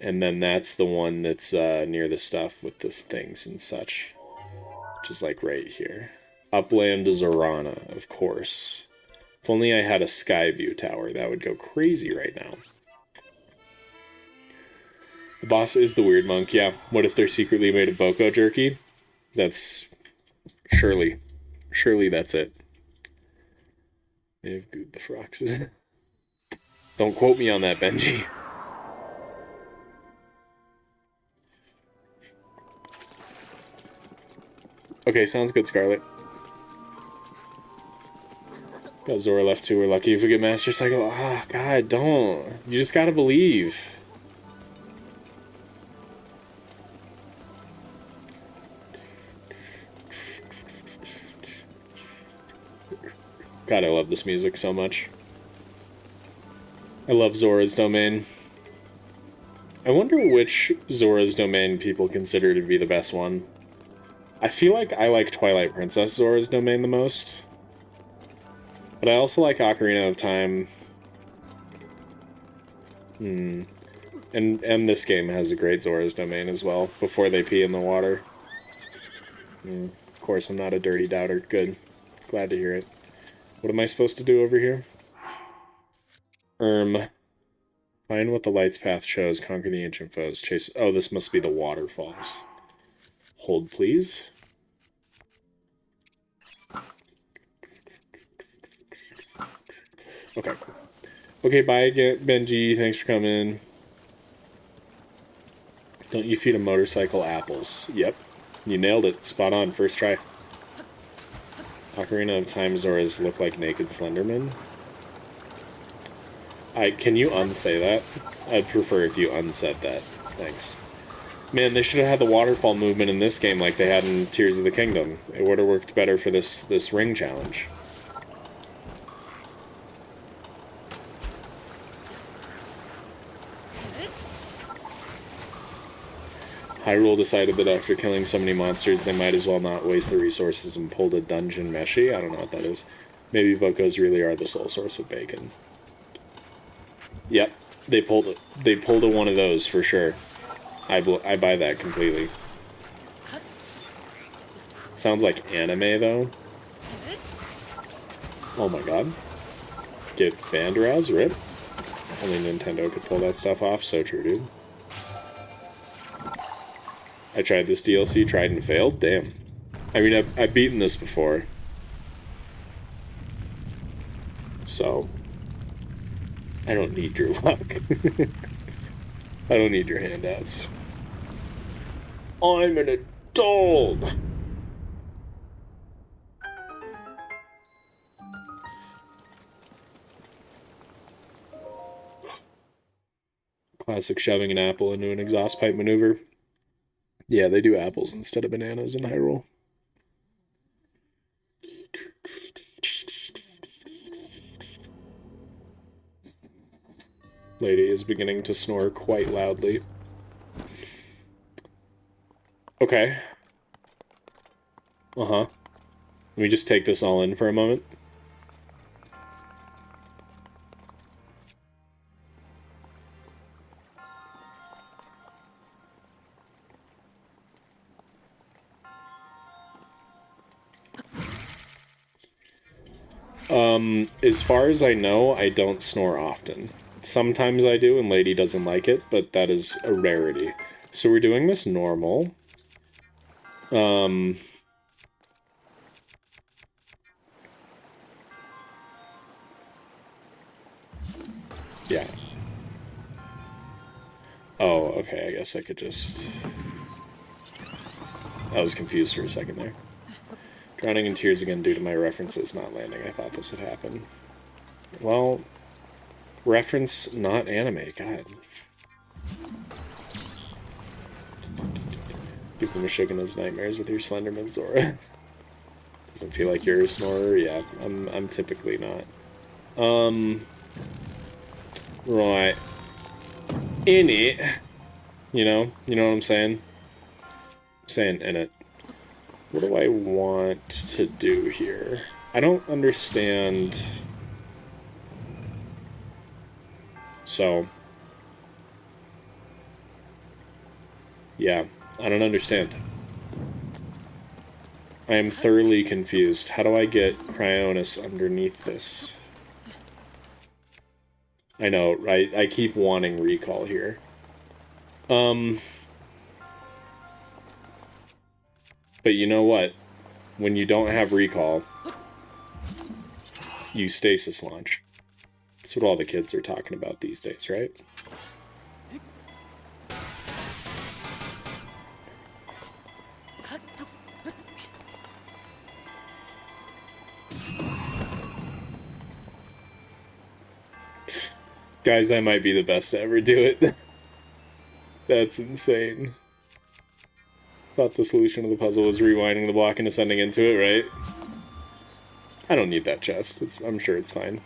And then that's the one that's near the stuff with the things and such. Which is like right here. Upland Zorana, of course. If only I had a sky view tower, that would go crazy right now. The boss is the weird monk, yeah. What if they're secretly made of botw jerky? That's... Surely that's it. They have gooed the froxes. Don't quote me on that, Benji. Okay, sounds good, Scarlet. Got Zora left too. We're lucky if we get Master Cycle. Ah, God, don't. You just gotta believe. God, I love this music so much. I love Zora's Domain. I wonder which Zora's Domain people consider to be the best one. I feel like I like Twilight Princess Zora's Domain the most. But I also like Ocarina of Time. And this game has a great Zora's Domain as well, before they pee in the water. Of course, I'm not a dirty doubter. Good. Glad to hear it. What am I supposed to do over here? Find what the light's path shows. Conquer the ancient foes. Chase... Oh, this must be the waterfalls. Hold, please. Okay. Okay, bye, Benji. Thanks for coming. Don't you feed a motorcycle apples? Yep. You nailed it. Spot on. First try. Ocarina of Time Zoras look like naked Slenderman. Can you unsay that? I'd prefer if you unsaid that. Thanks. Man, they should have had the waterfall movement in this game like they had in Tears of the Kingdom. It would have worked better for this ring challenge. Hyrule decided that after killing so many monsters, they might as well not waste the resources and pulled a dungeon meshi. I don't know what that is. Maybe Bocos really are the sole source of bacon. Yep, they pulled a one of those for sure. I buy that completely. Sounds like anime though. Oh my god. Get Banderaz, rip. Only Nintendo could pull that stuff off. So true, dude. I tried this DLC, tried and failed? Damn. I mean, I've beaten this before. So... I don't need your luck. I don't need your handouts. I'm an adult! Classic shoving an apple into an exhaust pipe maneuver. Yeah, they do apples instead of bananas in Hyrule. Lady is beginning to snore quite loudly. Okay. Uh-huh. Let me just take this all in for a moment. As far as I know, I don't snore often. Sometimes I do, and Lady doesn't like it, but that is a rarity. So we're doing this normal. Yeah. Oh, okay, I guess I could just... I was confused for a second there. Drowning in tears again due to my references not landing. I thought this would happen. Well, reference not anime. God. People are shaking those nightmares with your Slenderman Zora. Doesn't feel like you're a snorer. Yeah, I'm typically not. Right. In it. You know what I'm saying? I'm saying in it. What do I want to do here? I don't understand. So. Yeah, I don't understand. I am thoroughly confused. How do I get Cryonis underneath this? I know, right? I keep wanting recall here. But you know what? When you don't have recall, you stasis launch. That's what all the kids are talking about these days, right? Guys, I might be the best to ever do it. That's insane. Thought the solution of the puzzle was rewinding the block and ascending into it, right? I don't need that chest. I'm sure it's fine.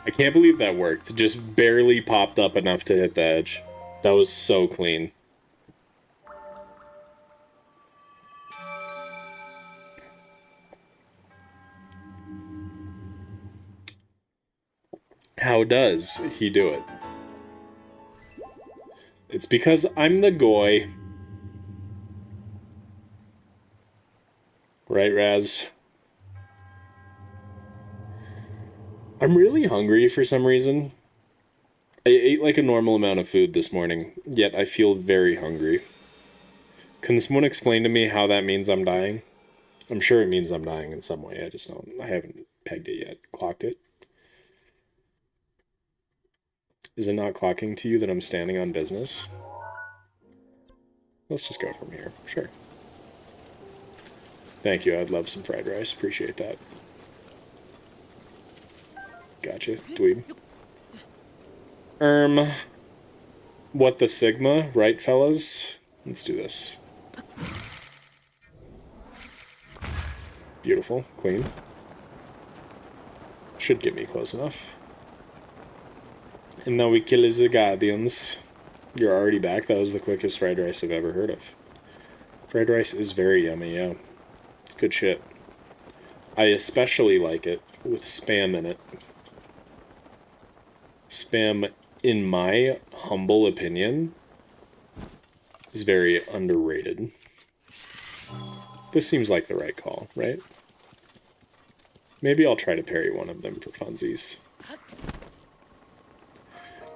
I can't believe that worked. It just barely popped up enough to hit the edge. That was so clean. How does he do it? It's because I'm the goy. Right, Raz? I'm really hungry for some reason. I ate like a normal amount of food this morning, yet I feel very hungry. Can someone explain to me how that means I'm dying? I'm sure it means I'm dying in some way. I haven't pegged it yet. Clocked it. Is it not clocking to you that I'm standing on business? Let's just go from here. Sure. Thank you. I'd love some fried rice. Appreciate that. Gotcha, dweeb. What the Sigma, right, fellas? Let's do this. Beautiful, clean. Should get me close enough. And now we kill the Guardians. You're already back. That was the quickest fried rice I've ever heard of. Fried rice is very yummy, yeah. It's good shit. I especially like it with Spam in it. Spam, in my humble opinion, is very underrated. This seems like the right call, right? Maybe I'll try to parry one of them for funsies.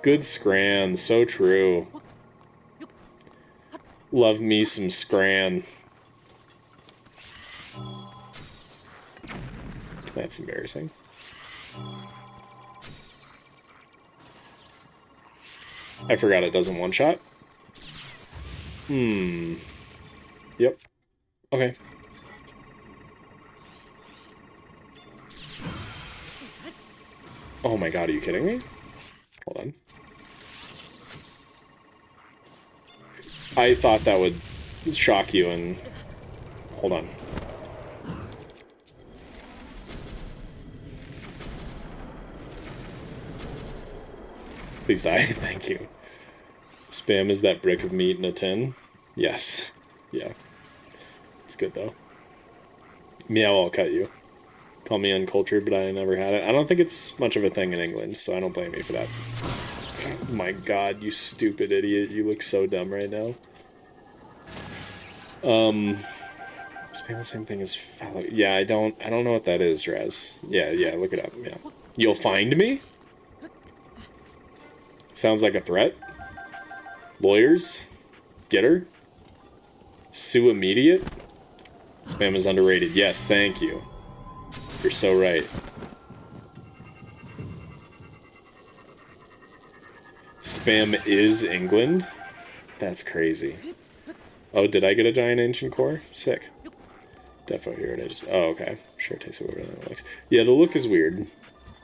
Good scran, so true. Love me some scran. That's embarrassing. I forgot it doesn't one-shot. Yep. Okay. Oh my god, are you kidding me? Hold on. I thought that would shock you and... Hold on. Please die. Thank you. Spam is that brick of meat in a tin? Yes. Yeah. It's good, though. Meow, I'll cut you. Call me uncultured, but I never had it. I don't think it's much of a thing in England, so I don't blame you for that. Oh my god, you stupid idiot. You look so dumb right now. Spam the same thing as follow. Yeah, I don't know what that is, Raz. Yeah, look it up. Yeah. You'll find me? Sounds like a threat. Lawyers? Get her? Sue immediate? Spam is underrated. Yes, thank you. You're so right. Spam is England? That's crazy. Oh, did I get a giant ancient core? Sick. Defo here it is. Oh, okay. Sure, it takes whatever that likes. Yeah, the look is weird.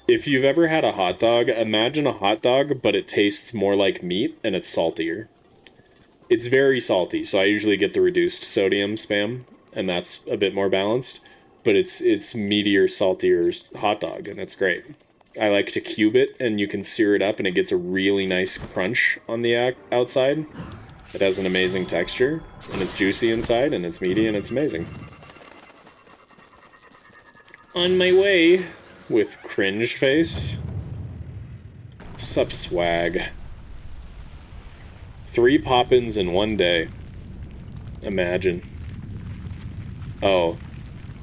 If you've ever had a hot dog, imagine a hot dog, but it tastes more like meat and it's saltier. It's very salty, so I usually get the reduced sodium Spam, and that's a bit more balanced. But it's meatier, saltier hot dog, and it's great. I like to cube it, and you can sear it up, and it gets a really nice crunch on the outside. It has an amazing texture, and it's juicy inside, and it's meaty, and it's amazing. On my way, with cringe face. Sup, swag. 3 pop-ins in one day. Imagine. Oh,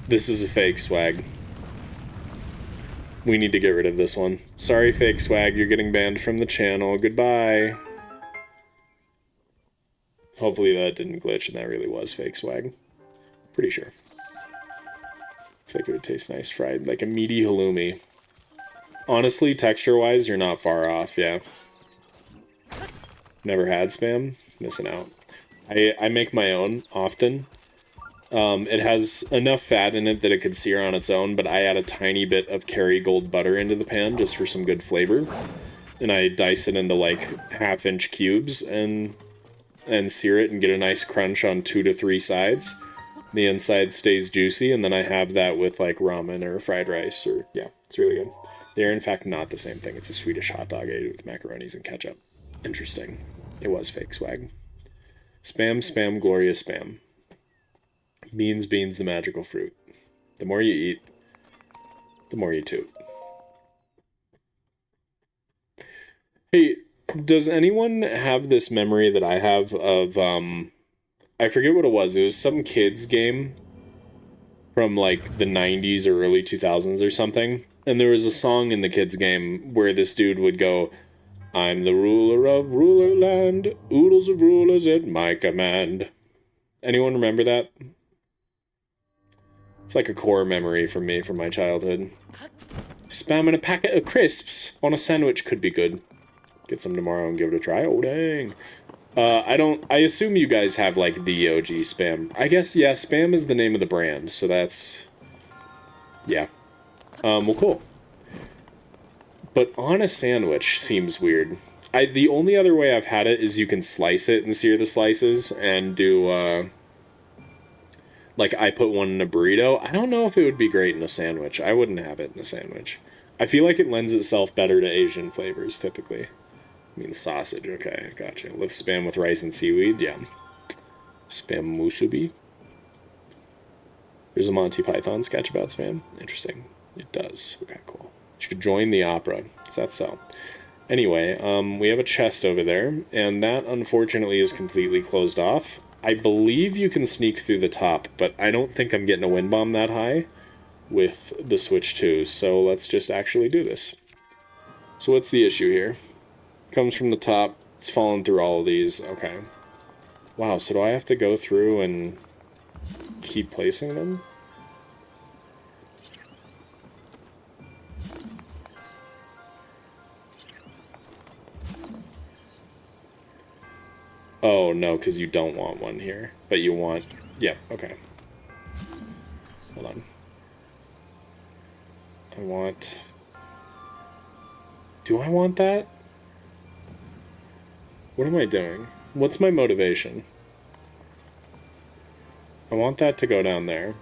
this is a fake swag. We need to get rid of this one. Sorry, fake swag, you're getting banned from the channel. Goodbye. Hopefully that didn't glitch and that really was fake swag. Pretty sure. Looks like it would taste nice fried, like a meaty halloumi. Honestly, texture-wise, you're not far off, yeah. Never had Spam? Missing out. I make my own often. It has enough fat in it that it could sear on its own, but I add a tiny bit of Kerrygold butter into the pan just for some good flavor. And I dice it into like 1/2-inch cubes and sear it and get a nice crunch on 2 to 3 sides. The inside stays juicy, and then I have that with like ramen or fried rice, or yeah, it's really good. They're in fact not the same thing. It's a Swedish hot dog I ate with macaronis and ketchup. Interesting. It was fake swag. Spam, spam, glorious spam. Beans, beans, the magical fruit. The more you eat, the more you toot. Hey, does anyone have this memory that I have of, I forget what it was. It was some kids game from like the 90s or early 2000s or something. And there was a song in the kids game where this dude would go, I'm the ruler of ruler land, oodles of rulers at my command. Anyone remember that? It's like a core memory from me from my childhood. Spamming a packet of crisps on a sandwich could be good. Get some tomorrow and give it a try. Oh, dang. I assume you guys have, like, the OG Spam. I guess, yeah, Spam is the name of the brand, so that's... Yeah. Well, cool. But on a sandwich seems weird. The only other way I've had it is you can slice it and sear the slices and do, like, I put one in a burrito. I don't know if it would be great in a sandwich. I wouldn't have it in a sandwich. I feel like it lends itself better to Asian flavors, typically. I mean, sausage, okay, gotcha. Live Spam with rice and seaweed, yeah. Spam musubi. There's a Monty Python sketch about Spam. Interesting. It does. Okay, cool. You should join the opera. Is that so? Anyway, we have a chest over there, and that, unfortunately, is completely closed off. I believe you can sneak through the top, but I don't think I'm getting a wind bomb that high with the Switch 2, so let's just actually do this. So what's the issue here? Comes from the top, it's falling through all of these, okay. Wow, so do I have to go through and keep placing them? Oh, no, because you don't want one here, but you want... Yeah, okay. Hold on. I want... Do I want that? What am I doing? What's my motivation? I want that to go down there.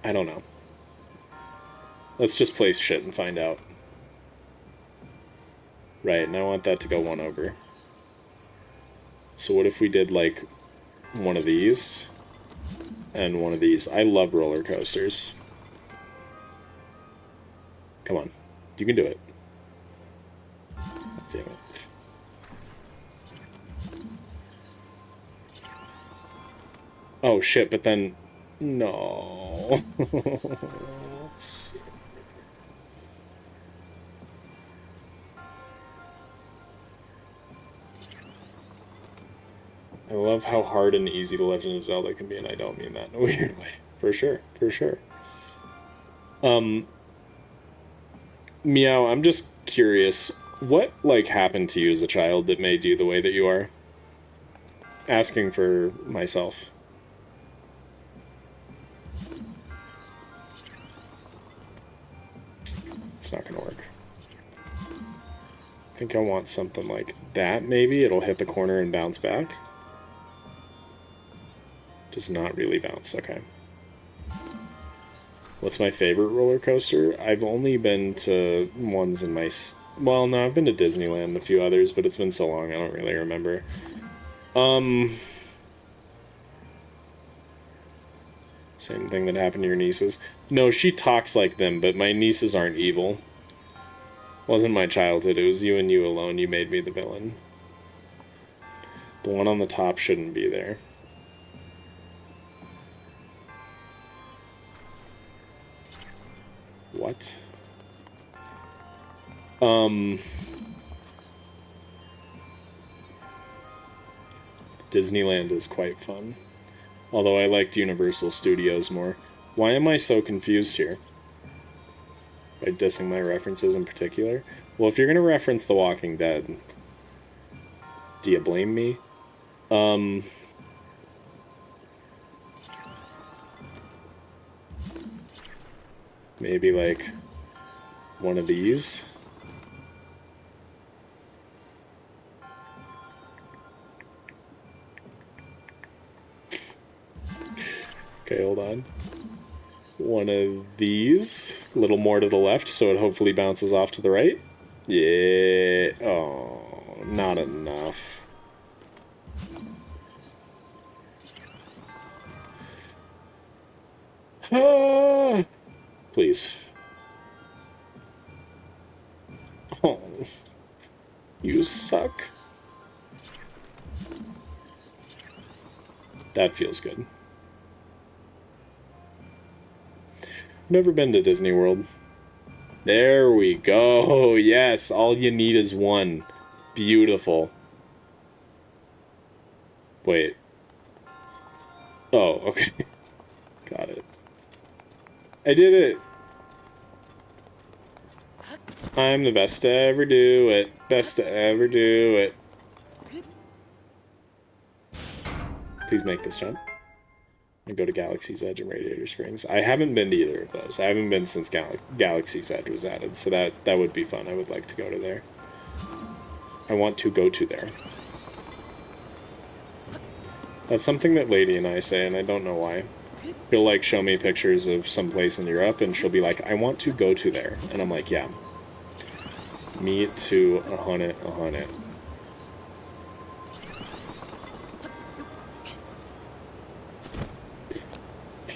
I don't know. Let's just place shit and find out. Right, and I want that to go one over. So what if we did, like, one of these and one of these? I love roller coasters. Come on. You can do it. Damn it. Oh, shit, but then... No. I love how hard and easy The Legend of Zelda can be, and I don't mean that in a weird way. For sure, for sure. Meow, I'm just curious. What, like, happened to you as a child that made you the way that you are? Asking for myself. It's not gonna work. I think I want something like that, maybe. It'll hit the corner and bounce back. Does not really bounce, okay. What's my favorite roller coaster? I've only been to ones in my... Well, no, I've been to Disneyland and a few others, but it's been so long, I don't really remember. Same thing that happened to your nieces. No, she talks like them, but my nieces aren't evil. Wasn't my childhood, it was you and you alone. You made me the villain. The one on the top shouldn't be there. What? Disneyland is quite fun. Although I liked Universal Studios more. Why am I so confused here? By dissing my references in particular? Well, if you're gonna reference The Walking Dead, do you blame me? Maybe like one of these. Okay, hold on. One of these. A little more to the left, so it hopefully bounces off to the right. Yeah. Oh, not enough. Ah, please. Oh, you suck. That feels good. Never been to Disney World. There we go. Yes, all you need is one. Beautiful. Wait. Oh, okay. Got it. I did it. I'm the best to ever do it. Best to ever do it. Please make this jump. And go to Galaxy's Edge and Radiator Springs. I haven't been to either of those. I haven't been since Galaxy's Edge was added, so that would be fun. I would like to go to there. I want to go to there. That's something that Lady and I say, and I don't know why. She'll, like, show me pictures of some place in Europe, and she'll be like, I want to go to there. And I'm like, yeah. Me too, 100.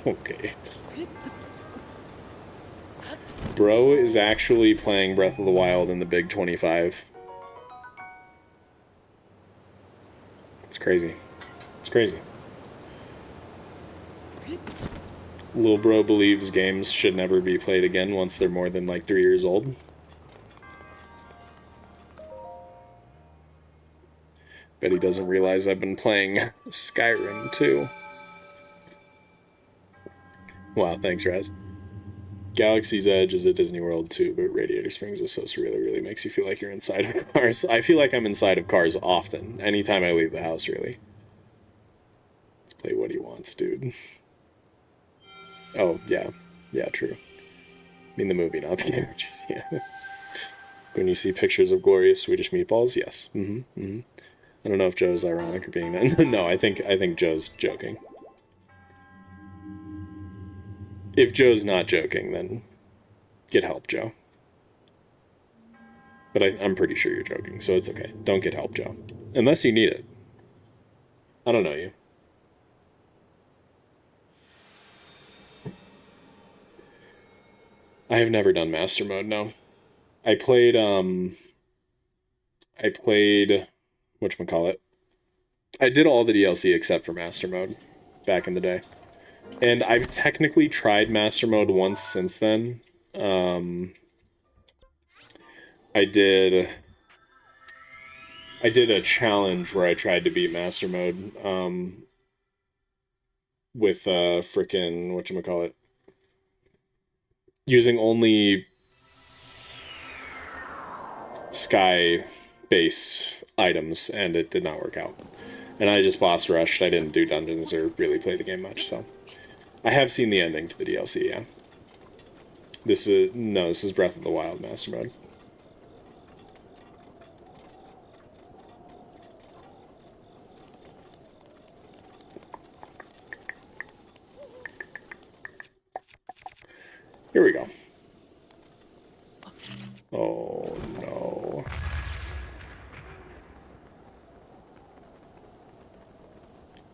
Okay. Bro is actually playing Breath of the Wild in the Big 25. It's crazy. It's crazy. Little bro believes games should never be played again once they're more than like 3 years old. Bet he doesn't realize I've been playing Skyrim too. Wow, thanks, Raz. Galaxy's Edge is at Disney World too, but Radiator Springs is so surreal. It really makes you feel like you're inside of cars. I feel like I'm inside of cars often, anytime I leave the house, really. Let's play what he wants, dude. Oh, yeah. Yeah, true. I mean the movie, not the game. Yeah. When you see pictures of glorious Swedish meatballs, yes. I don't know if Joe's ironic or being that. No, I think Joe's joking. If Joe's not joking, then get help, Joe. But I'm pretty sure you're joking, so it's okay. Don't get help, Joe. Unless you need it. I don't know you. I have never done Master Mode, no. I played, whatchamacallit. I did all the DLC except for Master Mode back in the day. And I've technically tried Master Mode once since then. I did a challenge where I tried to beat Master Mode with frickin' whatchamacallit. Using only sky base items, and it did not work out. And I just boss rushed. I didn't do dungeons or really play the game much, so. I have seen the ending to the DLC, yeah. This is Breath of the Wild Master Mode. Here we go. Oh, no.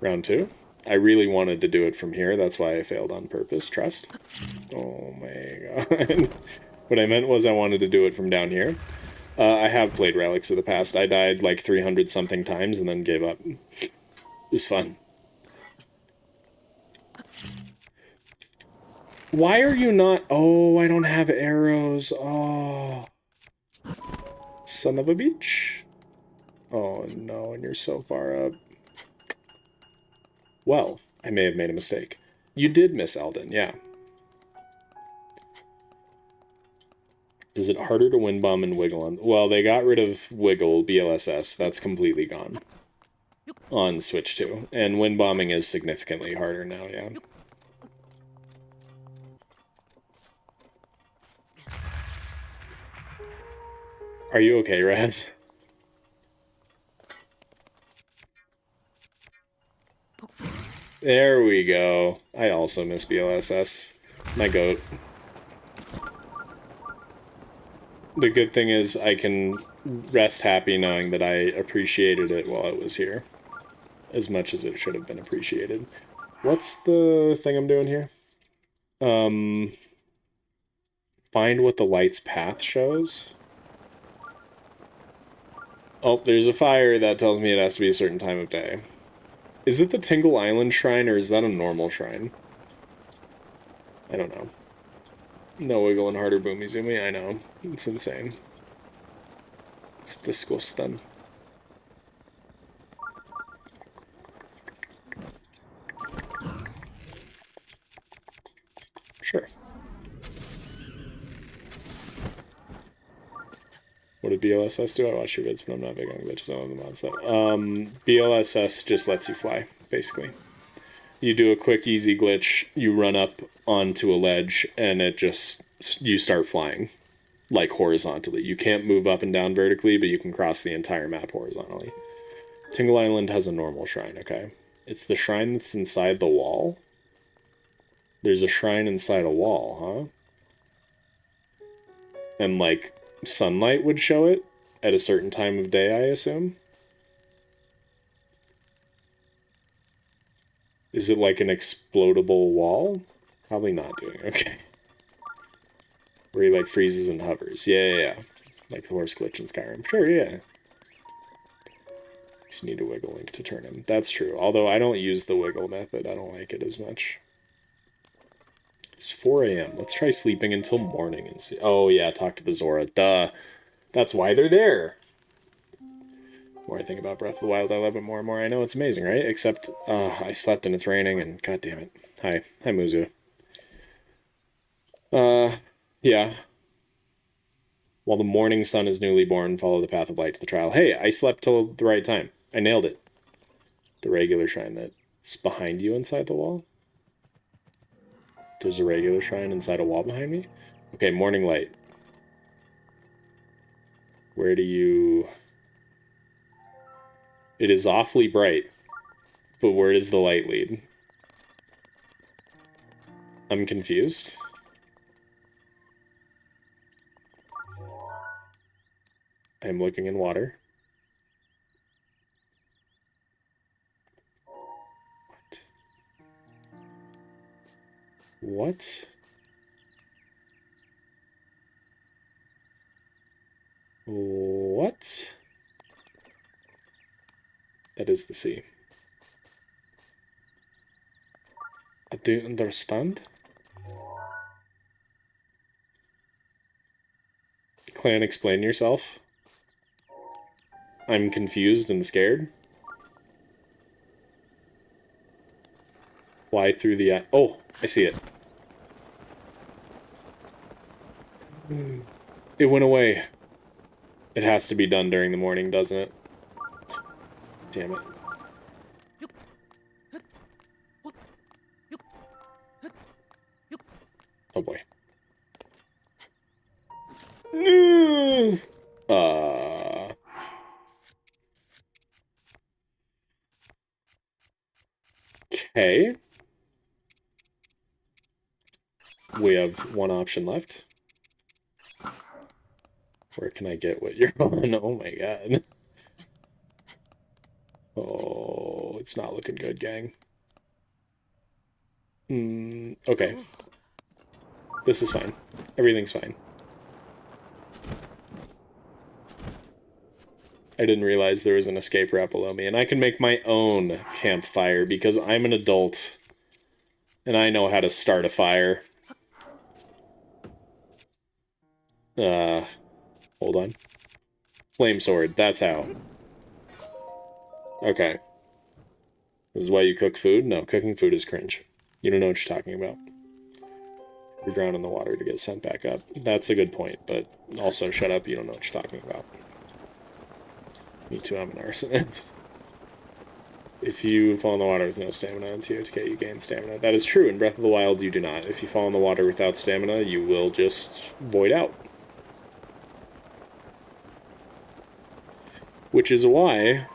Round 2? I really wanted to do it from here. That's why I failed on purpose. Trust. Oh my god. What I meant was I wanted to do it from down here. I have played Relics of the Past. I died like 300 something times and then gave up. It was fun. Why are you not... Oh, I don't have arrows. Oh. Son of a bitch. Oh no, and you're so far up. Well, I may have made a mistake. You did miss Eldon, yeah. Is it harder to win bomb and wiggle on? Well, they got rid of wiggle, BLSS. That's completely gone on Switch 2. And win bombing is significantly harder now, yeah. Are you okay, Raz? There we go. I also miss BLSS. My goat. The good thing is I can rest happy knowing that I appreciated it while it was here. As much as it should have been appreciated. What's the thing I'm doing here? Find what the light's path shows. Oh, there's a fire that tells me it has to be a certain time of day. Is it the Tingle Island shrine, or is that a normal shrine? I don't know. No wiggle and harder boomy zoomy, I know. It's insane. It's disgusting. Sure. What did BLSS do? I watch your vids, but I'm not big on glitches on the mod stuff. BLSS just lets you fly, basically. You do a quick, easy glitch, you run up onto a ledge, and it just... you start flying, like, horizontally. You can't move up and down vertically, but you can cross the entire map horizontally. Tingle Island has a normal shrine, okay? It's the shrine that's inside the wall. There's a shrine inside a wall, huh? And, like... sunlight would show it at a certain time of day, I assume. Is it like an explodable wall? Probably not doing okay. Where he like freezes and hovers. Yeah. Like the horse glitch in Skyrim. Sure, yeah. Just need a wiggle link to turn him. That's true. Although I don't use the wiggle method. I don't like it as much. It's 4 a.m. Let's try sleeping until morning and see. Oh, yeah, talk to the Zora. Duh. That's why they're there. The more I think about Breath of the Wild, I love it more and more. I know it's amazing, right? Except, I slept and it's raining, and god damn it. Hi. Hi, Muzu. Yeah. While the morning sun is newly born, follow the path of light to the trial. Hey, I slept till the right time. I nailed it. The regular shrine that's behind you inside the wall. There's a regular shrine inside a wall behind me? Okay, morning light. Where do you... It is awfully bright, but where does the light lead? I'm confused. I'm looking in water. What? What? That is the sea. I don't understand. Clan, explain yourself. I'm confused and scared. Fly through the... Oh, I see it. It went away. It has to be done during the morning, doesn't it? Damn it. Oh boy. No. Okay. We have one option left. Where can I get what you're on? Oh my god. Oh, it's not looking good, gang. Okay. This is fine. Everything's fine. I didn't realize there was an escape route below me, and I can make my own campfire because I'm an adult and I know how to start a fire. Hold on. Flame sword, that's how. Okay. This is why you cook food? No, cooking food is cringe. You don't know what you're talking about. You're drowned in the water to get sent back up. That's a good point, but also shut up, you don't know what you're talking about. Me too, I'm an arsonist. If you fall in the water with no stamina in TOTK, you gain stamina. That is true. In Breath of the Wild, you do not. If you fall in the water without stamina, you will just void out. Which is why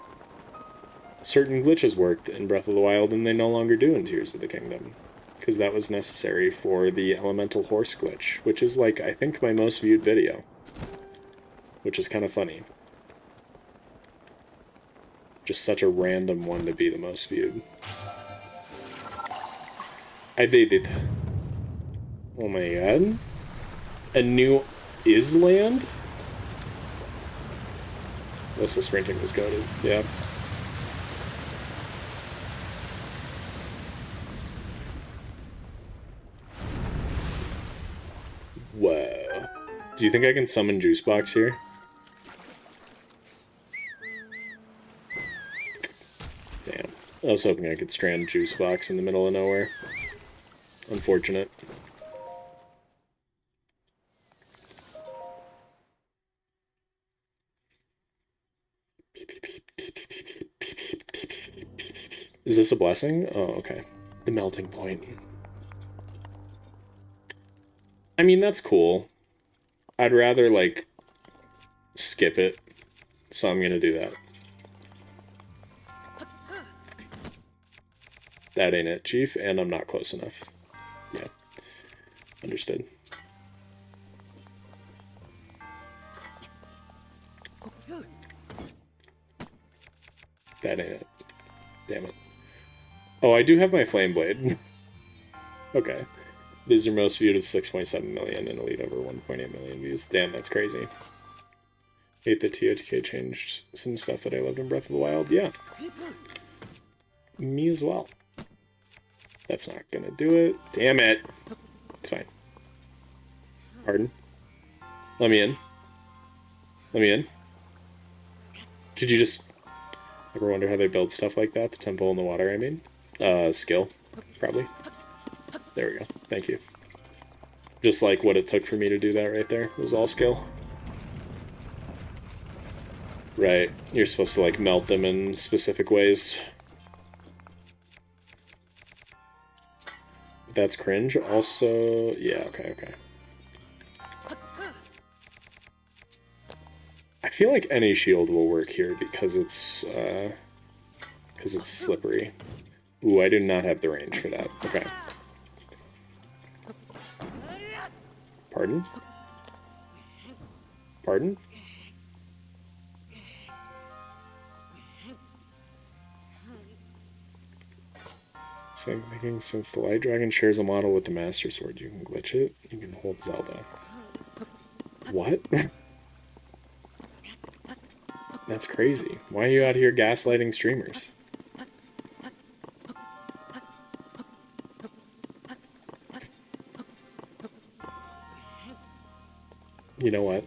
certain glitches worked in Breath of the Wild and they no longer do in Tears of the Kingdom. Because that was necessary for the elemental horse glitch, which is like, I think, my most viewed video. Which is kind of funny. Just such a random one to be the most viewed. I did it. Oh my god. A new Island? Whistle sprinting was goated, yeah. Whoa. Do you think I can summon Juice Box here? Damn. I was hoping I could strand Juice Box in the middle of nowhere. Unfortunate. Is this a blessing? Oh, okay. The melting point. I mean, that's cool. I'd rather, like, skip it. So I'm gonna do that. That ain't it, Chief, and I'm not close enough. Yeah. Understood. That ain't it. Damn it. Oh, I do have my Flame Blade. Okay. It is your most viewed of 6.7 million and Elite over 1.8 million views. Damn, that's crazy. Hate that TOTK changed some stuff that I loved in Breath of the Wild. Yeah. Me as well. That's not gonna do it. Damn it. It's fine. Pardon? Let me in. Let me in. Could you just... Ever wonder how they build stuff like that? The temple in the water, I mean? Skill, probably. There we go. Thank you. Just like what it took for me to do that right there. It was all skill. Right. You're supposed to, like, melt them in specific ways. That's cringe. Also... Yeah, okay, okay. I feel like any shield will work here because it's slippery. Ooh, I do not have the range for that. Okay. Pardon? Pardon? So I'm thinking since the Light Dragon shares a model with the Master Sword, you can glitch it. You can hold Zelda. What? That's crazy. Why are you out here gaslighting streamers? You know what?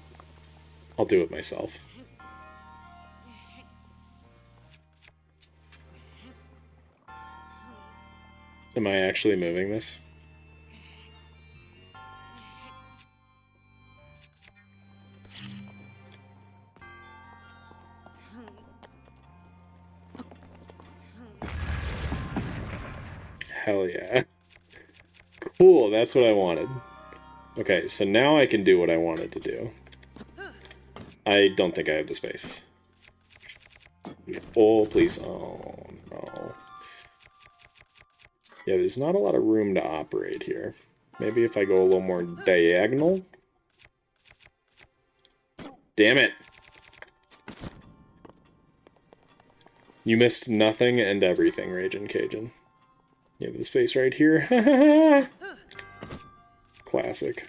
I'll do it myself. Am I actually moving this? Hell yeah. Cool, that's what I wanted. Okay, so now I can do what I wanted to do. I don't think I have the space. Oh, please. Oh, no. Yeah, there's not a lot of room to operate here. Maybe if I go a little more diagonal. Damn it! You missed nothing and everything, Ragin' Cajun. You have the space right here. Classic.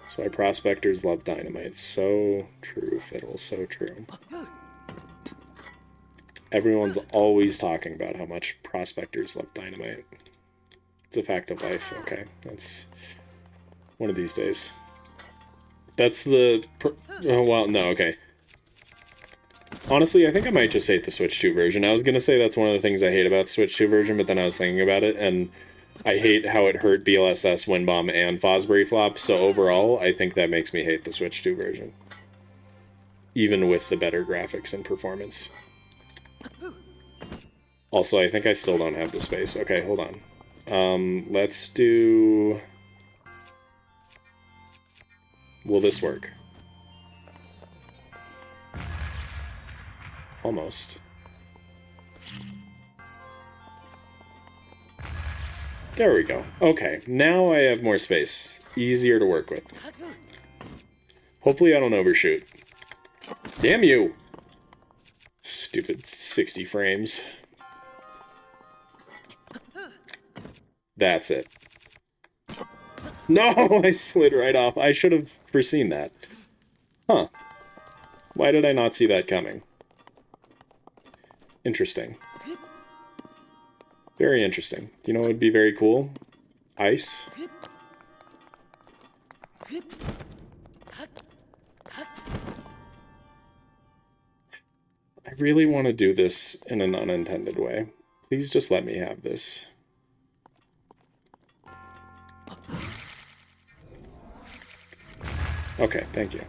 That's why prospectors love dynamite. So true, Fiddle, so true. Everyone's always talking about how much prospectors love dynamite. It's a fact of life, okay? That's one of these days. That's the... Oh, well, no, okay. Honestly, I think I might just hate the Switch 2 version. I was going to say that's one of the things I hate about the Switch 2 version, but then I was thinking about it, and I hate how it hurt BLSS, Windbomb, and Fosbury Flop, so overall, I think that makes me hate the Switch 2 version. Even with the better graphics and performance. Also, I think I still don't have the space. Okay, hold on. Let's do... Will this work? Almost. There we go. Okay, now I have more space. Easier to work with. Hopefully I don't overshoot. Damn you! Stupid 60 frames. That's it. No! I slid right off. I should have foreseen that. Huh. Why did I not see that coming? Interesting. Very interesting. Do you know what would be very cool? Ice. I really want to do this in an unintended way. Please just let me have this. Okay, thank you.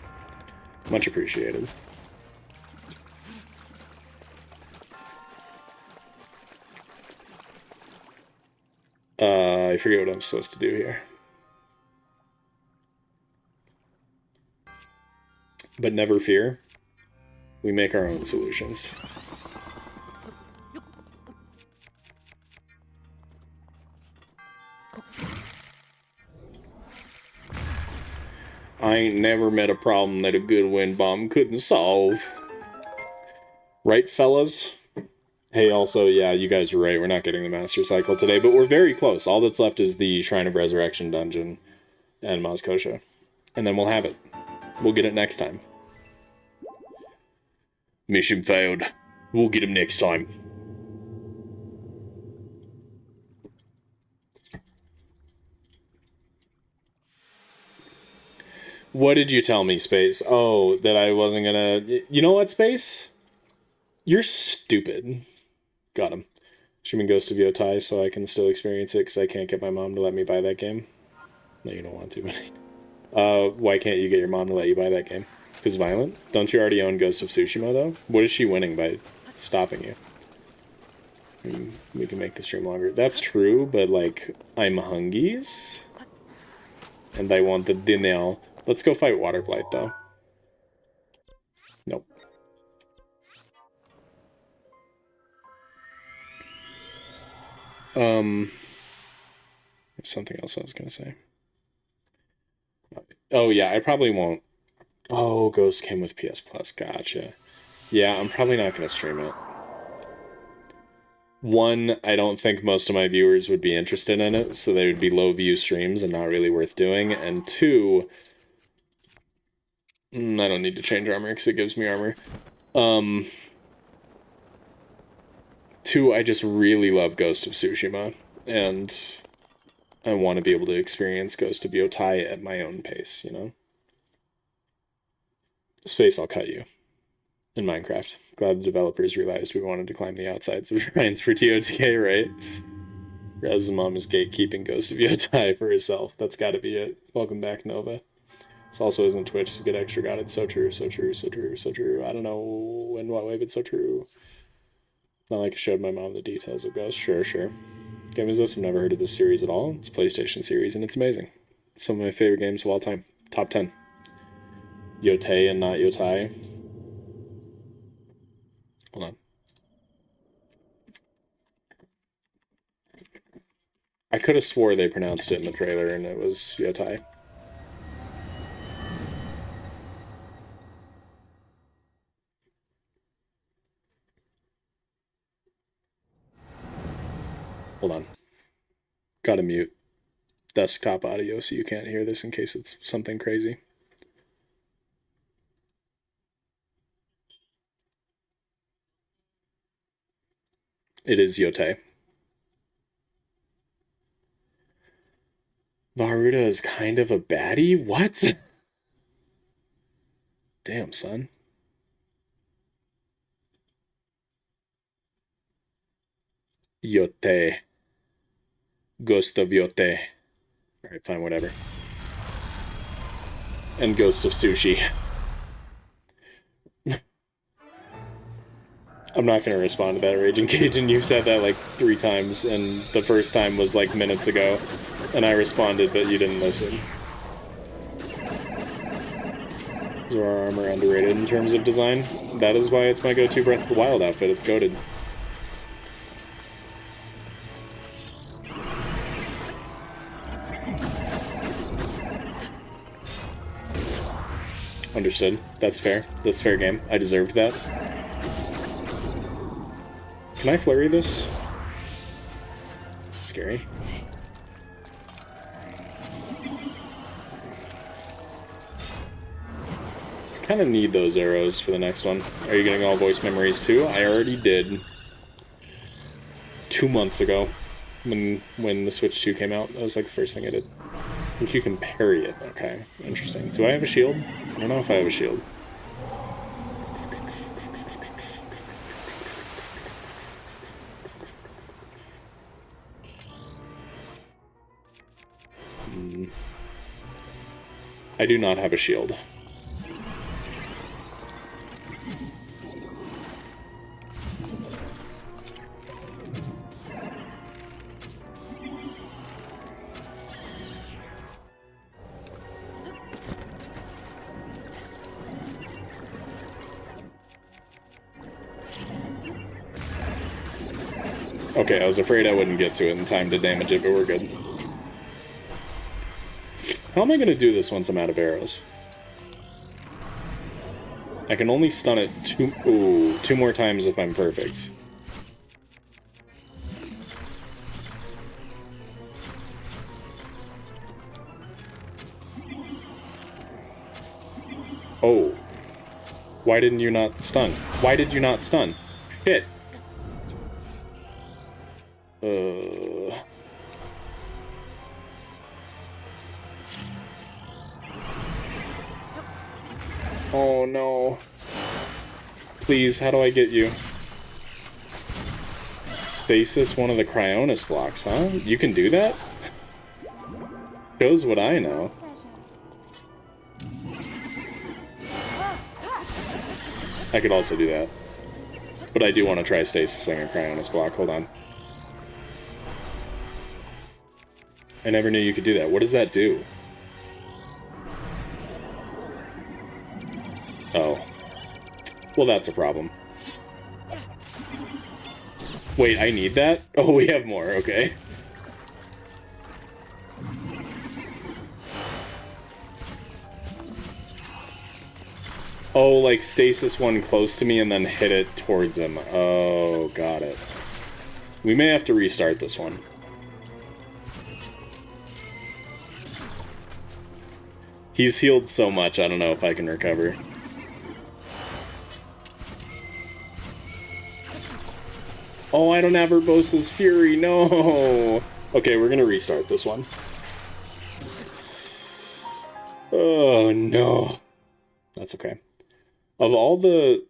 Much appreciated. I forget what I'm supposed to do here. But never fear. We make our own solutions. I ain't never met a problem that a good wind bomb couldn't solve. Right, fellas? Hey, also, yeah, you guys are right. We're not getting the Master Cycle today, but we're very close. All that's left is the Shrine of Resurrection dungeon and Maz Koshia. And then we'll have it. We'll get it next time. Mission failed. We'll get him next time. What did you tell me, Space? Oh, that I wasn't gonna... You know what, Space? You're stupid. Got him. Streaming Ghost of Yotai so I can still experience it because I can't get my mom to let me buy that game. No, you don't want to, but... why can't you get your mom to let you buy that game? Because violent? Don't you already own Ghost of Tsushima, though? What is she winning by stopping you? We can make the stream longer. That's true, but, like, I'm hungies. And I want the dinner. Let's go fight Waterblight, though. Nope. There's something else I was gonna say. Oh, yeah, I probably won't. Oh, Ghost came with PS Plus. Gotcha. Yeah, I'm probably not gonna stream it. One, I don't think most of my viewers would be interested in it, so they would be low view streams and not really worth doing. And two, I don't need to change armor because it gives me armor. Two, I just really love Ghost of Tsushima, and I want to be able to experience Ghost of Yotai at my own pace, you know? Space, I'll cut you. In Minecraft. Glad the developers realized we wanted to climb the outsides of shrines for TOTK, right? Raz's mom is gatekeeping Ghost of Yotai for herself. That's gotta be it. Welcome back, Nova. This also isn't Twitch, it's a good extra god. It's so true, so true, so true, so true. I don't know in what way, but so true. Not like I showed my mom the details of Ghost. Sure, sure. Game is this? I've never heard of this series at all. It's a PlayStation series, and it's amazing. Some of my favorite games of all time. Top 10. Yotei and not Yotai. Hold on. I could have swore they pronounced it in the trailer, and it was Yotai. Hold on. Gotta mute desktop audio so you can't hear this in case it's something crazy. It is Yotei. Varuda is kind of a baddie? What? Damn, son. Yotei. Ghost of Yotei. Alright, fine, whatever. And Ghost of Sushi. I'm not going to respond to that, Raging Cajun. You've said that like 3 times, and the first time was like minutes ago, and I responded, but you didn't listen. Zora armor underrated in terms of design. That is why it's my go-to Breath of the Wild outfit. It's goated. Understood. That's fair. That's fair game. I deserved that. Can I flurry this? Scary. I kind of need those arrows for the next one. Are you getting all voice memories too? I already did. 2 months ago, when the Switch 2 came out. That was like the first thing I did. I think you can parry it. Okay, interesting. Do I have a shield? I don't know if I have a shield. I do not have a shield. Okay, I was afraid I wouldn't get to it in time to damage it, but we're good. How am I going to do this once I'm out of arrows? I can only stun it 2 more times if I'm perfect. Oh. Why didn't you not stun? Why did you not stun? Shit. Oh no. Please, how do I get you? Stasis one of the Cryonis blocks, huh? You can do that? Shows what I know. I could also do that. But I do want to try stasising a Cryonis block. Hold on. I never knew you could do that. What does that do? Oh. Well, that's a problem. Wait, I need that? Oh, we have more. Okay. Oh, like stasis one close to me and then hit it towards him. Oh, got it. We may have to restart this one. He's healed so much, I don't know if I can recover. Oh, I don't have Urbosa's Fury, no! Okay, we're gonna restart this one. Oh, no. That's okay. Of all the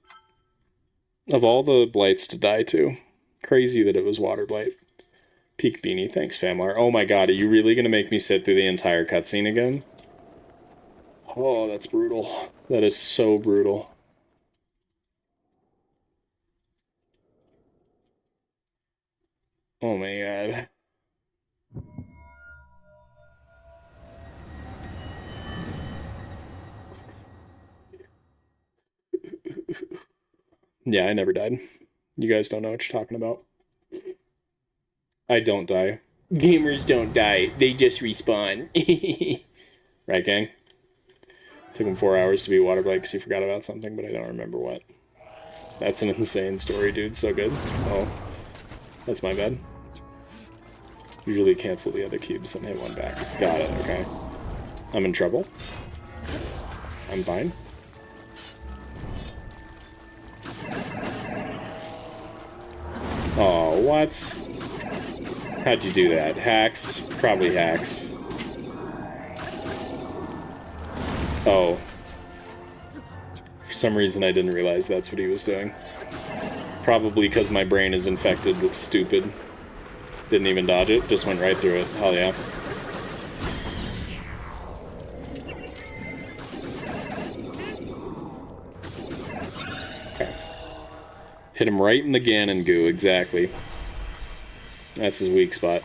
blights to die to, crazy that it was Water Blight. Peak Beanie, thanks, Famlar. Oh my god, are you really gonna make me sit through the entire cutscene again? Oh, that's brutal. That is so brutal. Oh my god. Yeah, I never died. You guys don't know what you're talking about. I don't die. Gamers don't die. They just respawn. Right, gang? Took him 4 hours to beat water because he forgot about something, but I don't remember what. That's an insane story, dude. So good. Oh, that's my bad. Usually cancel the other cubes, then hit one back. Got it, okay. I'm in trouble. I'm fine. Oh, what? How'd you do that? Hacks? Probably hacks. Oh. For some reason I didn't realize that's what he was doing. Probably because my brain is infected with stupid. Didn't even dodge it, just went right through it. Hell yeah. Okay. Hit him right in the Ganon goo, exactly. That's his weak spot.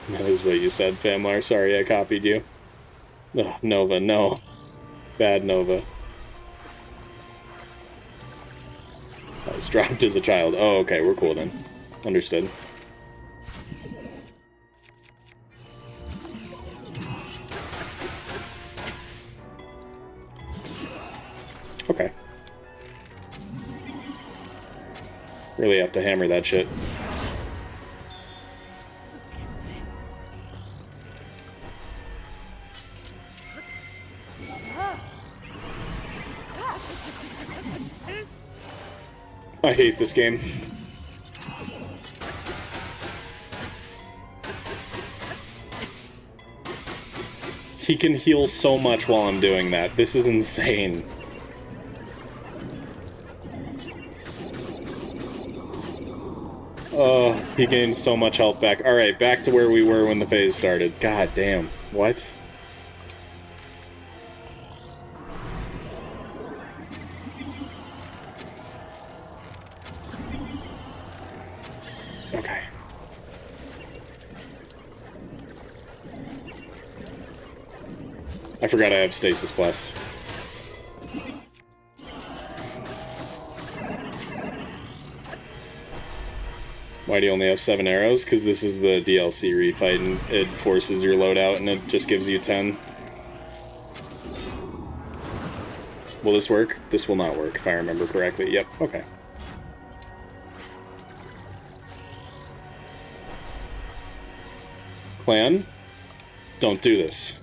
That is what you said, Famlar. Sorry I copied you. Ugh, Nova, no. Bad Nova. I was dropped as a child. Oh, okay, we're cool then. Understood. Okay. Really have to hammer that shit. I hate this game. He can heal so much while I'm doing that. This is insane. Oh, he gained so much health back. Alright, back to where we were when the phase started. God damn. What? Okay. I forgot I have Stasis Plus. Why do you only have 7 arrows? Because this is the DLC refight and it forces your loadout and it just gives you 10. Will this work? This will not work, if I remember correctly. Yep, okay. Clan, don't do this.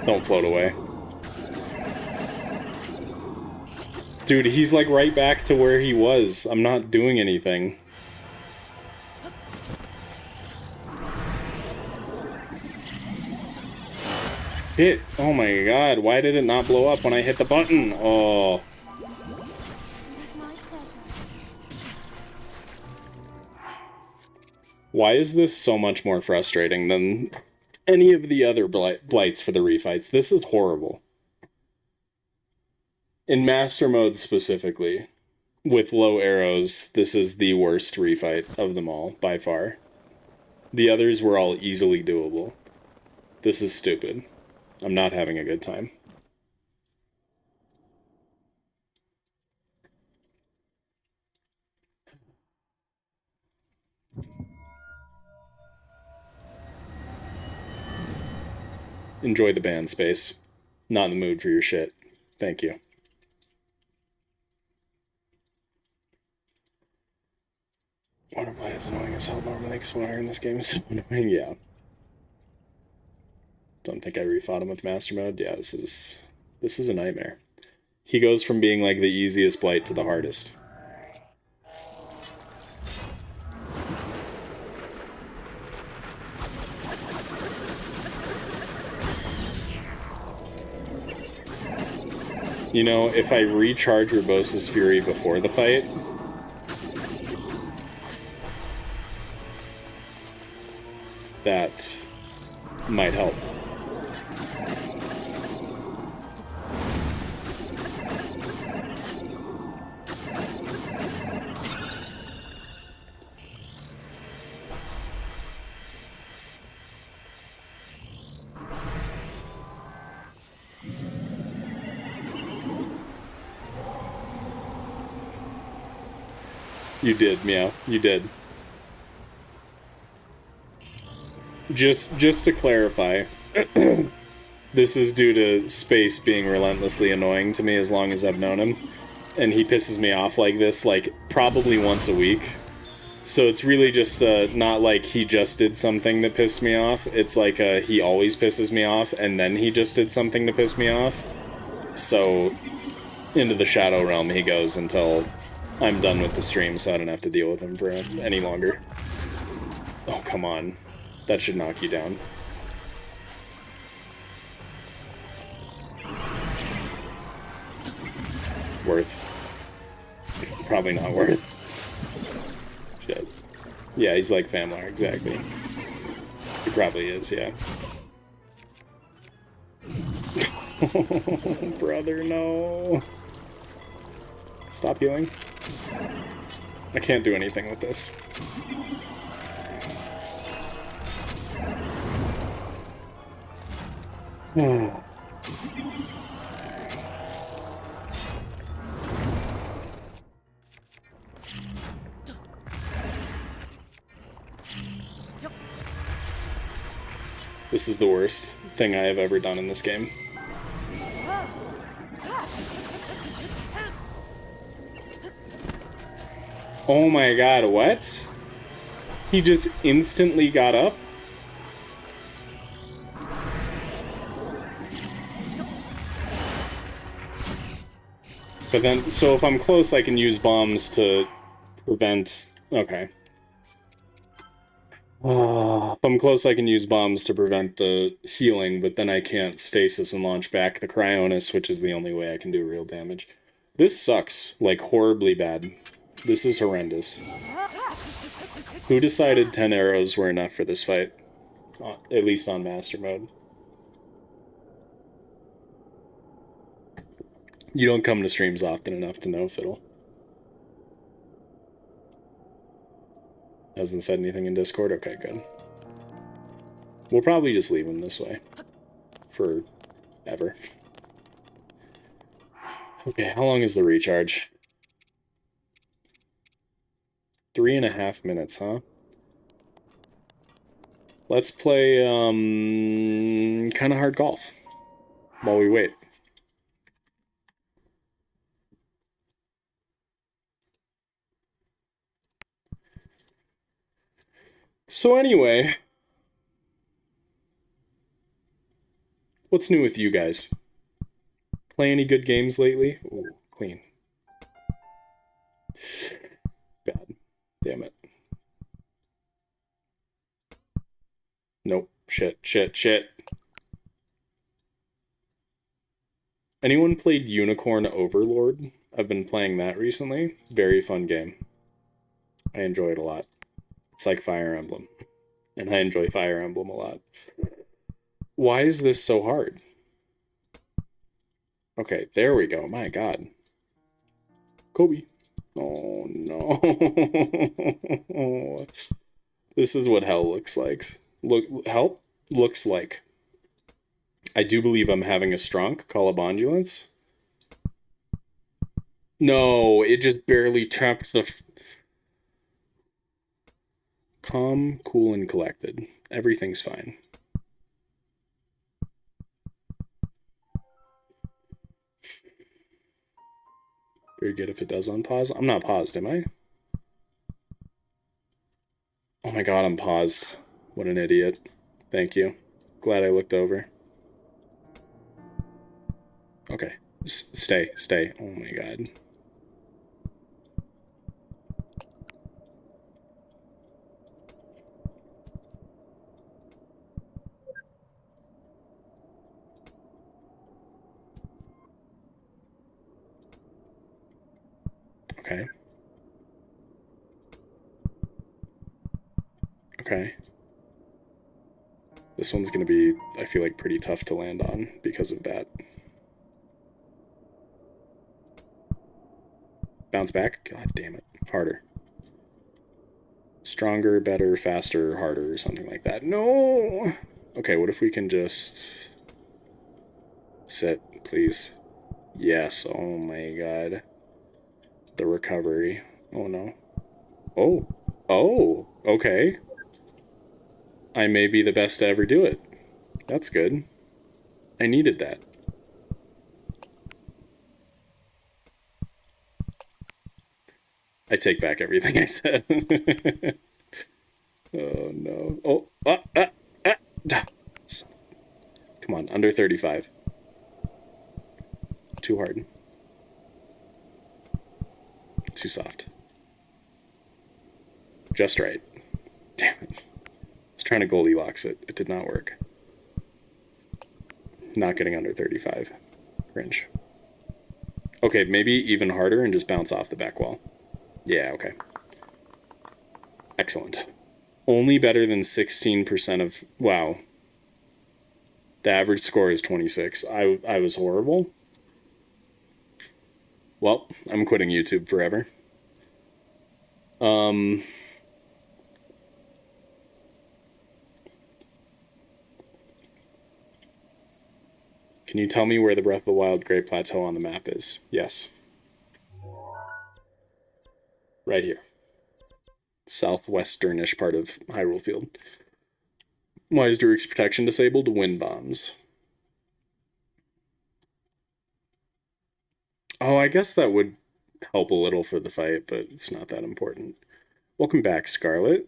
Don't float away. Dude, he's like right back to where he was. I'm not doing anything. Shit. Oh my god, why did it not blow up when I hit the button? Oh. Why is this so much more frustrating than any of the other blights for the refights? This is horrible. In Master Mode specifically, with low arrows, this is the worst refight of them all, by far. The others were all easily doable. This is stupid. I'm not having a good time. Enjoy the band space. Not in the mood for your shit. Thank you. Waterblight is annoying as hell normally because water in this game is so annoying. Yeah. Don't think I refought him with Master Mode. Yeah, this is a nightmare. He goes from being like the easiest blight to the hardest. You know, if I recharge Urbosa's Fury before the fight, that might help. You did, Meow. You did. Just to clarify, this is due to Space being relentlessly annoying to me as long as I've known him. And he pisses me off like this, like, probably once a week. So it's really just not like he just did something that pissed me off. It's like he always pisses me off, and then he just did something to piss me off. So into the Shadow Realm he goes until I'm done with the stream, so I don't have to deal with him for any longer. Oh, come on. That should knock you down. Worth. Probably not worth. Shit. Yeah, he's like Famlar, exactly. He probably is, yeah. Brother, no. Stop healing. I can't do anything with this. This is the worst thing I have ever done in this game. Oh my god, what? He just instantly got up? But then, so if I'm close, I can use bombs to prevent... Okay. If I'm close, I can use bombs to prevent the healing, but then I can't stasis and launch back the Cryonis, which is the only way I can do real damage. This sucks. Like, horribly bad. This is horrendous. Who decided 10 arrows were enough for this fight? At least on Master Mode. You don't come to streams often enough to know, Fiddle. Hasn't said anything in Discord? Okay, good. We'll probably just leave him this way. Forever. Okay, how long is the recharge? 3.5 minutes, huh? Let's play, kind of hard golf while we wait. So anyway, what's new with you guys? Play any good games lately? Ooh, clean. Bad. Damn it. Nope. Shit. Anyone played Unicorn Overlord? I've been playing that recently. Very fun game. I enjoy it a lot. It's like Fire Emblem. And I enjoy Fire Emblem a lot. Why is this so hard? Okay, there we go. My god. Kobe. Oh, no. This is what hell looks like. Hell looks like. I do believe I'm having a strunk. Call up ambulance. No, it just barely trapped the... Calm, cool, and collected. Everything's fine. Very good if it does unpause. I'm not paused, am I? Oh my god, I'm paused. What an idiot. Thank you. Glad I looked over. Okay, Stay. Oh my god. Okay. Okay. This one's gonna be, I feel like, pretty tough to land on because of that. Bounce back? God damn it. Harder. Stronger, better, faster, harder, or something like that. No! Okay, what if we can just... sit, please? Yes, oh my god. The recovery. Oh no. Oh. Oh, okay. I may be the best to ever do it. That's good. I needed that. I take back everything I said. Oh no. Oh, come on, under 35. Too hard. Too soft. Just right. Damn it. I was trying to Goldilocks it. It did not work. Not getting under 35. Cringe. Okay, maybe even harder and just bounce off the back wall. Yeah, okay. Excellent. Only better than 16% of... Wow. The average score is 26. I was horrible. Well, I'm quitting YouTube forever. Can you tell me where the Breath of the Wild Great Plateau on the map is? Yes. Right here. Southwesternish part of Hyrule Field. Why is Druid's protection disabled? Wind bombs. Oh, I guess that would help a little for the fight, but it's not that important. Welcome back, Scarlet.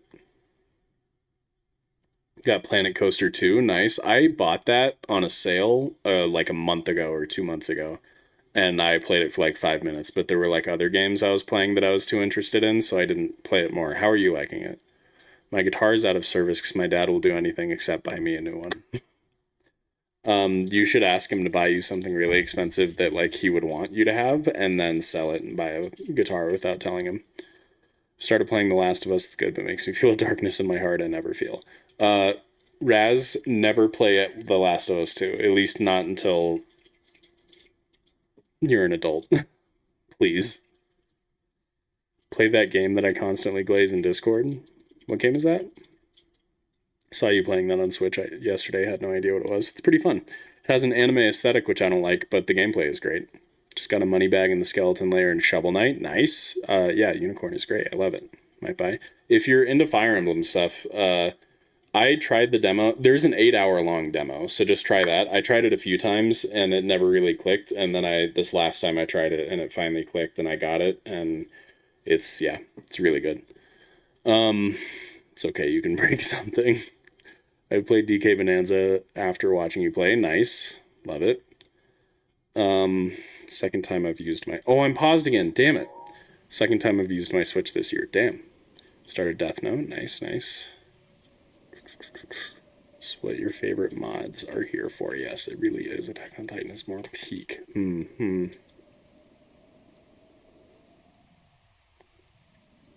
Got Planet Coaster 2, nice. I bought that on a sale like a month ago or 2 months ago, and I played it for like 5 minutes, but there were like other games I was playing that I was too interested in, so I didn't play it more. How are you liking it? My guitar's out of service because my dad will do anything except buy me a new one. You should ask him to buy you something really expensive that like he would want you to have, and then sell it and buy a guitar without telling him. Started playing The Last of Us. It's good, but it makes me feel a darkness in my heart I never feel. Raz, never play The Last of Us 2. At least not until you're an adult. Please. Play that game that I constantly glaze in Discord. What game is that? I saw you playing that on Switch yesterday. Had no idea what it was. It's pretty fun. It has an anime aesthetic, which I don't like, but the gameplay is great. Just got a money bag in the Skeleton Lair and Shovel Knight. Nice. Yeah, Unicorn is great. I love it. Might buy. If you're into Fire Emblem stuff, I tried the demo. There's an 8-hour long demo, so just try that. I tried it a few times, and it never really clicked, and then this last time I tried it, and it finally clicked, and I got it, and it's really good. It's okay, you can break something. I played DK Bonanza after watching you play. Nice. Love it. Second time I've used my... Oh, I'm paused again. Damn it. Second time I've used my Switch this year. Damn. Started Death Note. Nice, nice. That's what your favorite mods are here for. Yes, it really is. Attack on Titan is more peak.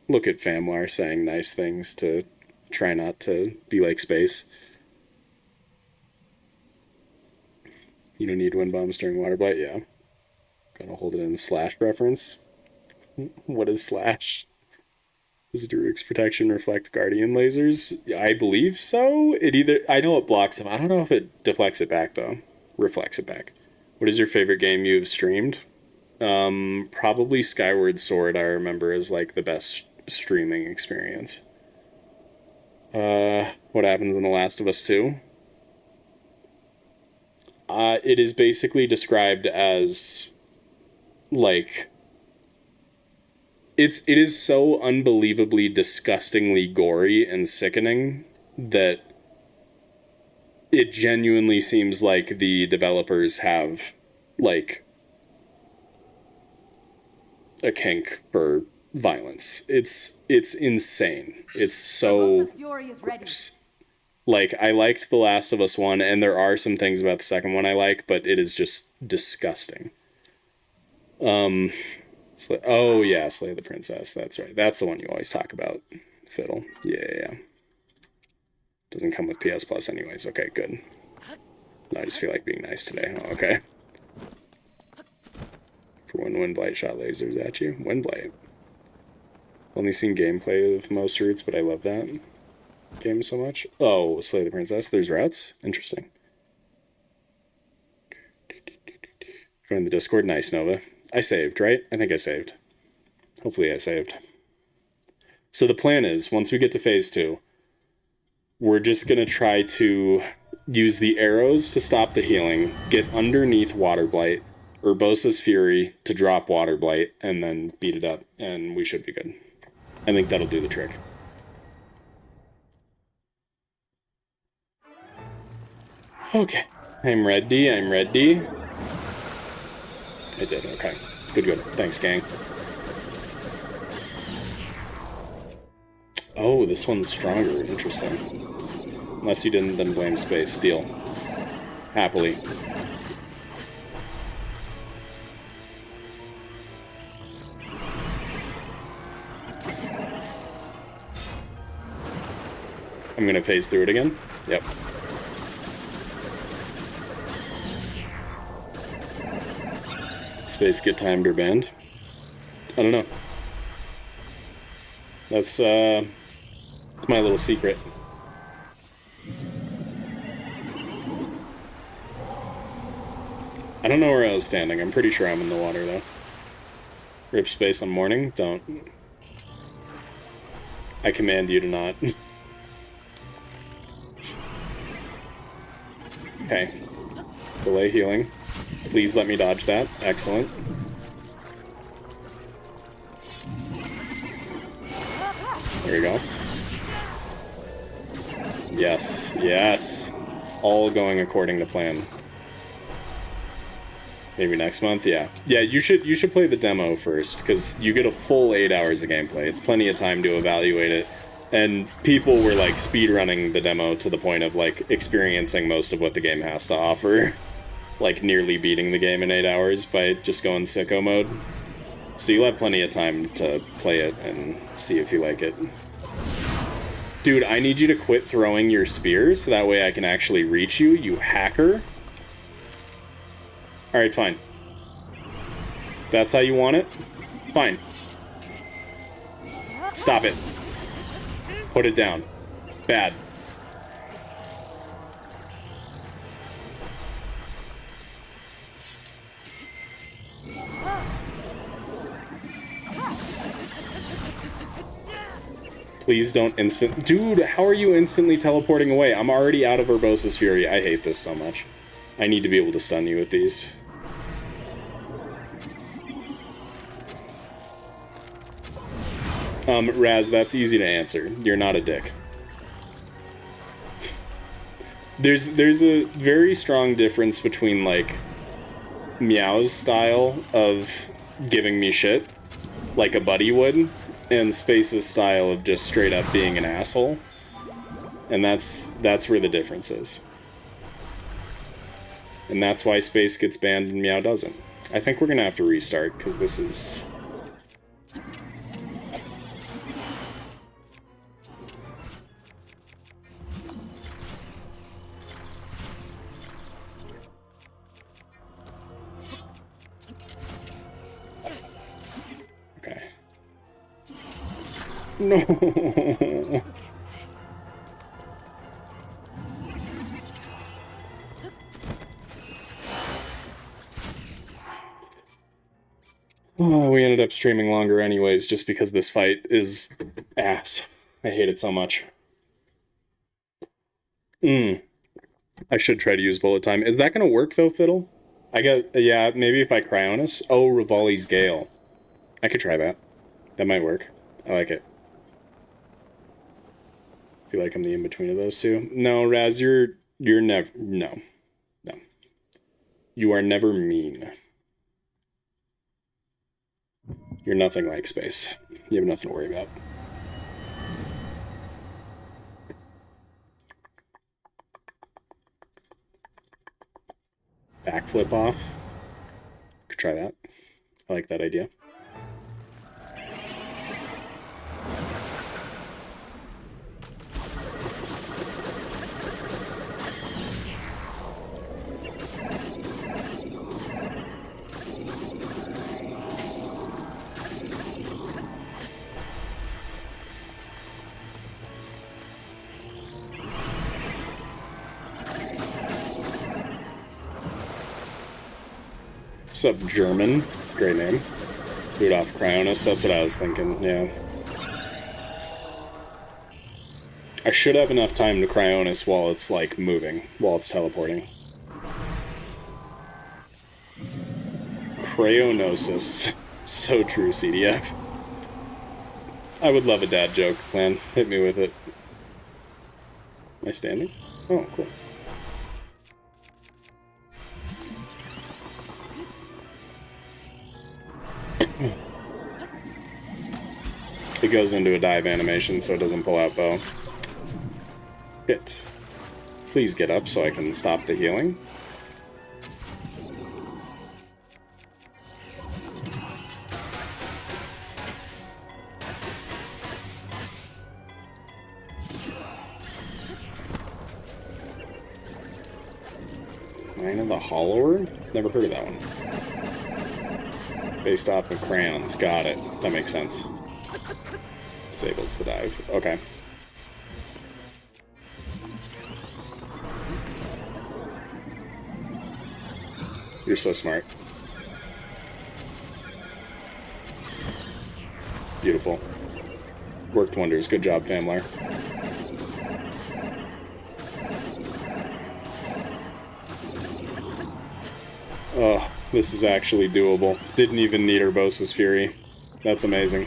Look at Famlar saying nice things to try not to be like space. You don't need wind bombs during water blight? Yeah. Gotta hold it in slash reference. What is slash? Does Druid's protection reflect guardian lasers? I believe so. I know it blocks them. I don't know if it deflects it back though. Reflects it back. What is your favorite game you've streamed? Probably Skyward Sword. I remember as like the best streaming experience. What happens in The Last of Us 2? It is basically described as like it is so unbelievably disgustingly gory and sickening that it genuinely seems like the developers have like a kink for violence. It's insane. It's so gross. Like, I liked The Last of Us 1, and there are some things about the second one I like, but it is just disgusting. Oh yeah, Slay the Princess. That's right. That's the one you always talk about, Fiddle. Yeah. Doesn't come with PS Plus anyways. Okay, good. I just feel like being nice today. Oh, okay. For when Windblight shot lasers at you. Windblight. Only seen gameplay of most routes, but I love that game so much. Oh, Slay the Princess. There's routes? Interesting. Join the Discord. Nice, Nova. I saved, right? I think I saved. Hopefully I saved. So the plan is, once we get to phase 2, we're just going to try to use the arrows to stop the healing, get underneath Water Blight, Urbosa's Fury to drop Water Blight, and then beat it up, and we should be good. I think that'll do the trick. Okay. I'm ready. I did, okay. Good. Thanks, gang. Oh, this one's stronger. Interesting. Unless you didn't, then blame space. Deal. Happily. I'm gonna phase through it again. Yep. Did space get timed or banned? I don't know. That's my little secret. I don't know where I was standing. I'm pretty sure I'm in the water, though. Rip space on morning? Don't. I command you to not. Okay. Delay healing. Please let me dodge that. Excellent. There we go. Yes. All going according to plan. Maybe next month, yeah. Yeah, you should play the demo first, because you get a full 8 hours of gameplay. It's plenty of time to evaluate it. And people were, like, speedrunning the demo to the point of, like, experiencing most of what the game has to offer. Like, nearly beating the game in 8 hours by just going sicko mode. So you'll have plenty of time to play it and see if you like it. Dude, I need you to quit throwing your spears, so that way I can actually reach you, you hacker. Alright, fine. That's how you want it? Fine. Stop it. Put it down. Bad. Please don't instant... Dude, how are you instantly teleporting away? I'm already out of Urbosa's Fury. I hate this so much. I need to be able to stun you with these. Raz, that's easy to answer. You're not a dick. There's a very strong difference between, like, Meow's style of giving me shit, like a buddy would, and Space's style of just straight up being an asshole. And that's where the difference is. And that's why Space gets banned and Meow doesn't. I think we're gonna have to restart, because this is... Okay. No! Oh, we ended up streaming longer anyways, just because this fight is ass. I hate it so much. I should try to use bullet time. Is that gonna work though, Fiddle? I got, yeah, maybe if I Cryonis. Oh, Rivali's Gale. I could try that. That might work. I like it. I feel like I'm the in-between of those two. No, Raz, you're never, no. You are never mean. You're nothing like space. You have nothing to worry about. Backflip off. Could try that. I like that idea. What's up, German? Great name. Do it off Cryonis, that's what I was thinking, yeah. I should have enough time to Cryonis while it's, like, moving, while it's teleporting. Cryonosis. So true, CDF. I would love a dad joke, man. Hit me with it. Am I standing? Oh, cool. It goes into a dive animation so it doesn't pull out bow. Hit. Please get up so I can stop the healing. Line of the Hollower? Never heard of that one. Based off of crayons. Got it. That makes sense. Disables the dive. Okay. You're so smart. Beautiful. Worked wonders. Good job, Famlar. Oh, this is actually doable. Didn't even need Urbosa's Fury. That's amazing.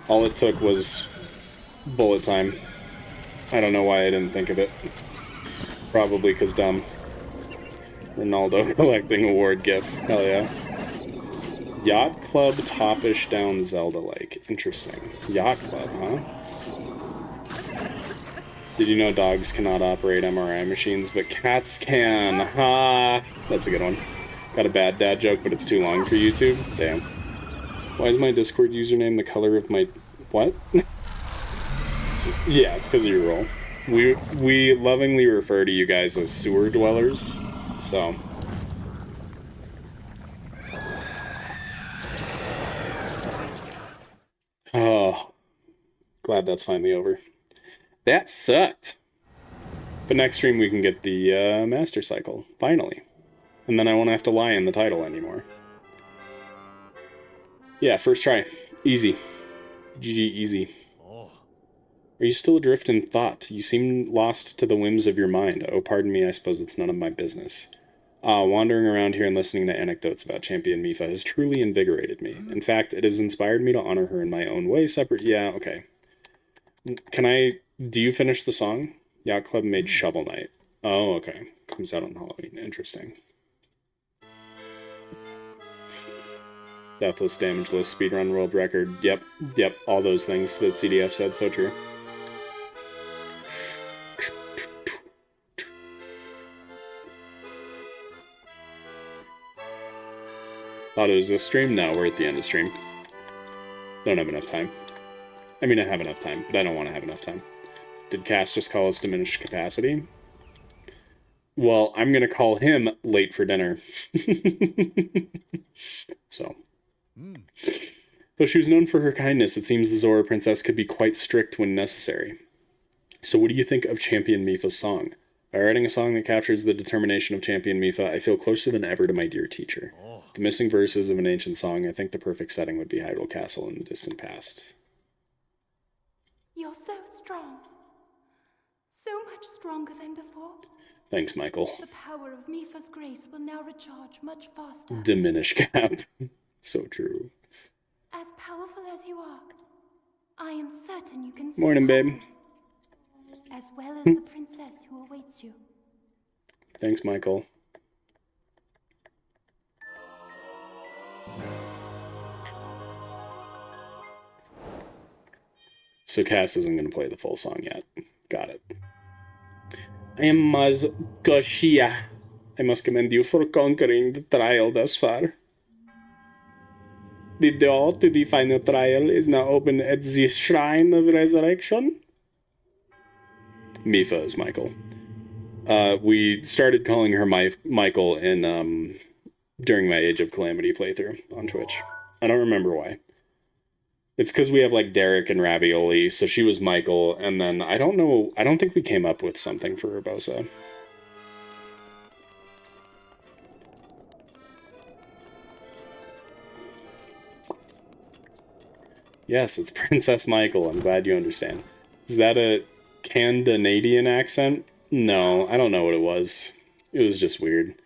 All it took was bullet time. I don't know why I didn't think of it. Probably because dumb. Ronaldo collecting award gift. Hell yeah. Yacht Club topish down Zelda like. Interesting. Yacht Club, huh? Did you know dogs cannot operate MRI machines, but cats can? Ha! That's a good one. Got a bad dad joke, but it's too long for YouTube? Damn. Why is my Discord username the color of my... What? Yeah, it's because of your role. We lovingly refer to you guys as sewer dwellers, so... Oh. Glad that's finally over. That sucked! But next stream we can get the Master Cycle, finally. And then I won't have to lie in the title anymore. Yeah, first try. Easy. GG easy. Are you still adrift in thought? You seem lost to the whims of your mind. Oh, pardon me, I suppose it's none of my business. Wandering around here and listening to anecdotes about Champion Mipha has truly invigorated me. In fact, it has inspired me to honor her in my own way, separate... Yeah, okay. Can I... Do you finish the song? Yacht Club made Shovel Knight. Oh, okay. Comes out on Halloween. Interesting. Deathless, damageless, speedrun world record. Yep, all those things that CDF said, so true. Thought it was this stream? No, we're at the end of stream. Don't have enough time. I mean, I have enough time, but I don't want to have enough time. Did Cass just call us diminished capacity? Well, I'm going to call him late for dinner. So... Though she was known for her kindness, it seems the Zora princess could be quite strict when necessary. So what do you think of Champion Mipha's song? By writing a song that captures the determination of Champion Mipha, I feel closer than ever to my dear teacher. The missing verses of an ancient song, I think the perfect setting would be Hyrule Castle in the distant past. You're so strong. So much stronger than before. Thanks, Michael. The power of Mipha's grace will now recharge much faster. Diminish cap. So true. As powerful as you are, I am certain you can... Morning, babe. As well as the princess who awaits you. Thanks, Michael. So Cass isn't going to play the full song yet. Got it. I am Maz Goshia. I must commend you for conquering the trial thus far. The door to the final trial is now open at the Shrine of Resurrection. Mifa is Michael. We started calling her Michael in during my Age of Calamity playthrough on Twitch. I don't remember why. It's because we have like Derek and Ravioli, so she was Michael, and then I don't know, I don't think we came up with something for Urbosa. Yes, it's Princess Michael. I'm glad you understand. Is that a Canadian accent? No, I don't know what it was. It was just weird.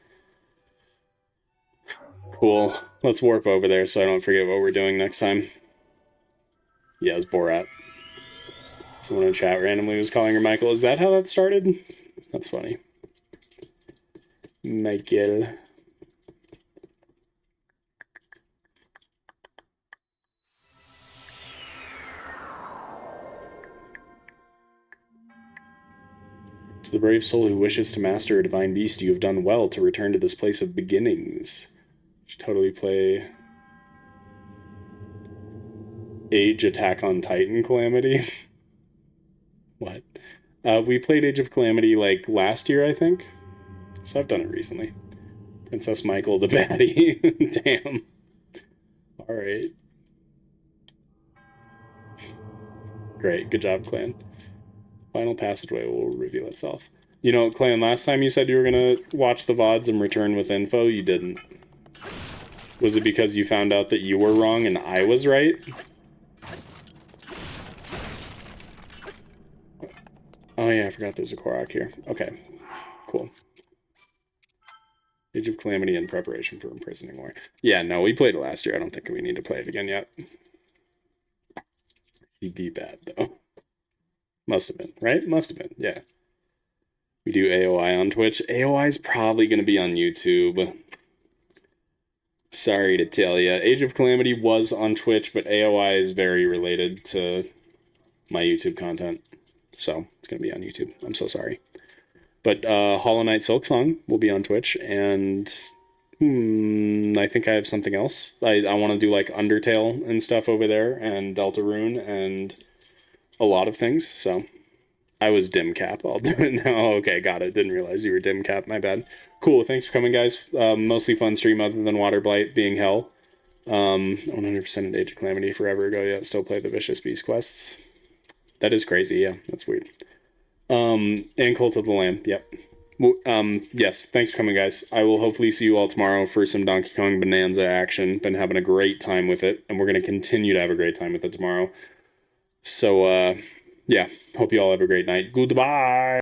Cool. Let's warp over there so I don't forget what we're doing next time. Yeah, it's Borat. Someone in chat randomly was calling her Michael. Is that how that started? That's funny. Michael. To the brave soul who wishes to master a divine beast, you have done well to return to this place of beginnings. You should totally play Age Attack on Titan Calamity. What? We played Age of Calamity like last year, I think. So I've done it recently. Princess Michael the baddie. Damn. Alright. Great. Good job, Clan. Final passageway will reveal itself. You know, Clan, last time you said you were going to watch the VODs and return with info, you didn't. Was it because you found out that you were wrong and I was right? Oh yeah, I forgot there's a Korok here. Okay, cool. Age of Calamity in preparation for Imprisoning War. Yeah, no, we played it last year. I don't think we need to play it again yet. He'd be bad, though. Must have been, right? Must have been, yeah. We do AOI on Twitch. AOI is probably going to be on YouTube. Sorry to tell you. Age of Calamity was on Twitch, but AOI is very related to my YouTube content. So it's going to be on YouTube. I'm so sorry. But Hollow Knight Silksong will be on Twitch, and I think I have something else. I want to do like Undertale and stuff over there, and Deltarune, and a lot of things. So I was dim cap. I'll do it now. Okay, got it. Didn't realize you were dim cap. My bad. Cool. Thanks for coming, guys. Mostly fun stream other than Water Blight being hell. 100% in Age of Calamity forever ago. Yeah, still play the Vicious Beast quests. That is crazy. Yeah, that's weird. And Cult of the Lamb. Yep. Yes, thanks for coming, guys. I will hopefully see you all tomorrow for some Donkey Kong Bonanza action. Been having a great time with it, and we're going to continue to have a great time with it tomorrow. So, yeah, hope you all have a great night. Goodbye!